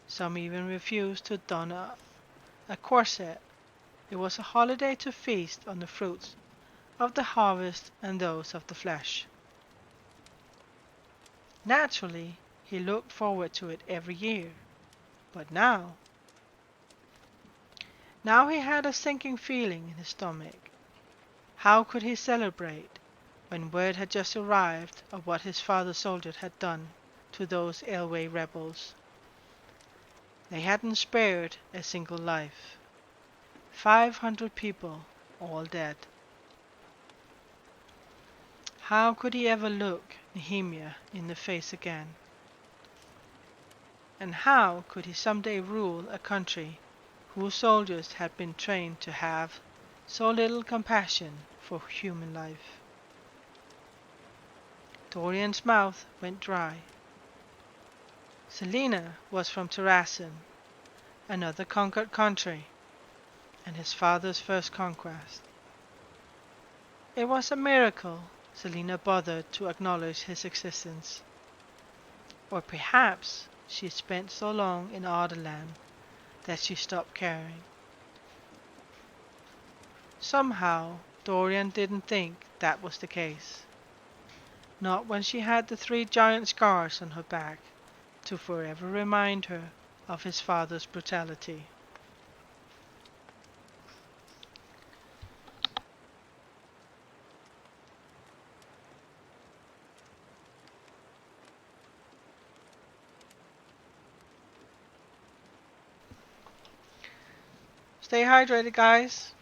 Some even refused to don a corset. It was a holiday to feast on the fruits of the harvest and those of the flesh. Naturally, he looked forward to it every year. But now he had a sinking feeling in his stomach. How could he celebrate when word had just arrived of what his father's soldiers had done to those Elway rebels? They hadn't spared a single life. 500 people, all dead. How could he ever look Nehemia in the face again? And how could he someday rule a country whose soldiers had been trained to have so little compassion for human life? Dorian's mouth went dry. Selina was from Terrasson, another conquered country, and his father's first conquest. It was a miracle Selina bothered to acknowledge his existence. Or perhaps she spent so long in Ardenland that she stopped caring. Somehow, Dorian didn't think that was the case. Not when she had the 3 giant scars on her back to forever remind her of his father's brutality. Stay hydrated, guys.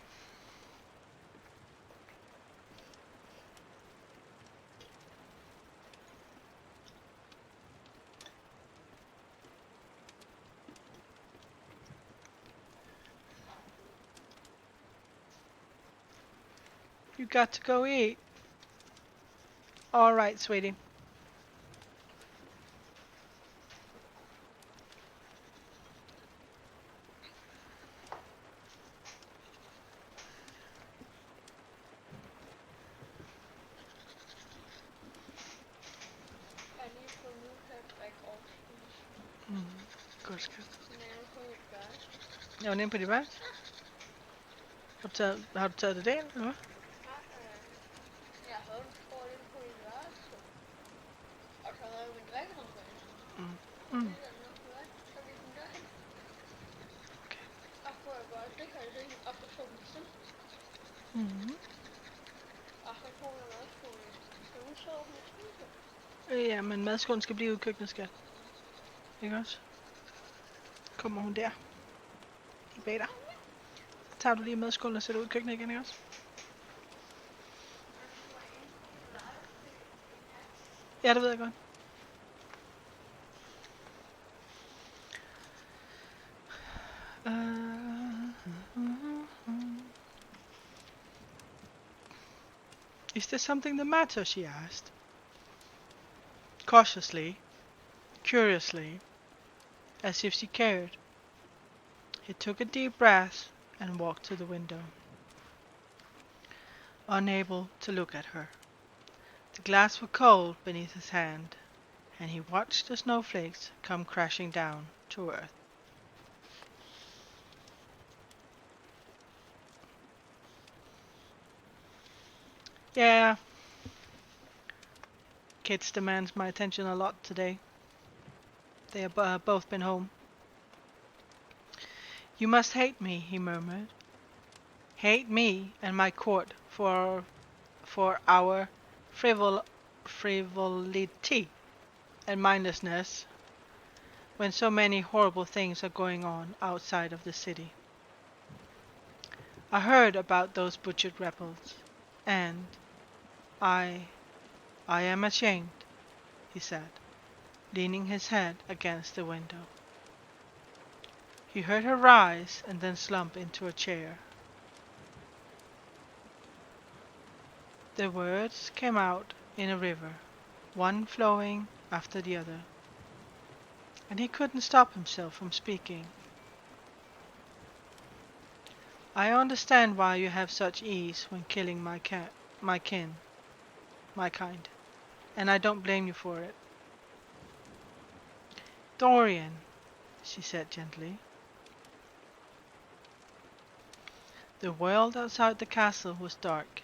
You got to go eat. All right, sweetie. I need to move her back off, please. Godt skat. Nede på mit værelse. Jeg var nede på dit værelse. Har du taget det derind, eller hvad? Nej, jeg havde en skål inde på mit værelse. Og så havde jeg min drikkehåndvand. Så Mm. lige der nede på vand, så gik den derhen. Okay. Og så kunne jeg bare drikke af det, og så tog den tid. Mm. Og så tog jeg madskålen. Så nu sidder hun og spiser. Ja, men madskålen skal blive ude i køkkenet, skat. Ikke også? Kommer hun der i bag dig. Så tager du lige madskålen og sætter ud i køkkenet igen, ikke også? Ja, det ved jeg godt. Is there something the matter? She asked. Cautiously, curiously, as if she cared. He took a deep breath and walked to the window, unable to look at her. The glass was cold beneath his hand, and he watched the snowflakes come crashing down to earth. Yeah, kids demands my attention a lot today. They have both been home. You must hate me, he murmured. Hate me and my court for our frivolity and mindlessness when so many horrible things are going on outside of the city. I heard about those butchered rebels, and I I am ashamed, he said, leaning his head against the window. He heard her rise and then slump into a chair. The words came out in a river, one flowing after the other, and he couldn't stop himself from speaking. I understand why you have such ease when killing my kin, my kind, and I don't blame you for it. Dorian, she said gently. The world outside the castle was dark.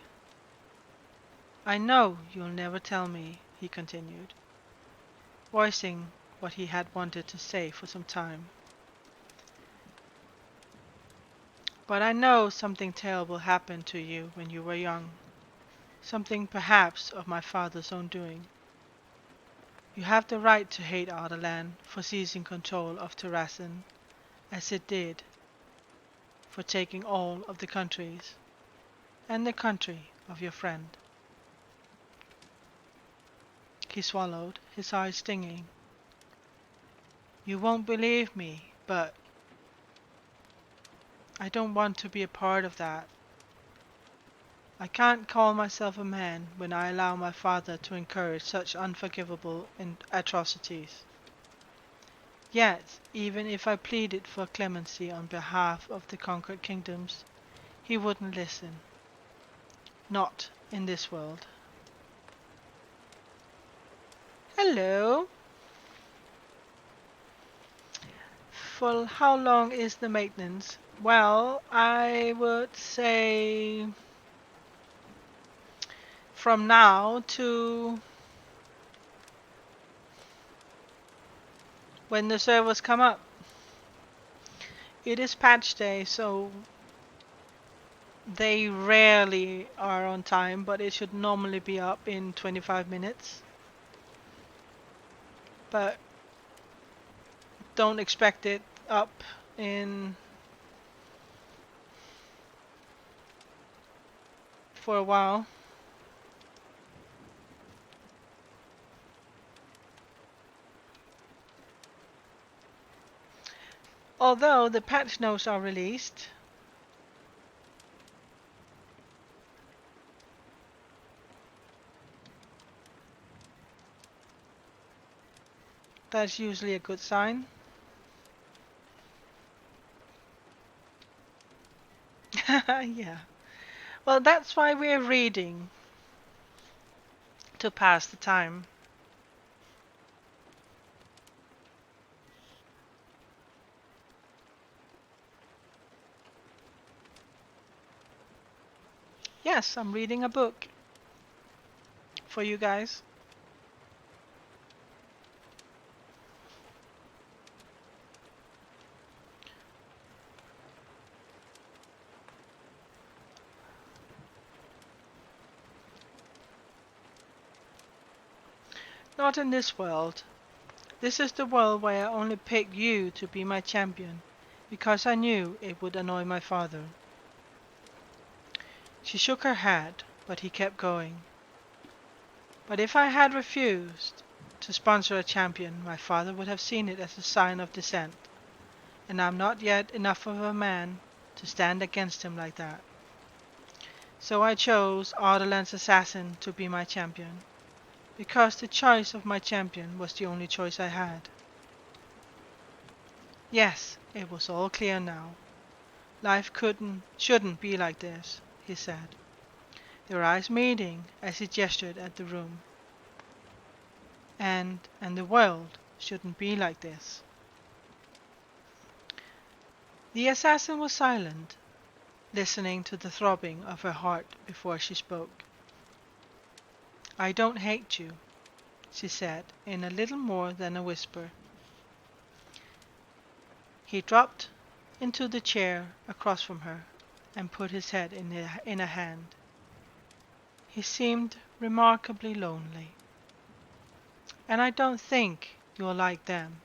I know you'll never tell me, he continued, voicing what he had wanted to say for some time. But I know something terrible happened to you when you were young, something perhaps of my father's own doing. You have the right to hate Ardalan for seizing control of Terrassen, as it did, for taking all of the countries, and the country of your friend. He swallowed, his eyes stinging. You won't believe me, but I don't want to be a part of that. I can't call myself a man when I allow my father to encourage such unforgivable atrocities. Yet, even if I pleaded for clemency on behalf of the conquered kingdoms, he wouldn't listen. Not in this world. Hello. For how long is the maintenance? Well, I would say from now to when the servers come up. It is patch day, so they rarely are on time, but it should normally be up in 25 minutes. But don't expect it up in for a while. Although the patch notes are released, That's usually a good sign. Yeah. Well, that's why we're reading, to pass the time. Yes, I'm reading a book for you guys. Not in this world. This is the world where I only picked you to be my champion, because I knew it would annoy my father. She shook her head, but he kept going. But if I had refused to sponsor a champion, my father would have seen it as a sign of dissent, and I'm not yet enough of a man to stand against him like that. So I chose Ardalan's assassin to be my champion, because the choice of my champion was the only choice I had. Yes, it was all clear now. Life shouldn't be like this, he said, their eyes meeting as he gestured at the room. And the world shouldn't be like this. The assassin was silent, listening to the throbbing of her heart before she spoke. I don't hate you, she said in a little more than a whisper. He dropped into the chair across from her and put his head in a hand. He seemed remarkably lonely. And I don't think you'll like them.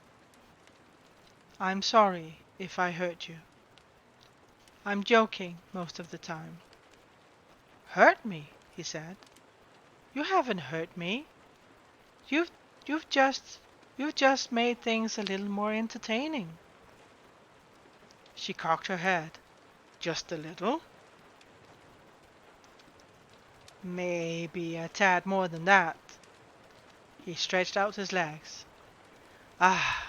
I'm sorry if I hurt you. I'm joking most of the time. Hurt me, he said. You haven't hurt me. You've you've just you've just made things a little more entertaining. She cocked her head. Just a little? Maybe a tad more than that. He stretched out his legs. Ah,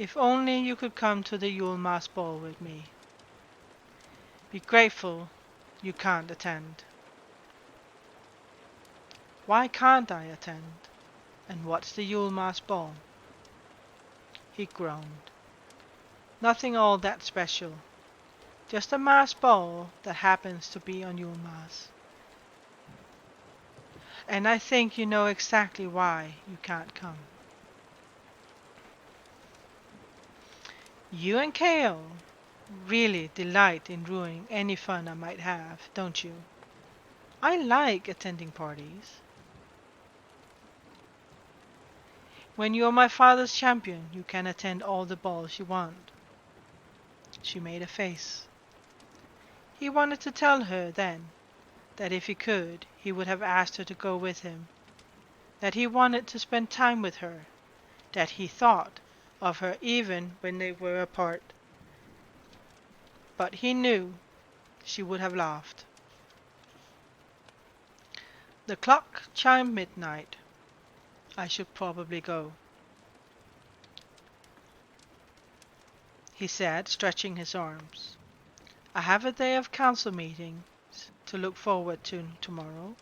if only you could come to the Yule Mass ball with me. Be grateful you can't attend. Why can't I attend? And what's the Yule Mass ball? He groaned. Nothing all that special. Just a mass ball that happens to be on Yule Mass. And I think you know exactly why you can't come. You and Kale really delight in ruining any fun I might have, don't you? I like attending parties. When you're my father's champion, you can attend all the balls you want. She made a face. He wanted to tell her then that if he could, he would have asked her to go with him, that he wanted to spend time with her, that he thought of her even when they were apart. But he knew she would have laughed. The clock chimed midnight. I should probably go, he said, stretching his arms. I have a day of council meetings to look forward to tomorrow,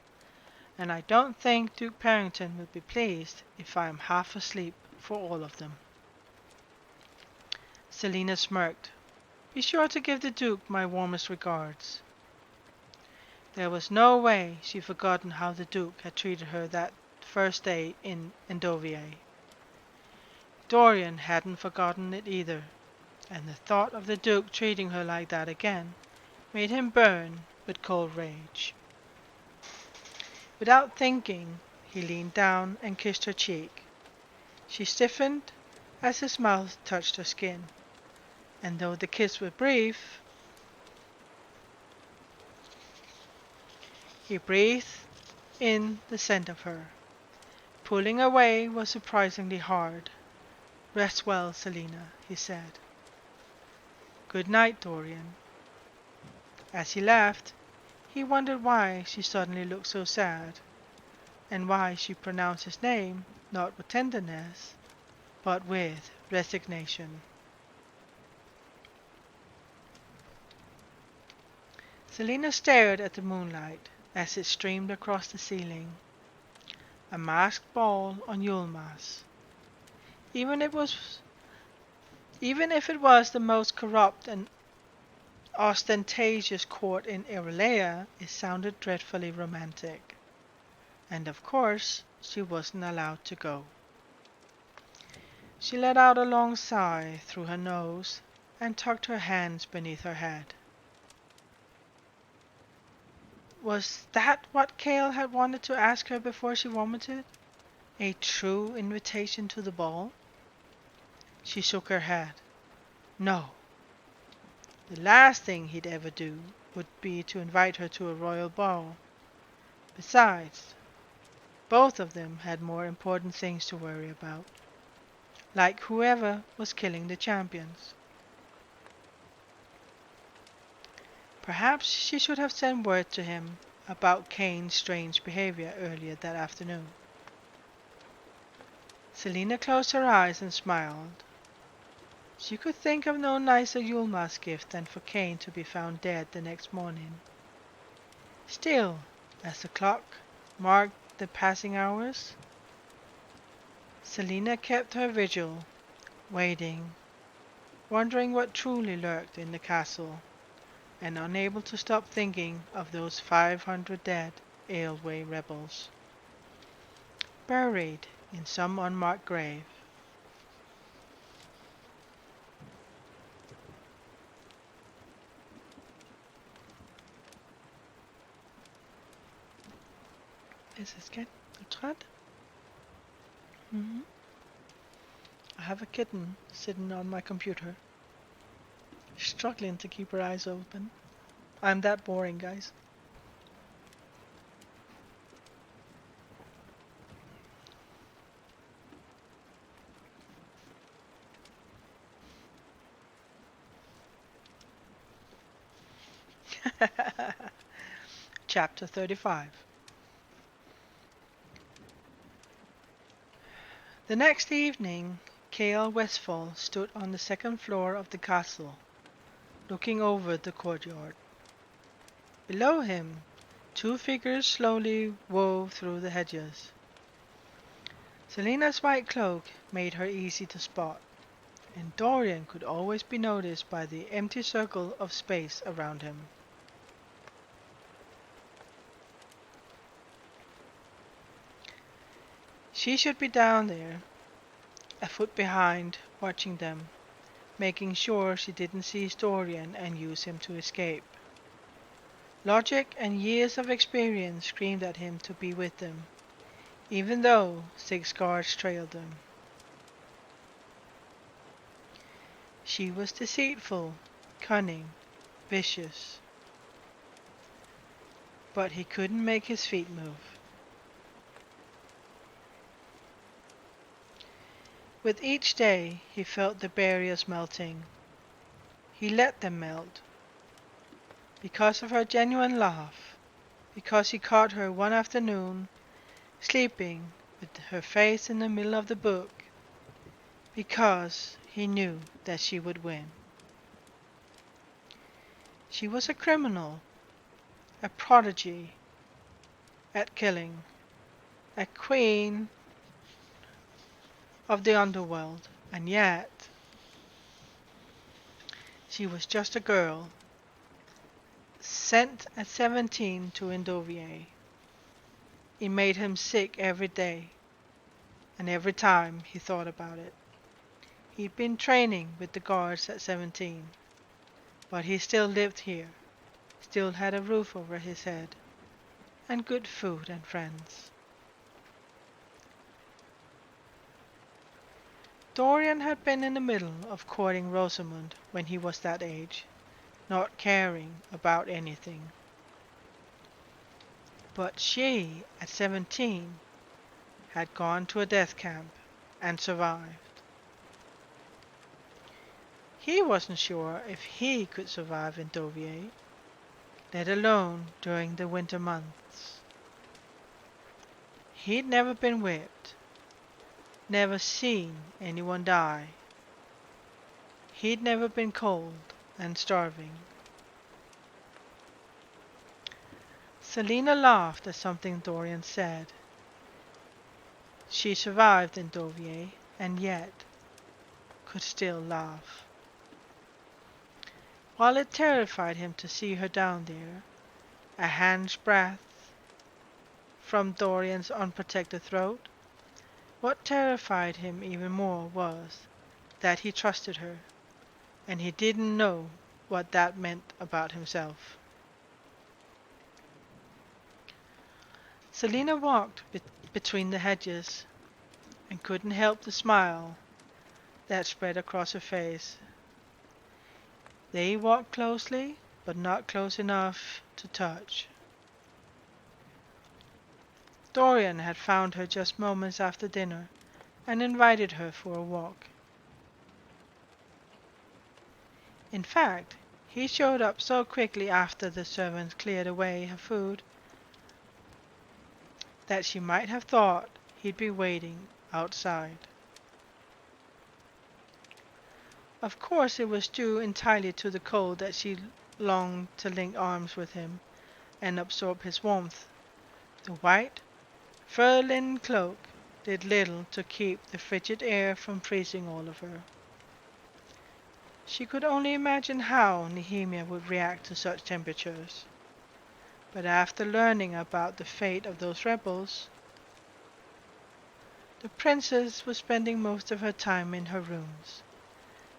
and I don't think Duke Parrington would be pleased if I am half asleep for all of them. Selina smirked. Be sure to give the Duke my warmest regards. There was no way she'd forgotten how the Duke had treated her that first day in Endovier. Dorian hadn't forgotten it either, and the thought of the Duke treating her like that again made him burn with cold rage. Without thinking, he leaned down and kissed her cheek. She stiffened as his mouth touched her skin, and though the kiss was brief, he breathed in the scent of her. Pulling away was surprisingly hard. Rest well, Selina, he said. Good night, Dorian. As he left, he wondered why she suddenly looked so sad, and why she pronounced his name not with tenderness, but with resignation. Selina stared at the moonlight as it streamed across the ceiling, a masked ball on Yulmas. Even it was Even if it was the most corrupt and ostentatious court in Irelea, it sounded dreadfully romantic. And of course, she wasn't allowed to go. She let out a long sigh through her nose and tucked her hands beneath her head. Was that what Cale had wanted to ask her before she vomited? A true invitation to the ball? She shook her head. No. The last thing he'd ever do would be to invite her to a royal ball. Besides, both of them had more important things to worry about, like whoever was killing the champions. Perhaps she should have sent word to him about Kane's strange behavior earlier that afternoon. Selina closed her eyes and smiled. She could think of no nicer Yulma's gift than for Kane to be found dead the next morning. Still, as the clock marked the passing hours, Selina kept her vigil, waiting, wondering what truly lurked in the castle, and unable to stop thinking of those 500 dead Aelway rebels, buried in some unmarked grave. Is this kid a træt? I have a kitten sitting on my computer, struggling to keep her eyes open. I'm that boring, guys. Chapter 35. The next evening, Cale Westfall stood on the second floor of the castle, looking over the courtyard. Below him, two figures slowly wove through the hedges. Selina's white cloak made her easy to spot, and Dorian could always be noticed by the empty circle of space around him. She should be down there, a foot behind, watching them, making sure she didn't seize Dorian and use him to escape. Logic and years of experience screamed at him to be with them, even though 6 guards trailed them. She was deceitful, cunning, vicious, but he couldn't make his feet move. With each day, he felt the barriers melting. He let them melt. Because of her genuine laugh, because he caught her one afternoon, sleeping with her face in the middle of the book, because he knew that she would win. She was a criminal, a prodigy at killing, a queen of the underworld, and yet she was just a girl, sent at 17 to Endovier. It made him sick every day, and every time he thought about it. He'd been training with the guards at 17, but he still lived here, still had a roof over his head, and good food and friends. Dorian had been in the middle of courting Rosamund when he was that age, not caring about anything. But she, at 17, had gone to a death camp and survived. He wasn't sure if he could survive in Dovier, let alone during the winter months. He'd never been whipped, never seen anyone die. He'd never been cold and starving. Selina laughed at something Dorian said. She survived in Dovier, and yet could still laugh. While it terrified him to see her down there, a hand's breadth from Dorian's unprotected throat, what terrified him even more was that he trusted her, and he didn't know what that meant about himself. Selina walked between the hedges and couldn't help the smile that spread across her face. They walked closely, but not close enough to touch. Dorian had found her just moments after dinner and invited her for a walk. In fact, he showed up so quickly after the servants cleared away her food that she might have thought he'd be waiting outside. Of course, it was due entirely to the cold that she longed to link arms with him and absorb his warmth. The white, fur linen cloak did little to keep the frigid air from freezing all of her. She could only imagine how Nehemia would react to such temperatures. But after learning about the fate of those rebels, the princess was spending most of her time in her rooms,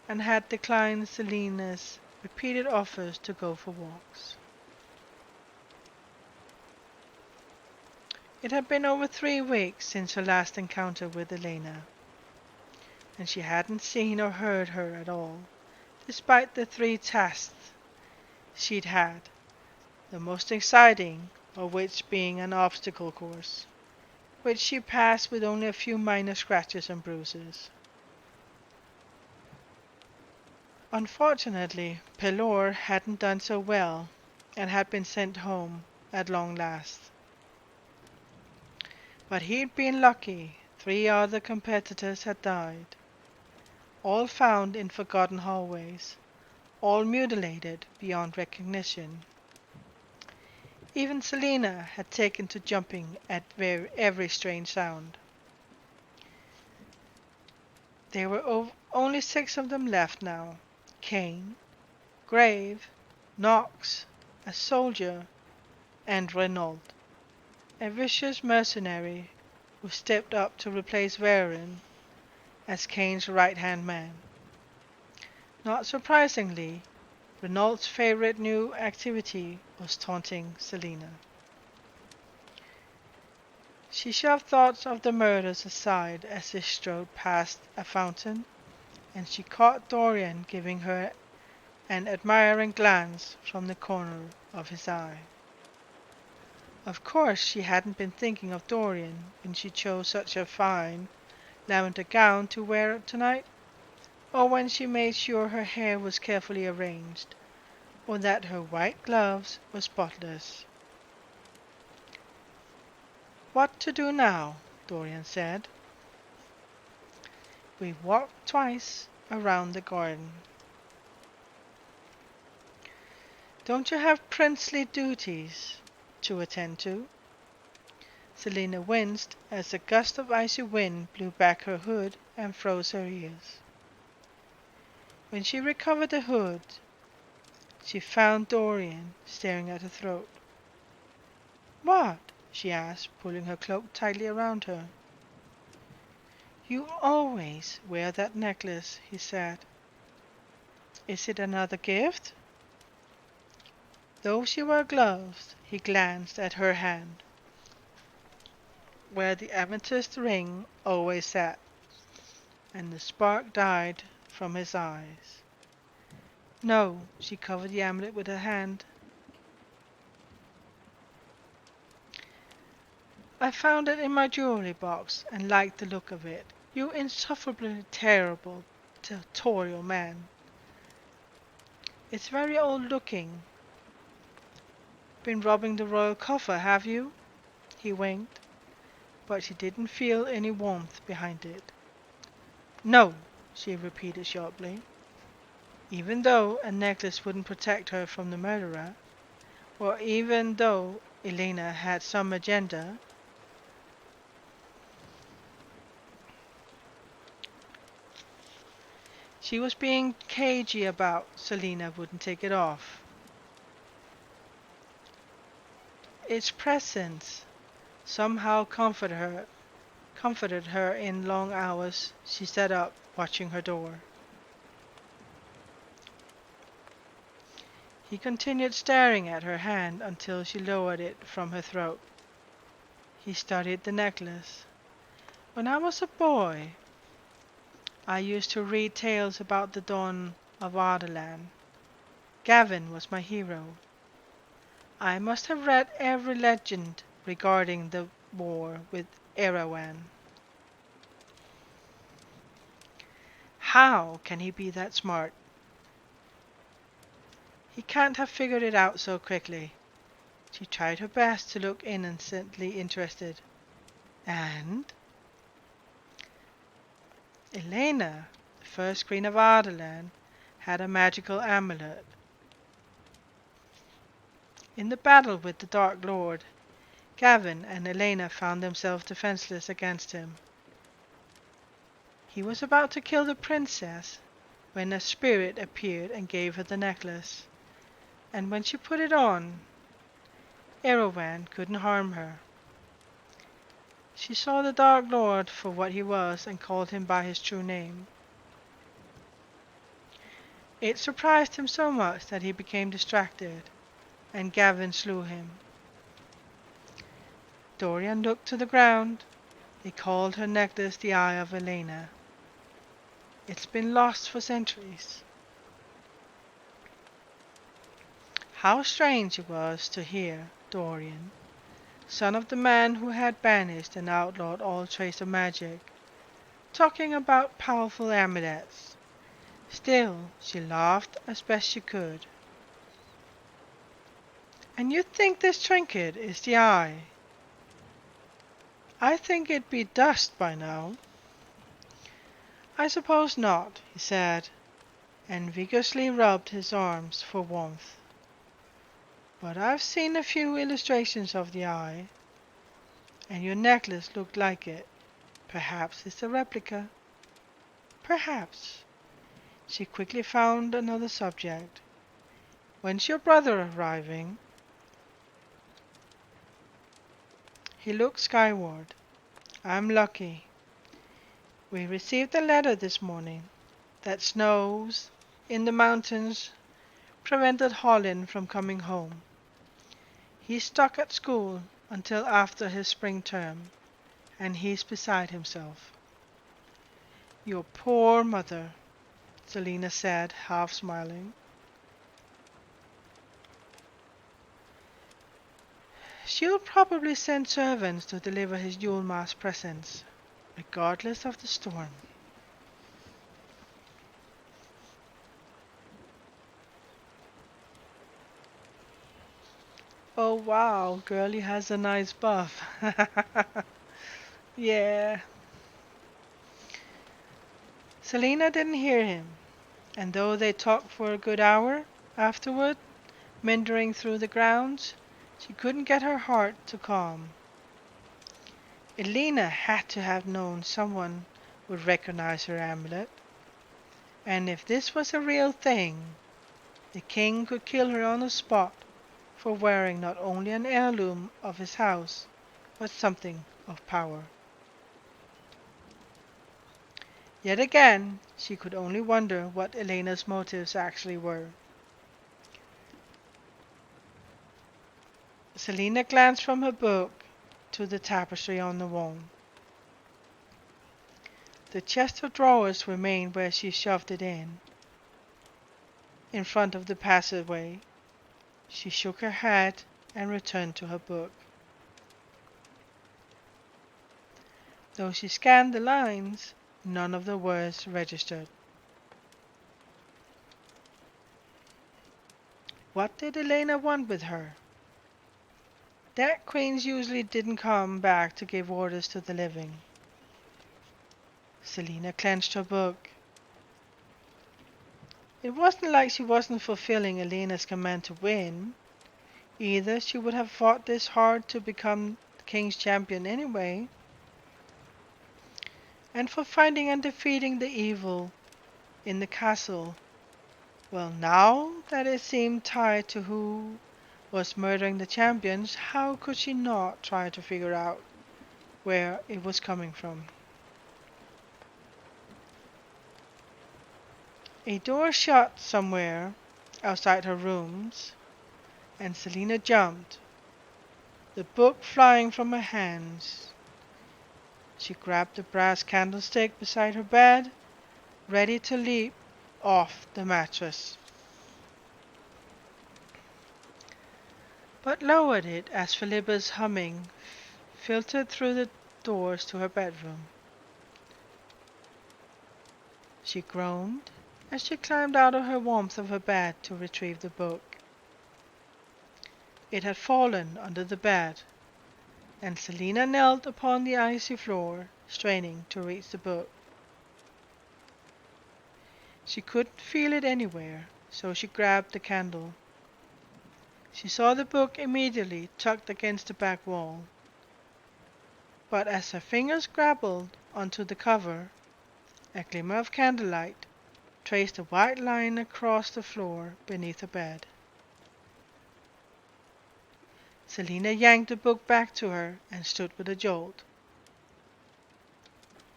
and had declined Selina's repeated offers to go for walks. It had been over 3 weeks since her last encounter with Elena, and she hadn't seen or heard her at all, despite the 3 tests she'd had, the most exciting of which being an obstacle course, which she passed with only a few minor scratches and bruises. Unfortunately, Pelor hadn't done so well and had been sent home at long last. But he'd been lucky. 3 other competitors had died, all found in forgotten hallways, all mutilated beyond recognition. Even Selina had taken to jumping at every strange sound. There were only 6 of them left now: Kane, Grave, Knox, a soldier, and Renault, a vicious mercenary who stepped up to replace Varin as Kane's right-hand man. Not surprisingly, Renault's favorite new activity was taunting Selina. She shoved thoughts of the murders aside as they strode past a fountain, and she caught Dorian giving her an admiring glance from the corner of his eye. Of course she hadn't been thinking of Dorian when she chose such a fine lavender gown to wear tonight, or when she made sure her hair was carefully arranged, or that her white gloves were spotless. "What to do now?" Dorian said. We walked twice around the garden. "Don't you have princely duties to attend to?" Selina winced as a gust of icy wind blew back her hood and froze her ears. When she recovered the hood, she found Dorian staring at her throat. "What?" she asked, pulling her cloak tightly around her. "You always wear that necklace," he said. "Is it another gift?" Though she wore gloves, he glanced at her hand, where the amethyst ring always sat, and the spark died from his eyes. "No," she covered the amulet with her hand. "I found it in my jewelry box and liked the look of it. You insufferably terrible, territorial man. It's very old-looking. Been robbing the royal coffer, have you?" He winked, but she didn't feel any warmth behind it. No, she repeated sharply. Even though a necklace wouldn't protect her from the murderer, or even though Elena had some agenda, she was being cagey about Selena wouldn't take it off. Its presence somehow comforted her in long hours she sat up watching her door. He continued staring at her hand until she lowered it from her throat. He studied the necklace. When I was a boy, I used to read tales about the dawn of Ardalan. Gavin was my hero. I must have read every legend regarding the war with Erawan. How can he be that smart? He can't have figured it out so quickly. She tried her best to look innocently interested. And Elena, the first queen of Ardalan, had a magical amulet. In the battle with the Dark Lord, Gavin and Elena found themselves defenseless against him. He was about to kill the princess when a spirit appeared and gave her the necklace. And when she put it on, Erawan couldn't harm her. She saw the Dark Lord for what he was and called him by his true name. It surprised him so much that he became distracted, and Gavin slew him. Dorian looked to the ground. They called her necklace the Eye of Elena. It's been lost for centuries. How strange it was to hear Dorian, son of the man who had banished and outlawed all trace of magic, talking about powerful amulets. Still, she laughed as best she could. And you think this trinket is the eye? I think it'd be dust by now. I suppose not, he said, and vigorously rubbed his arms for warmth. But I've seen a few illustrations of the eye, and your necklace looked like it. Perhaps it's a replica. Perhaps. She quickly found another subject. When's your brother arriving? He looked skyward. I'm lucky. We received a letter this morning that snows in the mountains prevented Holland from coming home. He's stuck at school until after his spring term, and he's beside himself. Your poor mother, Selina said, half smiling. She'll probably send servants to deliver his Yule Mass presents, regardless of the storm. Oh wow, girlie has a nice buff. Yeah. Selina didn't hear him, and though they talked for a good hour afterward, meandering through the grounds, she couldn't get her heart to calm. Elena had to have known someone would recognize her amulet, and if this was a real thing, the king could kill her on the spot for wearing not only an heirloom of his house, but something of power. Yet again, she could only wonder what Elena's motives actually were. Selina glanced from her book to the tapestry on the wall. The chest of drawers remained where she shoved it in front of the passageway. She shook her head and returned to her book. Though she scanned the lines, none of the words registered. What did Elena want with her? Dead queens usually didn't come back to give orders to the living. Selina clenched her book. It wasn't like she wasn't fulfilling Elena's command to win. Either she would have fought this hard to become the king's champion anyway. And for finding and defeating the evil in the castle, well, now that it seemed tied to who was murdering the champions, how could she not try to figure out where it was coming from? A door shut somewhere outside her rooms, and Selina jumped, the book flying from her hands. She grabbed the brass candlestick beside her bed, ready to leap off the mattress, but lowered it as Philippa's humming filtered through the doors to her bedroom. She groaned as she climbed out of the warmth of her bed to retrieve the book. It had fallen under the bed, and Selina knelt upon the icy floor, straining to reach the book. She couldn't feel it anywhere, so she grabbed the candle. She saw the book immediately tucked against the back wall, but as her fingers grappled onto the cover, a glimmer of candlelight traced a white line across the floor beneath her bed. Selina yanked the book back to her and stood with a jolt.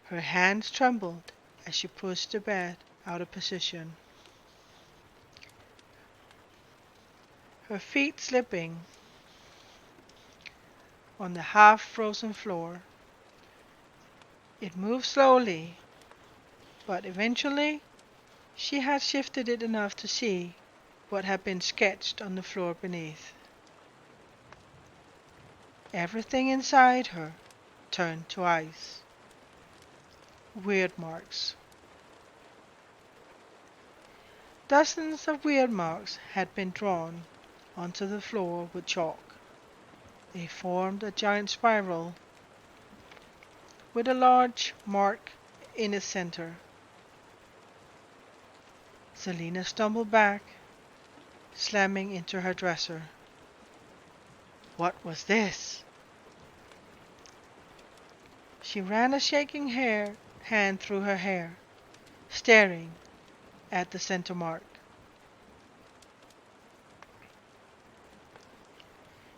Her hands trembled as she pushed the bed out of position, her feet slipping on the half-frozen floor. It moved slowly, but eventually she had shifted it enough to see what had been sketched on the floor beneath. Everything inside her turned to ice. Weird marks. Dozens of weird marks had been drawn onto the floor with chalk. They formed a giant spiral with a large mark in its center. Selina stumbled back, slamming into her dresser. What was this? She ran a shaking hand through her hair, staring at the center mark.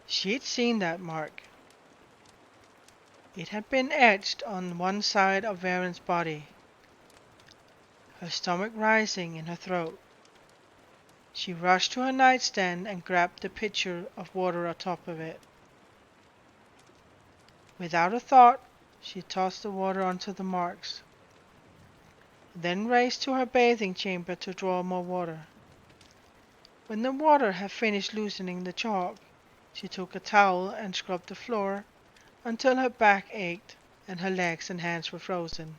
She'd seen that mark. It had been etched on one side of Varen's body, her stomach rising in her throat. She rushed to her nightstand and grabbed the pitcher of water atop of it. Without a thought, she tossed the water onto the marks, then raced to her bathing chamber to draw more water. When the water had finished loosening the chalk, she took a towel and scrubbed the floor until her back ached and her legs and hands were frozen.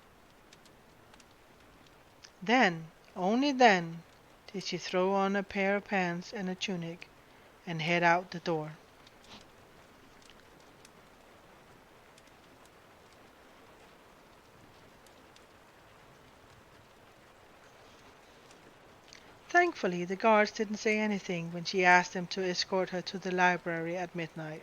Then, only then, did she throw on a pair of pants and a tunic and head out the door. Thankfully, the guards didn't say anything when she asked them to escort her to the library at midnight.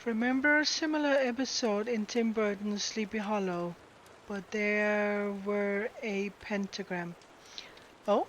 Remember a similar episode in Tim Burton's Sleepy Hollow, but there were a pentagram. Oh,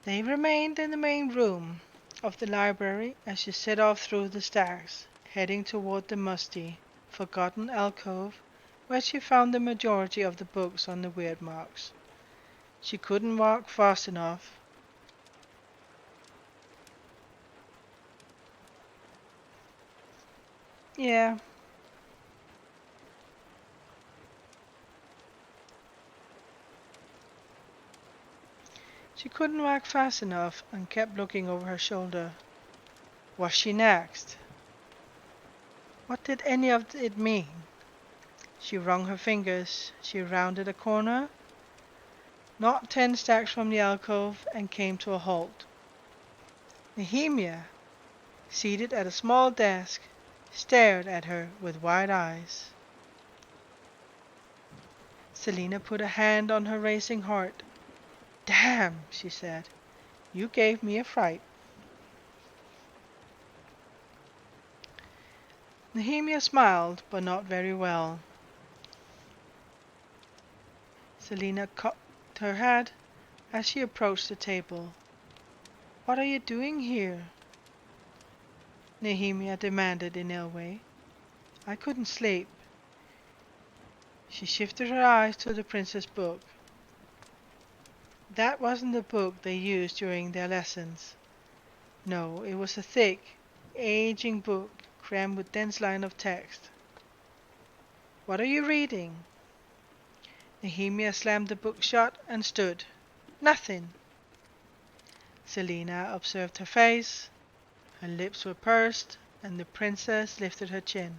They remained in the main room of the library as she set off through the stacks, heading toward the musty, forgotten alcove where she found the majority of the books on the weird marks. She couldn't walk fast enough. Yeah, she couldn't walk fast enough and kept looking over her shoulder. Was she next? What did any of it mean? She wrung her fingers. She rounded a corner, not 10 stacks from the alcove, and came to a halt. Nehemia, seated at a small desk, stared at her with wide eyes. Selina put a hand on her racing heart. "Damn," she said. "You gave me a fright." Nehemia smiled, but not very well. Selina cocked her head as she approached the table. "What are you doing here?" Nehemia demanded in ill way. "I couldn't sleep." She shifted her eyes to the princess book. That wasn't the book they used during their lessons. No, it was a thick, aging book crammed with dense lines of text. "What are you reading?" Nehemia slammed the book shut and stood. "Nothing." Selina observed her face. Her lips were pursed, and the princess lifted her chin.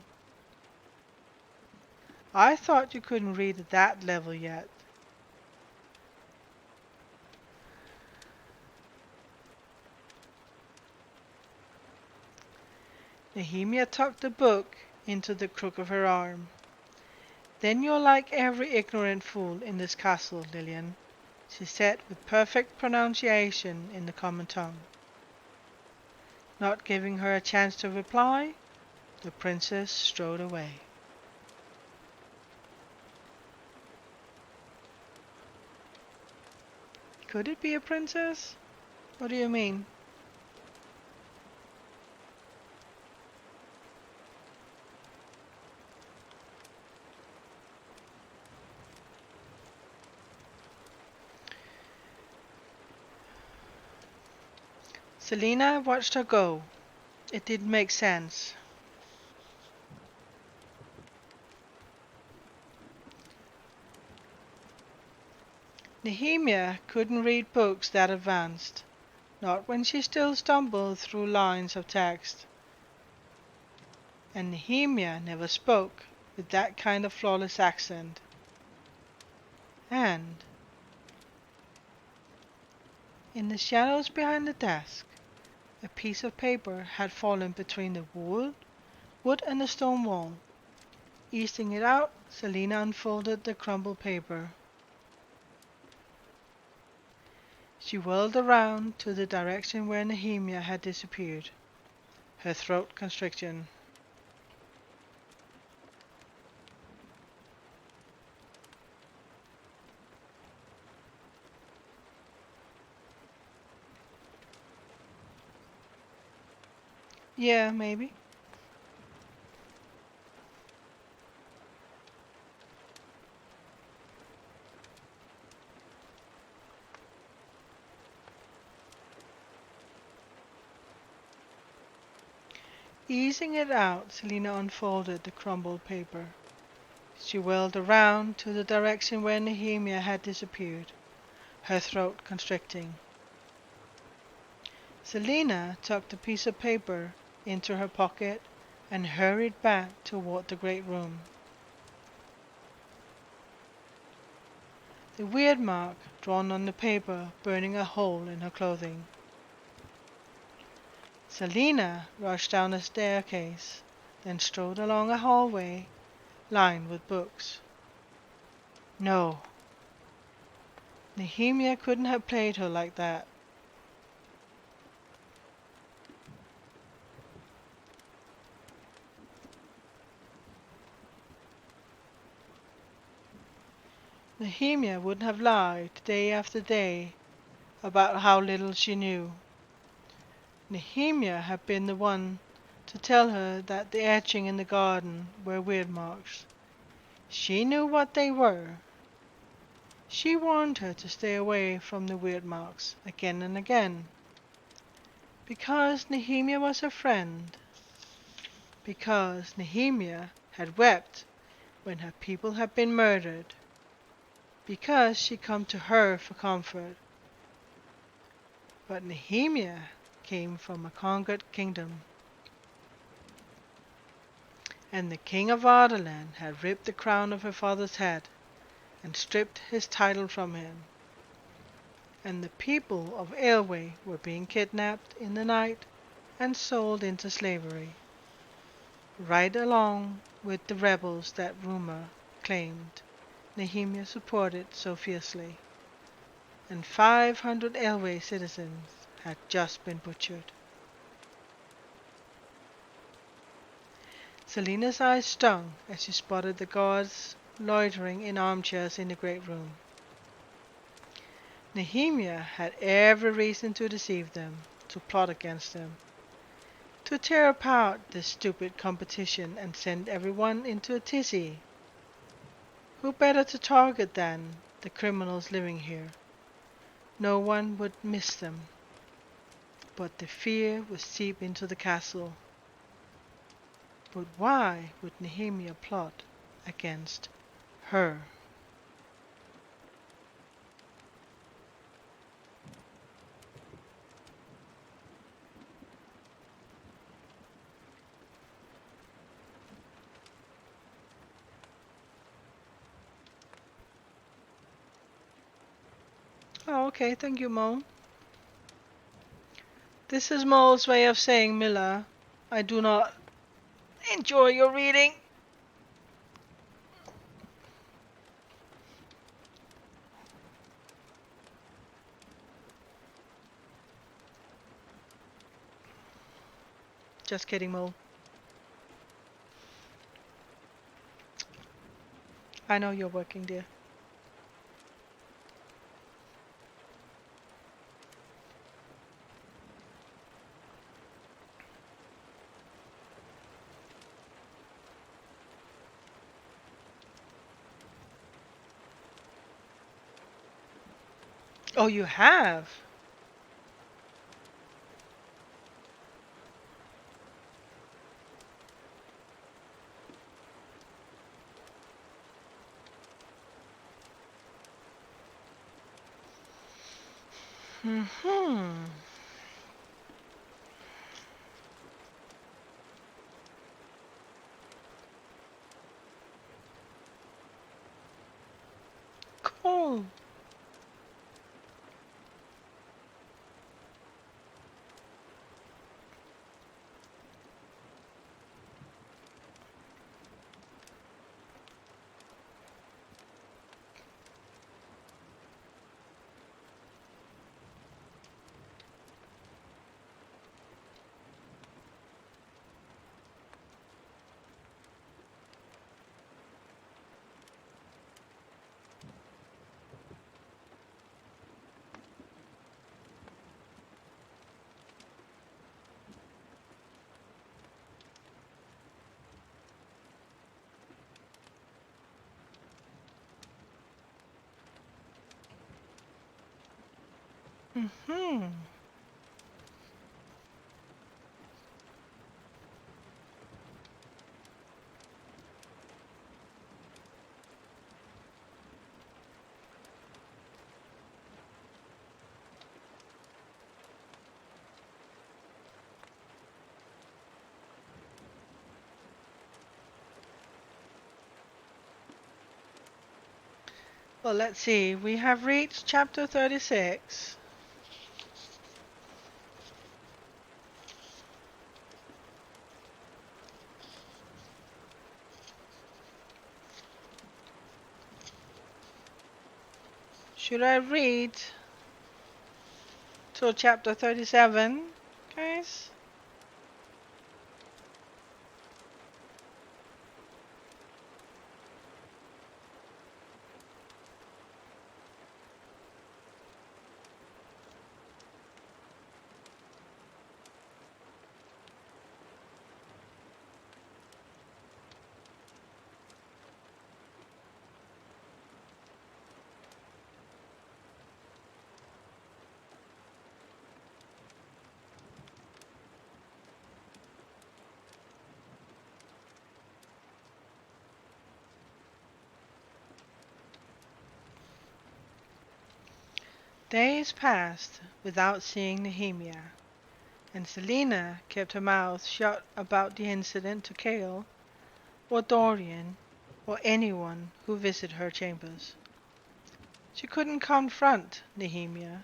"I thought you couldn't read at that level yet." Nehemia tucked the book into the crook of her arm. "Then you're like every ignorant fool in this castle, Lillian," she said with perfect pronunciation in the common tongue. Not giving her a chance to reply, the princess strode away. Could it be a princess? What do you mean? Selina watched her go. It didn't make sense. Nehemia couldn't read books that advanced, not when she still stumbled through lines of text. And Nehemia never spoke with that kind of flawless accent. And in the shadows behind the desk, a piece of paper had fallen between the wood and the stone wall. Easing it out, Selina unfolded the crumpled paper. She whirled around to the direction where Nehemia had disappeared, her throat constricting. Yeah, maybe. Easing it out, Selina unfolded the crumpled paper. She whirled around to the direction where Nehemia had disappeared, her throat constricting. Selina tucked the piece of paper into her pocket and hurried back toward the great room. The weird mark drawn on the paper burning a hole in her clothing. Selina rushed down a staircase, then strode along a hallway lined with books. No, Nehemia couldn't have played her like that. Nehemia wouldn't have lied day after day about how little she knew. Nehemia had been the one to tell her that the etching in the garden were weird marks. She knew what they were. She warned her to stay away from the weird marks again and again. Because Nehemia was her friend. Because Nehemia had wept when her people had been murdered. Because she come to her for comfort. But Nehemia came from a conquered kingdom, and the king of Ardalan had ripped the crown of her father's head and stripped his title from him. And the people of Elway were being kidnapped in the night and sold into slavery, right along with the rebels that rumor claimed Nehemia supported so fiercely. And 500 Elway citizens had just been butchered. Selina's eyes stung as she spotted the guards loitering in armchairs in the great room. Nehemia had every reason to deceive them, to plot against them, to tear apart this stupid competition and send everyone into a tizzy. Who better to target than the criminals living here? No one would miss them. But the fear would seep into the castle. But why would Nehemia plot against her? Oh, okay, thank you, Mo. This is Mo's way of saying, Miller, I do not enjoy your reading. Just kidding, Mo. I know you're working, dear. Oh, you have? Mm-hmm. Cool. Mm-hmm. Well, let's see. We have reached chapter 36. Should I read till chapter 37, guys? Days passed without seeing Nehemia, and Selina kept her mouth shut about the incident to Cale, or Dorian, or anyone who visited her chambers. She couldn't confront Nehemia,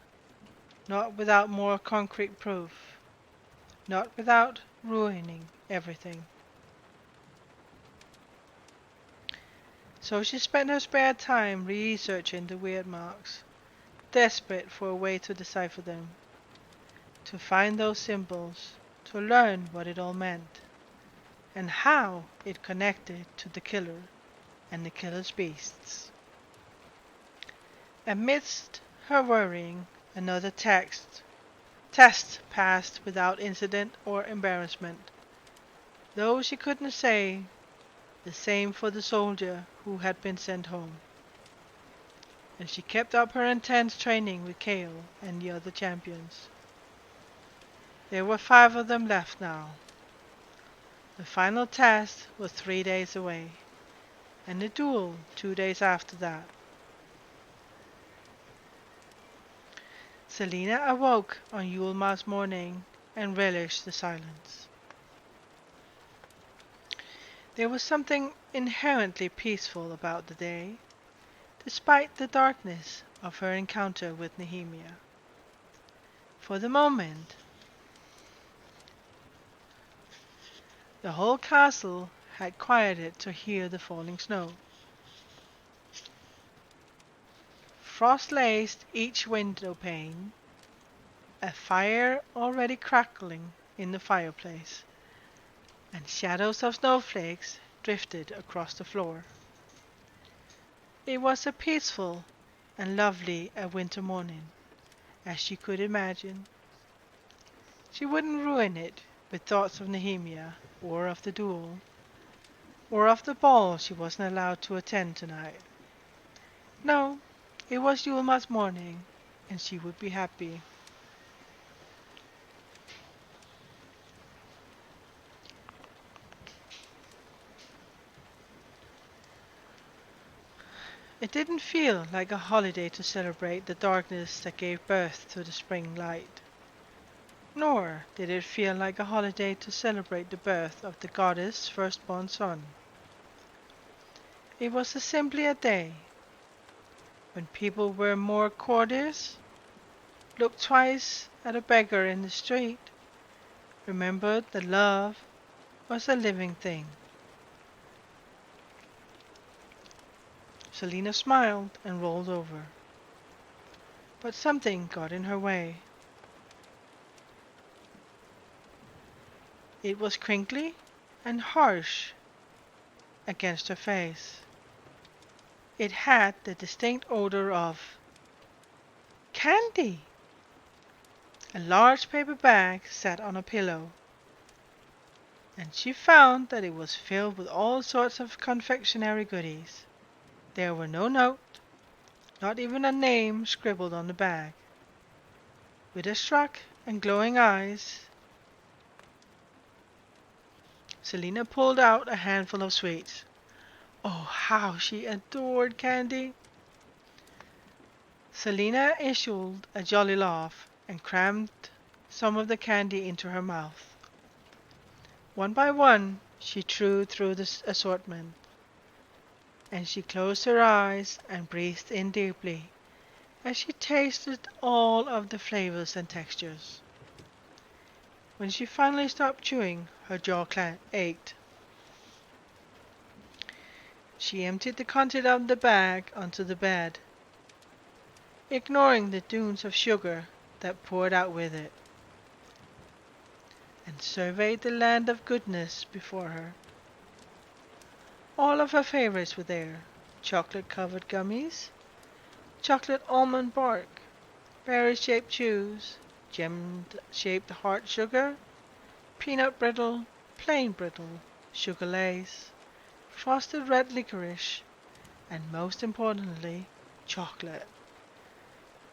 not without more concrete proof, not without ruining everything. So she spent her spare time researching the weird marks, desperate for a way to decipher them, to find those symbols, to learn what it all meant, and how it connected to the killer and the killer's beasts. Amidst her worrying, another test passed without incident or embarrassment, though she couldn't say the same for the soldier who had been sent home. And she kept up her intense training with Cale and the other champions. There were 5 of them left now. The final test was 3 days away, and the duel 2 days after that. Selina awoke on Yulmar's morning and relished the silence. There was something inherently peaceful about the day, despite the darkness of her encounter with Nehemia. For the moment, the whole castle had quieted to hear the falling snow. Frost laced each window pane, a fire already crackling in the fireplace, and shadows of snowflakes drifted across the floor. It was as peaceful and lovely a winter morning as she could imagine. She wouldn't ruin it with thoughts of Nehemia, or of the duel, or of the ball she wasn't allowed to attend tonight. No, it was Yulma's morning, and she would be happy. It didn't feel like a holiday to celebrate the darkness that gave birth to the spring light. Nor did it feel like a holiday to celebrate the birth of the goddess' firstborn son. It was simply a day when people were more courteous, looked twice at a beggar in the street, remembered that love was a living thing. Selina smiled and rolled over, but something got in her way. It was crinkly and harsh against her face. It had the distinct odor of candy. A large paper bag sat on a pillow, and she found that it was filled with all sorts of confectionery goodies. There were no notes, not even a name scribbled on the bag. With a shrug and glowing eyes, Selina pulled out a handful of sweets. Oh, how she adored candy! Selina issued a jolly laugh and crammed some of the candy into her mouth. One by one, she threw through the assortment, and she closed her eyes and breathed in deeply as she tasted all of the flavors and textures. When she finally stopped chewing, her jaw ached. She emptied the contents of the bag onto the bed, ignoring the dunes of sugar that poured out with it, and surveyed the land of goodness before her. All of her favorites were there: chocolate-covered gummies, chocolate almond bark, berry-shaped chews, gem-shaped heart sugar, peanut brittle, plain brittle, sugar lace, frosted red licorice, and most importantly, chocolate.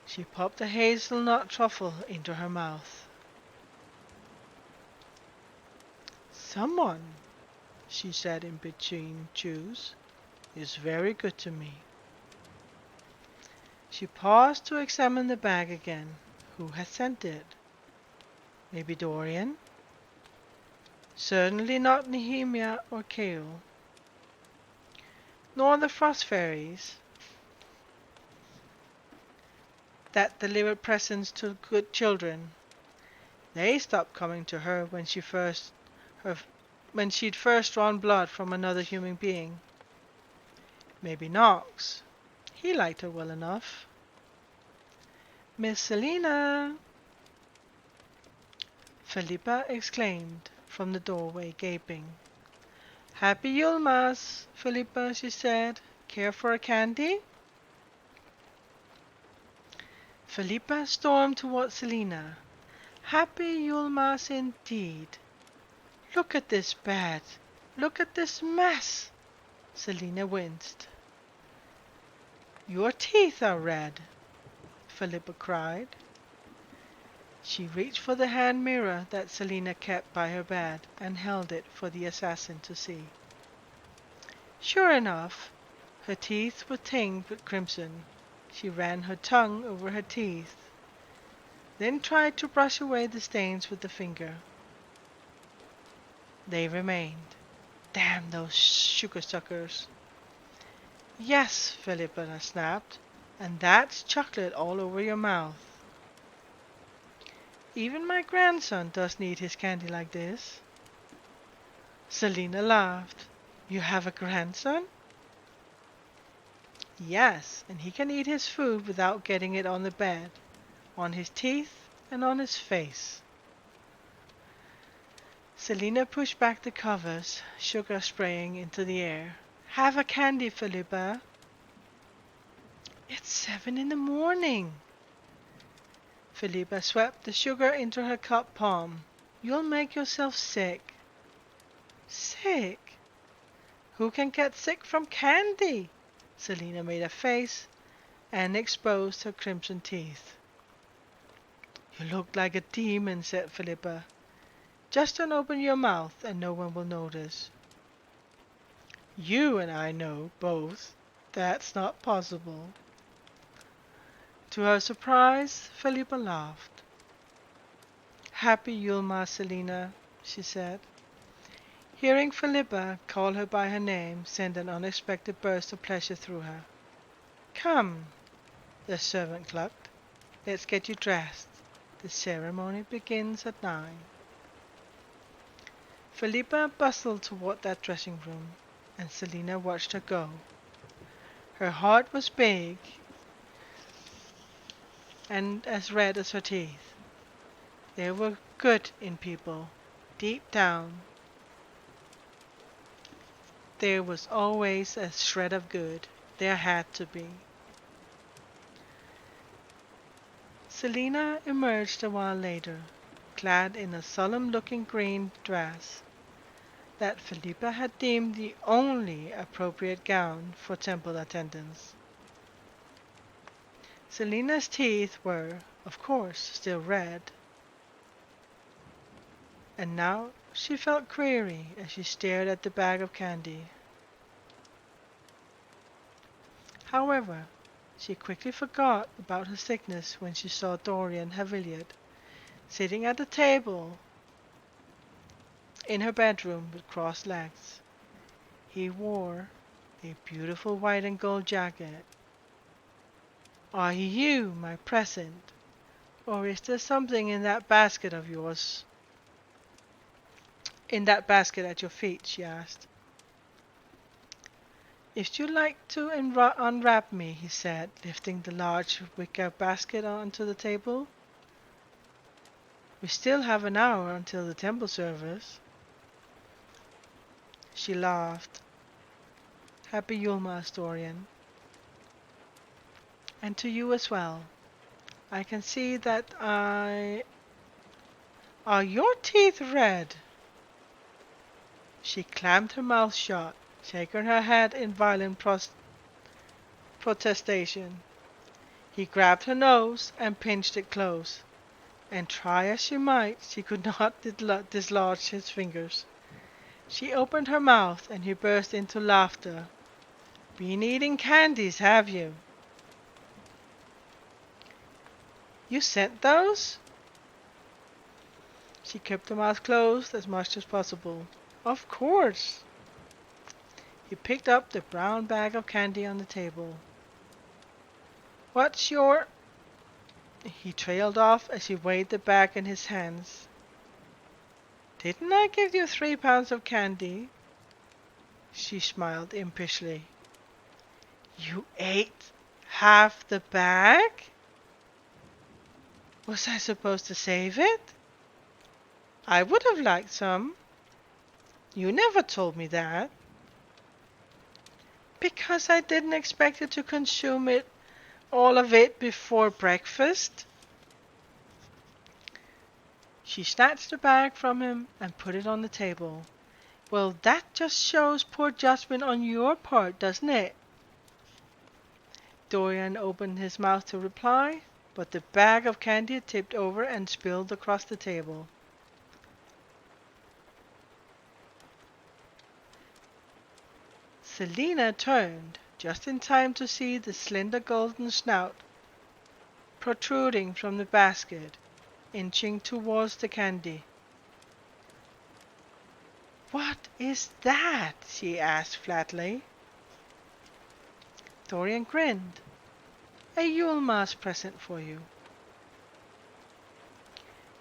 She popped a hazelnut truffle into her mouth. "Someone," she said in between chews, "is very good to me." She paused to examine the bag again. Who had sent it? Maybe Dorian? Certainly not Nehemia or Cale. Nor the frost fairies that delivered presents to good children. They stopped coming to her her, when she'd first drawn blood from another human being. Maybe Knox. He liked her well enough. Miss Selina! Philippa exclaimed from the doorway, gaping. Happy Yulmas, Philippa, she said. Care for a candy? Philippa stormed toward Selina. Happy Yulmas indeed. Look at this bed. Look at this mess. Selina winced. Your teeth are red, Philippa cried. She reached for the hand mirror that Selina kept by her bed and held it for the assassin to see. Sure enough, her teeth were tinged with crimson. She ran her tongue over her teeth, then tried to brush away the stains with the finger. They remained. Damn those sugar suckers. Yes, Philippa snapped, and that's chocolate all over your mouth. Even my grandson does need his candy like this. Selina laughed. You have a grandson? Yes, and he can eat his food without getting it on the bed, on his teeth, and on his face. Selina pushed back the covers, sugar spraying into the air. Have a candy, Philippa. It's 7 in the morning. Philippa swept the sugar into her cup palm. You'll make yourself sick. Sick? Who can get sick from candy? Selina made a face and exposed her crimson teeth. You look like a demon, said Philippa. Just don't open your mouth and no one will notice. You and I know, both, that's not possible. To her surprise, Philippa laughed. Happy Yulma, Selina, she said. Hearing Philippa call her by her name sent an unexpected burst of pleasure through her. Come, the servant clucked. Let's get you dressed. The ceremony begins at 9. Philippa bustled toward that dressing room, and Selina watched her go. Her heart was big and as red as her teeth. There were good in people. Deep down, there was always a shred of good. There had to be. Selina emerged a while later, clad in a solemn-looking green dress that Philippa had deemed the only appropriate gown for temple attendance. Selina's teeth were, of course, still red, and now she felt queasy as she stared at the bag of candy. However, she quickly forgot about her sickness when she saw Dorian Haviliot sitting at the table in her bedroom with crossed legs. He wore a beautiful white and gold jacket. Are you my present, or is there something in that basket of yours? In that basket at your feet, she asked. If you'd like to unwrap me, he said, lifting the large wicker basket onto the table. We still have an hour until the temple service. She laughed. Happy Yulma, Dorian. And to you as well. I can see that Are your teeth red? She clamped her mouth shut, shaking her head in violent protestation. He grabbed her nose and pinched it close, and try as she might, she could not dislodge his fingers. She opened her mouth, and he burst into laughter. Been eating candies, have you? You sent those? She kept her mouth closed as much as possible. Of course. He picked up the brown bag of candy on the table. What's your... He trailed off as he weighed the bag in his hands. Didn't I give you 3 pounds of candy? She smiled impishly. You ate half the bag? Was I supposed to save it? I would have liked some. You never told me that. Because I didn't expect you to consume it, all of it, before breakfast. She snatched the bag from him and put it on the table. Well, that just shows poor judgment on your part, doesn't it? Dorian opened his mouth to reply, but the bag of candy tipped over and spilled across the table. Selina turned just in time to see the slender golden snout protruding from the basket, inching towards the candy. "What is that?" she asked flatly. Dorian grinned. "A Yule Mask present for you."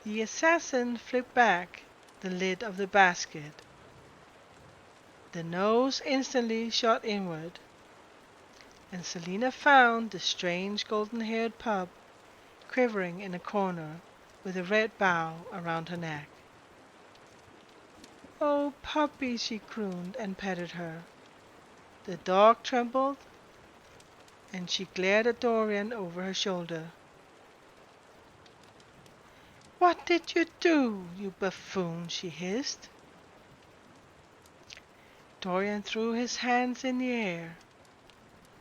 The assassin flipped back the lid of the basket. The nose instantly shot inward, and Selina found the strange golden-haired pup quivering in a corner with a red bow around her neck. "Oh, puppy," she crooned and petted her. The dog trembled, and she glared at Dorian over her shoulder. "What did you do, you buffoon?" she hissed. Dorian threw his hands in the air.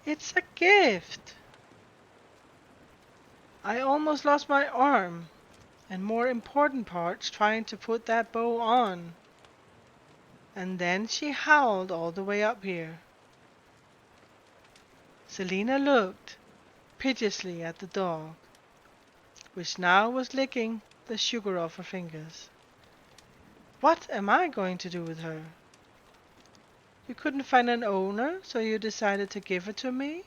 "It's a gift." "I almost lost my arm, and more important parts, trying to put that bow on." And then she howled all the way up here. Selina looked piteously at the dog, which now was licking the sugar off her fingers. "What am I going to do with her?" "You couldn't find an owner, so you decided to give her to me?"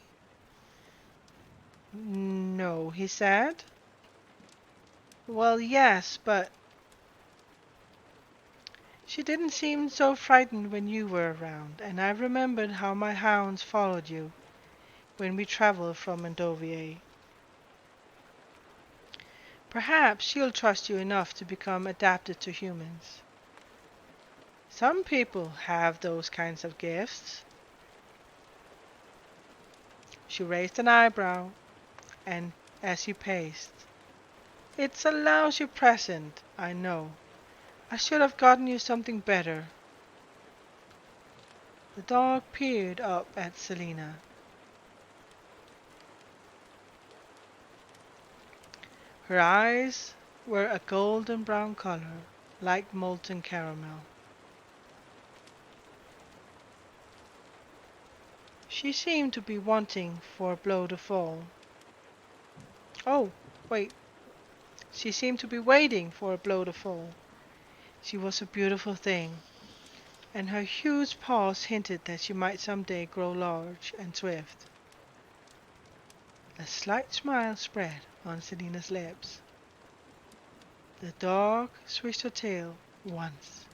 "No," he said. "Well, yes, but..." "She didn't seem so frightened when you were around, and I remembered how my hounds followed you when we traveled from Endovier. Perhaps she'll trust you enough to become adapted to humans. Some people have those kinds of gifts." She raised an eyebrow, and as he paced, "It's a lousy present, I know. I should have gotten you something better." The dog peered up at Selina. Her eyes were a golden brown color, like molten caramel. She seemed to be wanting for a blow to fall. Oh, wait. She seemed to be waiting for a blow to fall. She was a beautiful thing, and her huge paws hinted that she might someday grow large and swift. A slight smile spread on Selina's lips. The dog switched her tail once,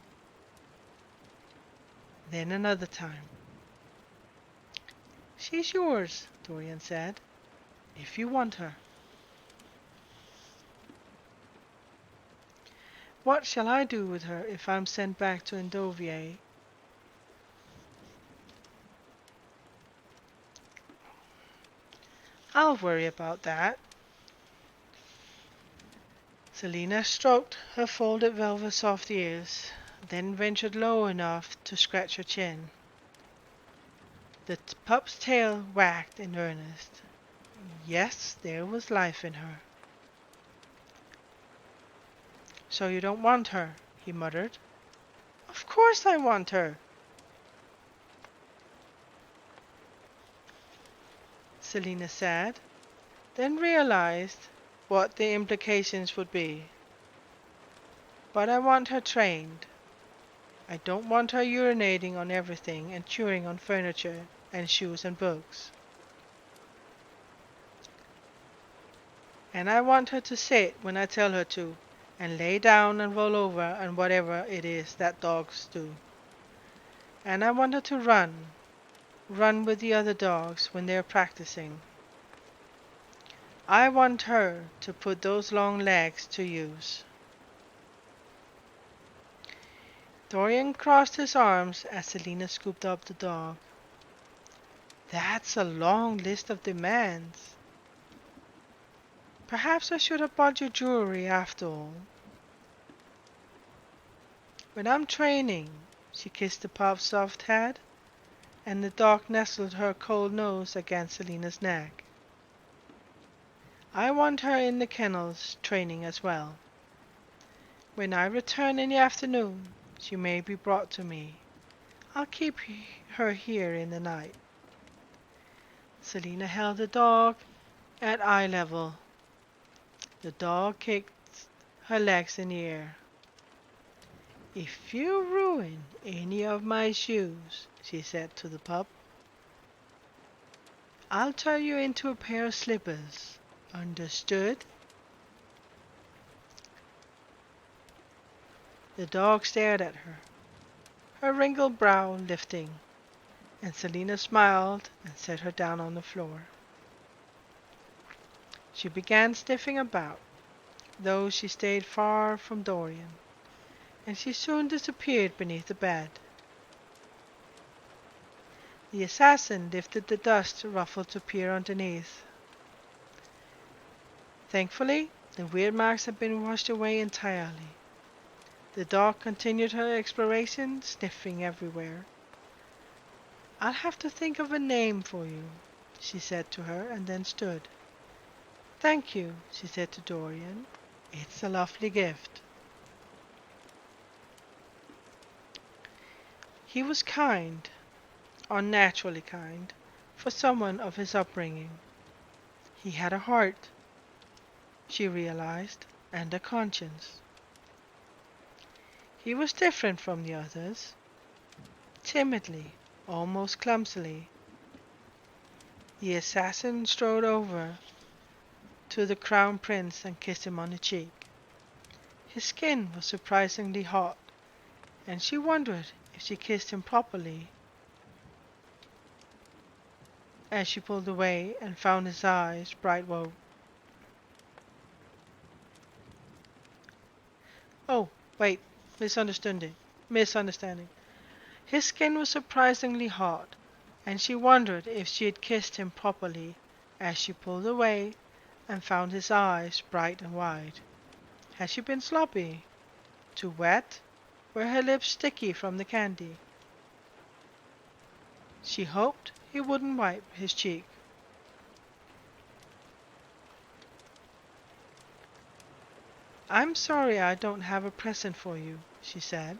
then another time. "She's yours," Dorian said, "if you want her." "What shall I do with her if I'm sent back to Endovier?" "I'll worry about that." Selina stroked her folded velvet soft ears, then ventured low enough to scratch her chin. The pup's tail wagged in earnest. Yes, there was life in her. "So you don't want her?" he muttered. "Of course I want her," Selina said, then realized what the implications would be. But I want her trained. I don't want her urinating on everything and chewing on furniture and shoes and books. And I want her to sit when I tell her to, and lay down and roll over and whatever it is that dogs do. And I want her to run with the other dogs when they're practicing. I want her to put those long legs to use. Dorian crossed his arms as Selina scooped up the dog. That's a long list of demands. Perhaps I should have bought you jewelry after all. When I'm training, she kissed the pup's soft head, and the dog nestled her cold nose against Selina's neck. I want her in the kennels training as well. When I return in the afternoon, she may be brought to me. I'll keep her here in the night. Selina held the dog at eye level. The dog kicked her legs in the air. If you ruin any of my shoes, she said to the pup, I'll turn you into a pair of slippers. Understood? The dog stared at her, her wrinkled brow lifting, and Selina smiled and set her down on the floor. She began sniffing about, though she stayed far from Dorian, and she soon disappeared beneath the bed. The assassin lifted the dust ruffle to peer underneath. Thankfully, the weird marks had been washed away entirely. The dog continued her exploration, sniffing everywhere. I'll have to think of a name for you, she said to her, and then stood. Thank you, she said to Dorian. It's a lovely gift. He was kind, unnaturally kind, for someone of his upbringing. He had a heart, she realized, and a conscience. He was different from the others. Timidly, almost clumsily, the assassin strode over to the crown prince and kissed him on the cheek. His skin was surprisingly hot, and she wondered if she kissed him properly as she pulled away and found his eyes bright red. Oh, wait, misunderstanding. His skin was surprisingly hot, and she wondered if she had kissed him properly as she pulled away and found his eyes bright and wide. Had she been sloppy? Too wet? Were her lips sticky from the candy? She hoped he wouldn't wipe his cheek. I'm sorry I don't have a present for you, she said.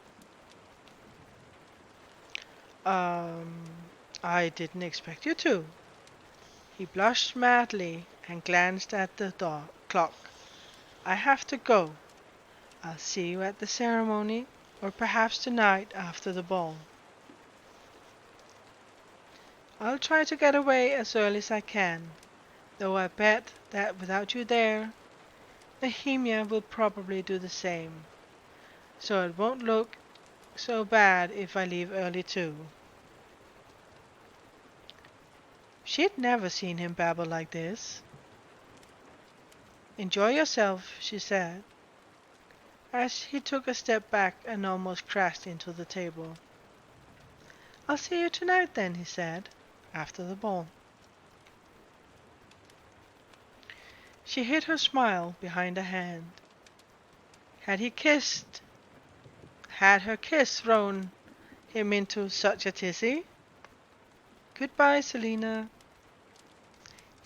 Um, I didn't expect you to. He blushed madly and glanced at the clock. I have to go. I'll see you at the ceremony, or perhaps tonight after the ball. I'll try to get away as early as I can, though I bet that without you there, Nehemia will probably do the same, so it won't look so bad if I leave early too. She'd never seen him babble like this. Enjoy yourself, she said, as he took a step back and almost crashed into the table. I'll see you tonight then, he said, after the ball. She hid her smile behind a hand. Had he kissed? Had her kiss thrown him into such a tizzy? Goodbye, Selina.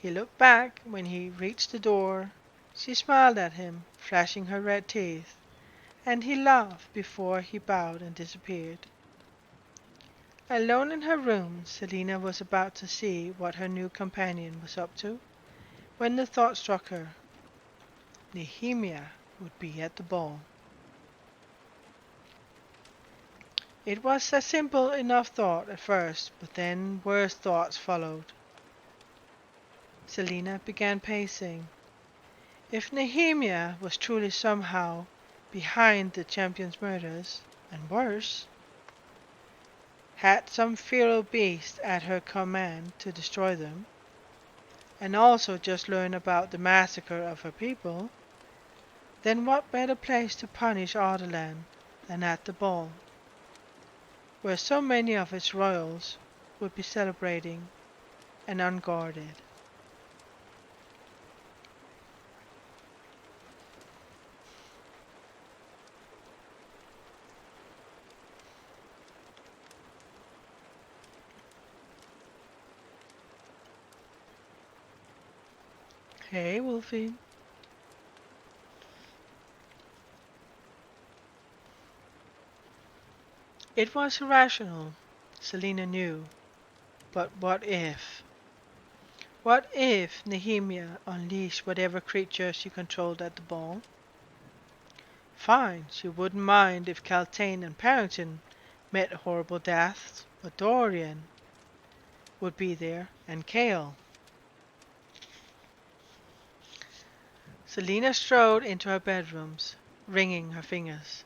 He looked back when he reached the door. She smiled at him, flashing her red teeth, and he laughed before he bowed and disappeared. Alone in her room, Selina was about to see what her new companion was up to, when the thought struck her. Nehemia would be at the ball. It was a simple enough thought at first, but then worse thoughts followed. Selina began pacing. If Nehemia was truly somehow behind the champion's murders, and worse, had some feral beast at her command to destroy them, and also just learn about the massacre of her people, then what better place to punish Ardalan than at the ball, where so many of its royals would be celebrating and unguarded. Hey, Wolfie. It was irrational, Selina knew, but what if? What if Nehemia unleashed whatever creature she controlled at the ball? Fine, she wouldn't mind if Caltaine and Parrington met horrible deaths, but Dorian would be there, and Kale. Selina strode into her bedrooms, wringing her fingers.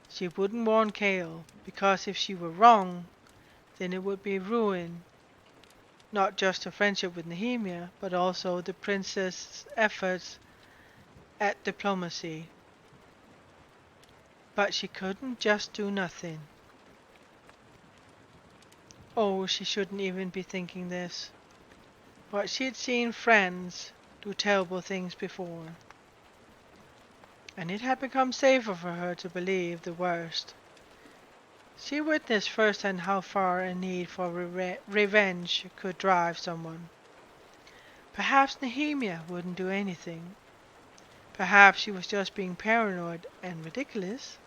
She wouldn't warn Kale, because if she were wrong, then it would be ruin, not just her friendship with Nehemia, but also the princess's efforts at diplomacy. But she couldn't just do nothing. Oh, she shouldn't even be thinking this. But she'd seen friends do terrible things before, and it had become safer for her to believe the worst. She witnessed firsthand how far a need for revenge could drive someone. Perhaps Nehemia wouldn't do anything. Perhaps she was just being paranoid and ridiculous.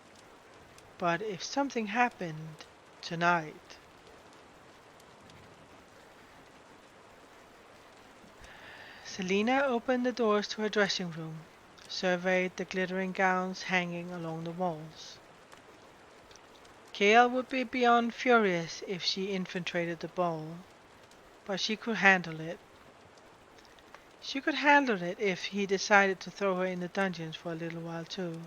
But if something happened tonight... Selina opened the doors to her dressing room, surveyed the glittering gowns hanging along the walls. Kale would be beyond furious if she infiltrated the ball, but she could handle it. She could handle it if he decided to throw her in the dungeons for a little while too.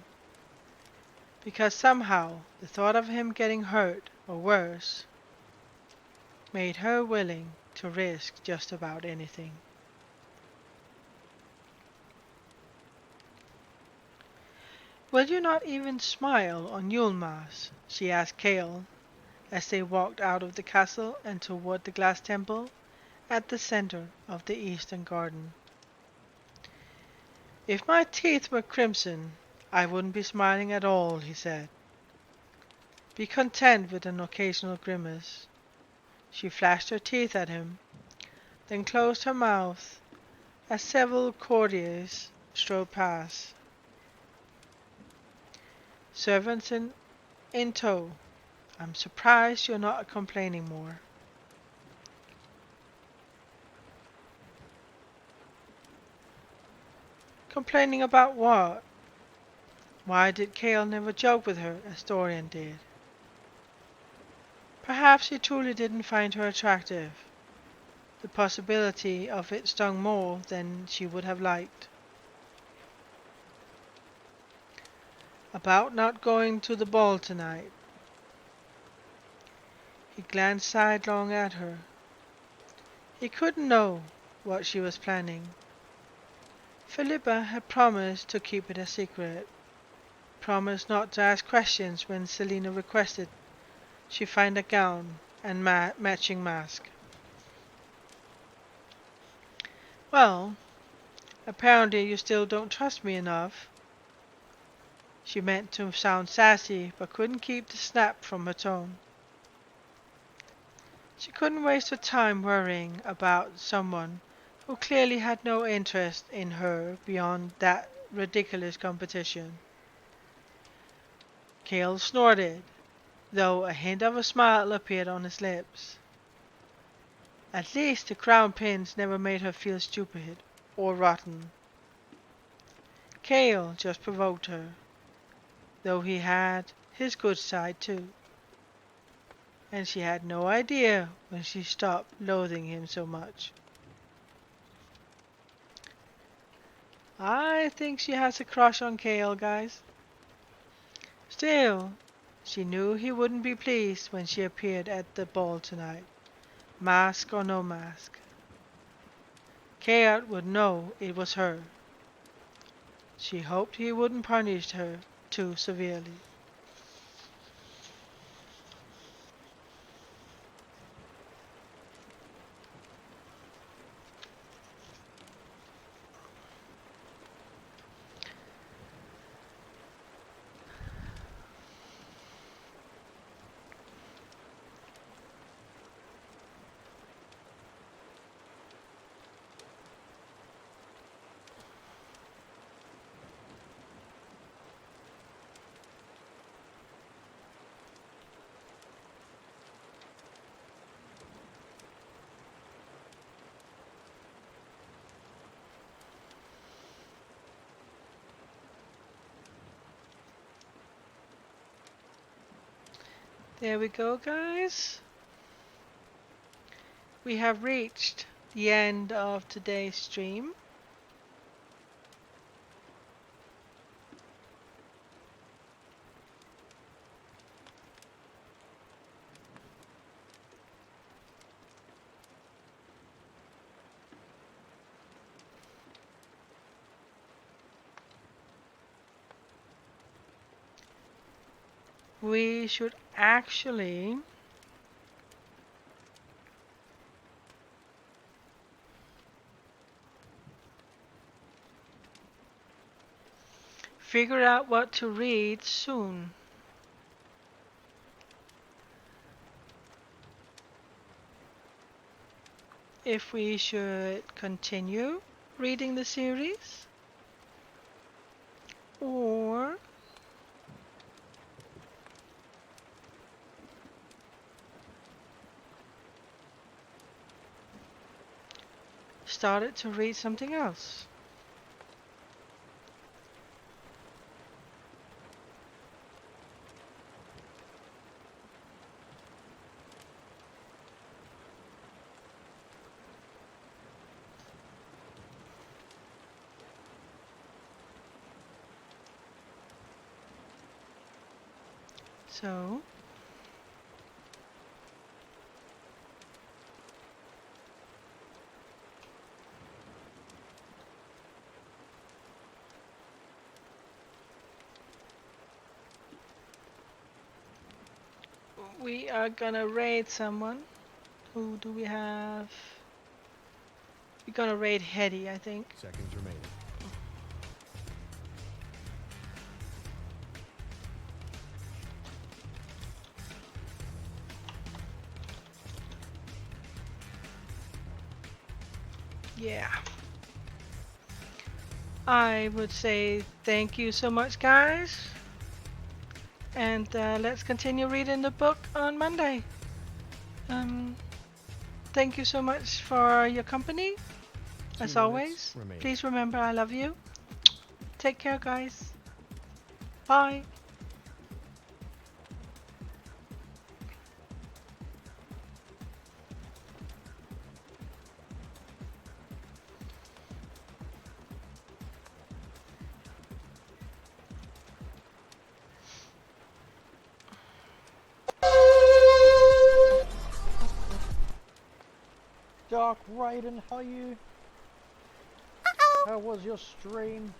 Because somehow the thought of him getting hurt, or worse, made her willing to risk just about anything. "Will you not even smile on Yulma's?" she asked Kale, as they walked out of the castle and toward the glass temple at the center of the eastern garden. "If my teeth were crimson, I wouldn't be smiling at all," he said. "Be content with an occasional grimace." She flashed her teeth at him, then closed her mouth as several courtiers strode past. "Servants in tow. I'm surprised you're not complaining more." "Complaining about what?" Why did Kale never joke with her as Dorian did? Perhaps he truly didn't find her attractive. The possibility of it stung more than she would have liked. "About not going to the ball tonight." He glanced sidelong at her. He couldn't know what she was planning. Philippa had promised to keep it a secret, promised not to ask questions when Selina requested she find a gown and matching mask. "Well, apparently you still don't trust me enough." She meant to sound sassy, but couldn't keep the snap from her tone. She couldn't waste her time worrying about someone who clearly had no interest in her beyond that ridiculous competition. Kale snorted, though a hint of a smile appeared on his lips. At least the crown pins never made her feel stupid or rotten. Kale just provoked her, though he had his good side too, and she had no idea when she stopped loathing him so much. I think she has a crush on Kale, guys. Still, she knew he wouldn't be pleased when she appeared at the ball tonight, mask or no mask. Kale would know it was her. She hoped he wouldn't punish her too severely. There we go, guys. We have reached the end of today's stream. We should actually figure out what to read soon. If we should continue reading the series or started to read something else. So, we are gonna raid someone. Who do we have? We're gonna raid Hetty, I think. Seconds remaining. Yeah. I would say thank you so much, guys. And let's continue reading the book on Monday. Um, thank you so much for your company. 2 As minutes always, remaining. please remember I love you. Take care, guys. Bye. Dark Raiden, how you? How was your stream?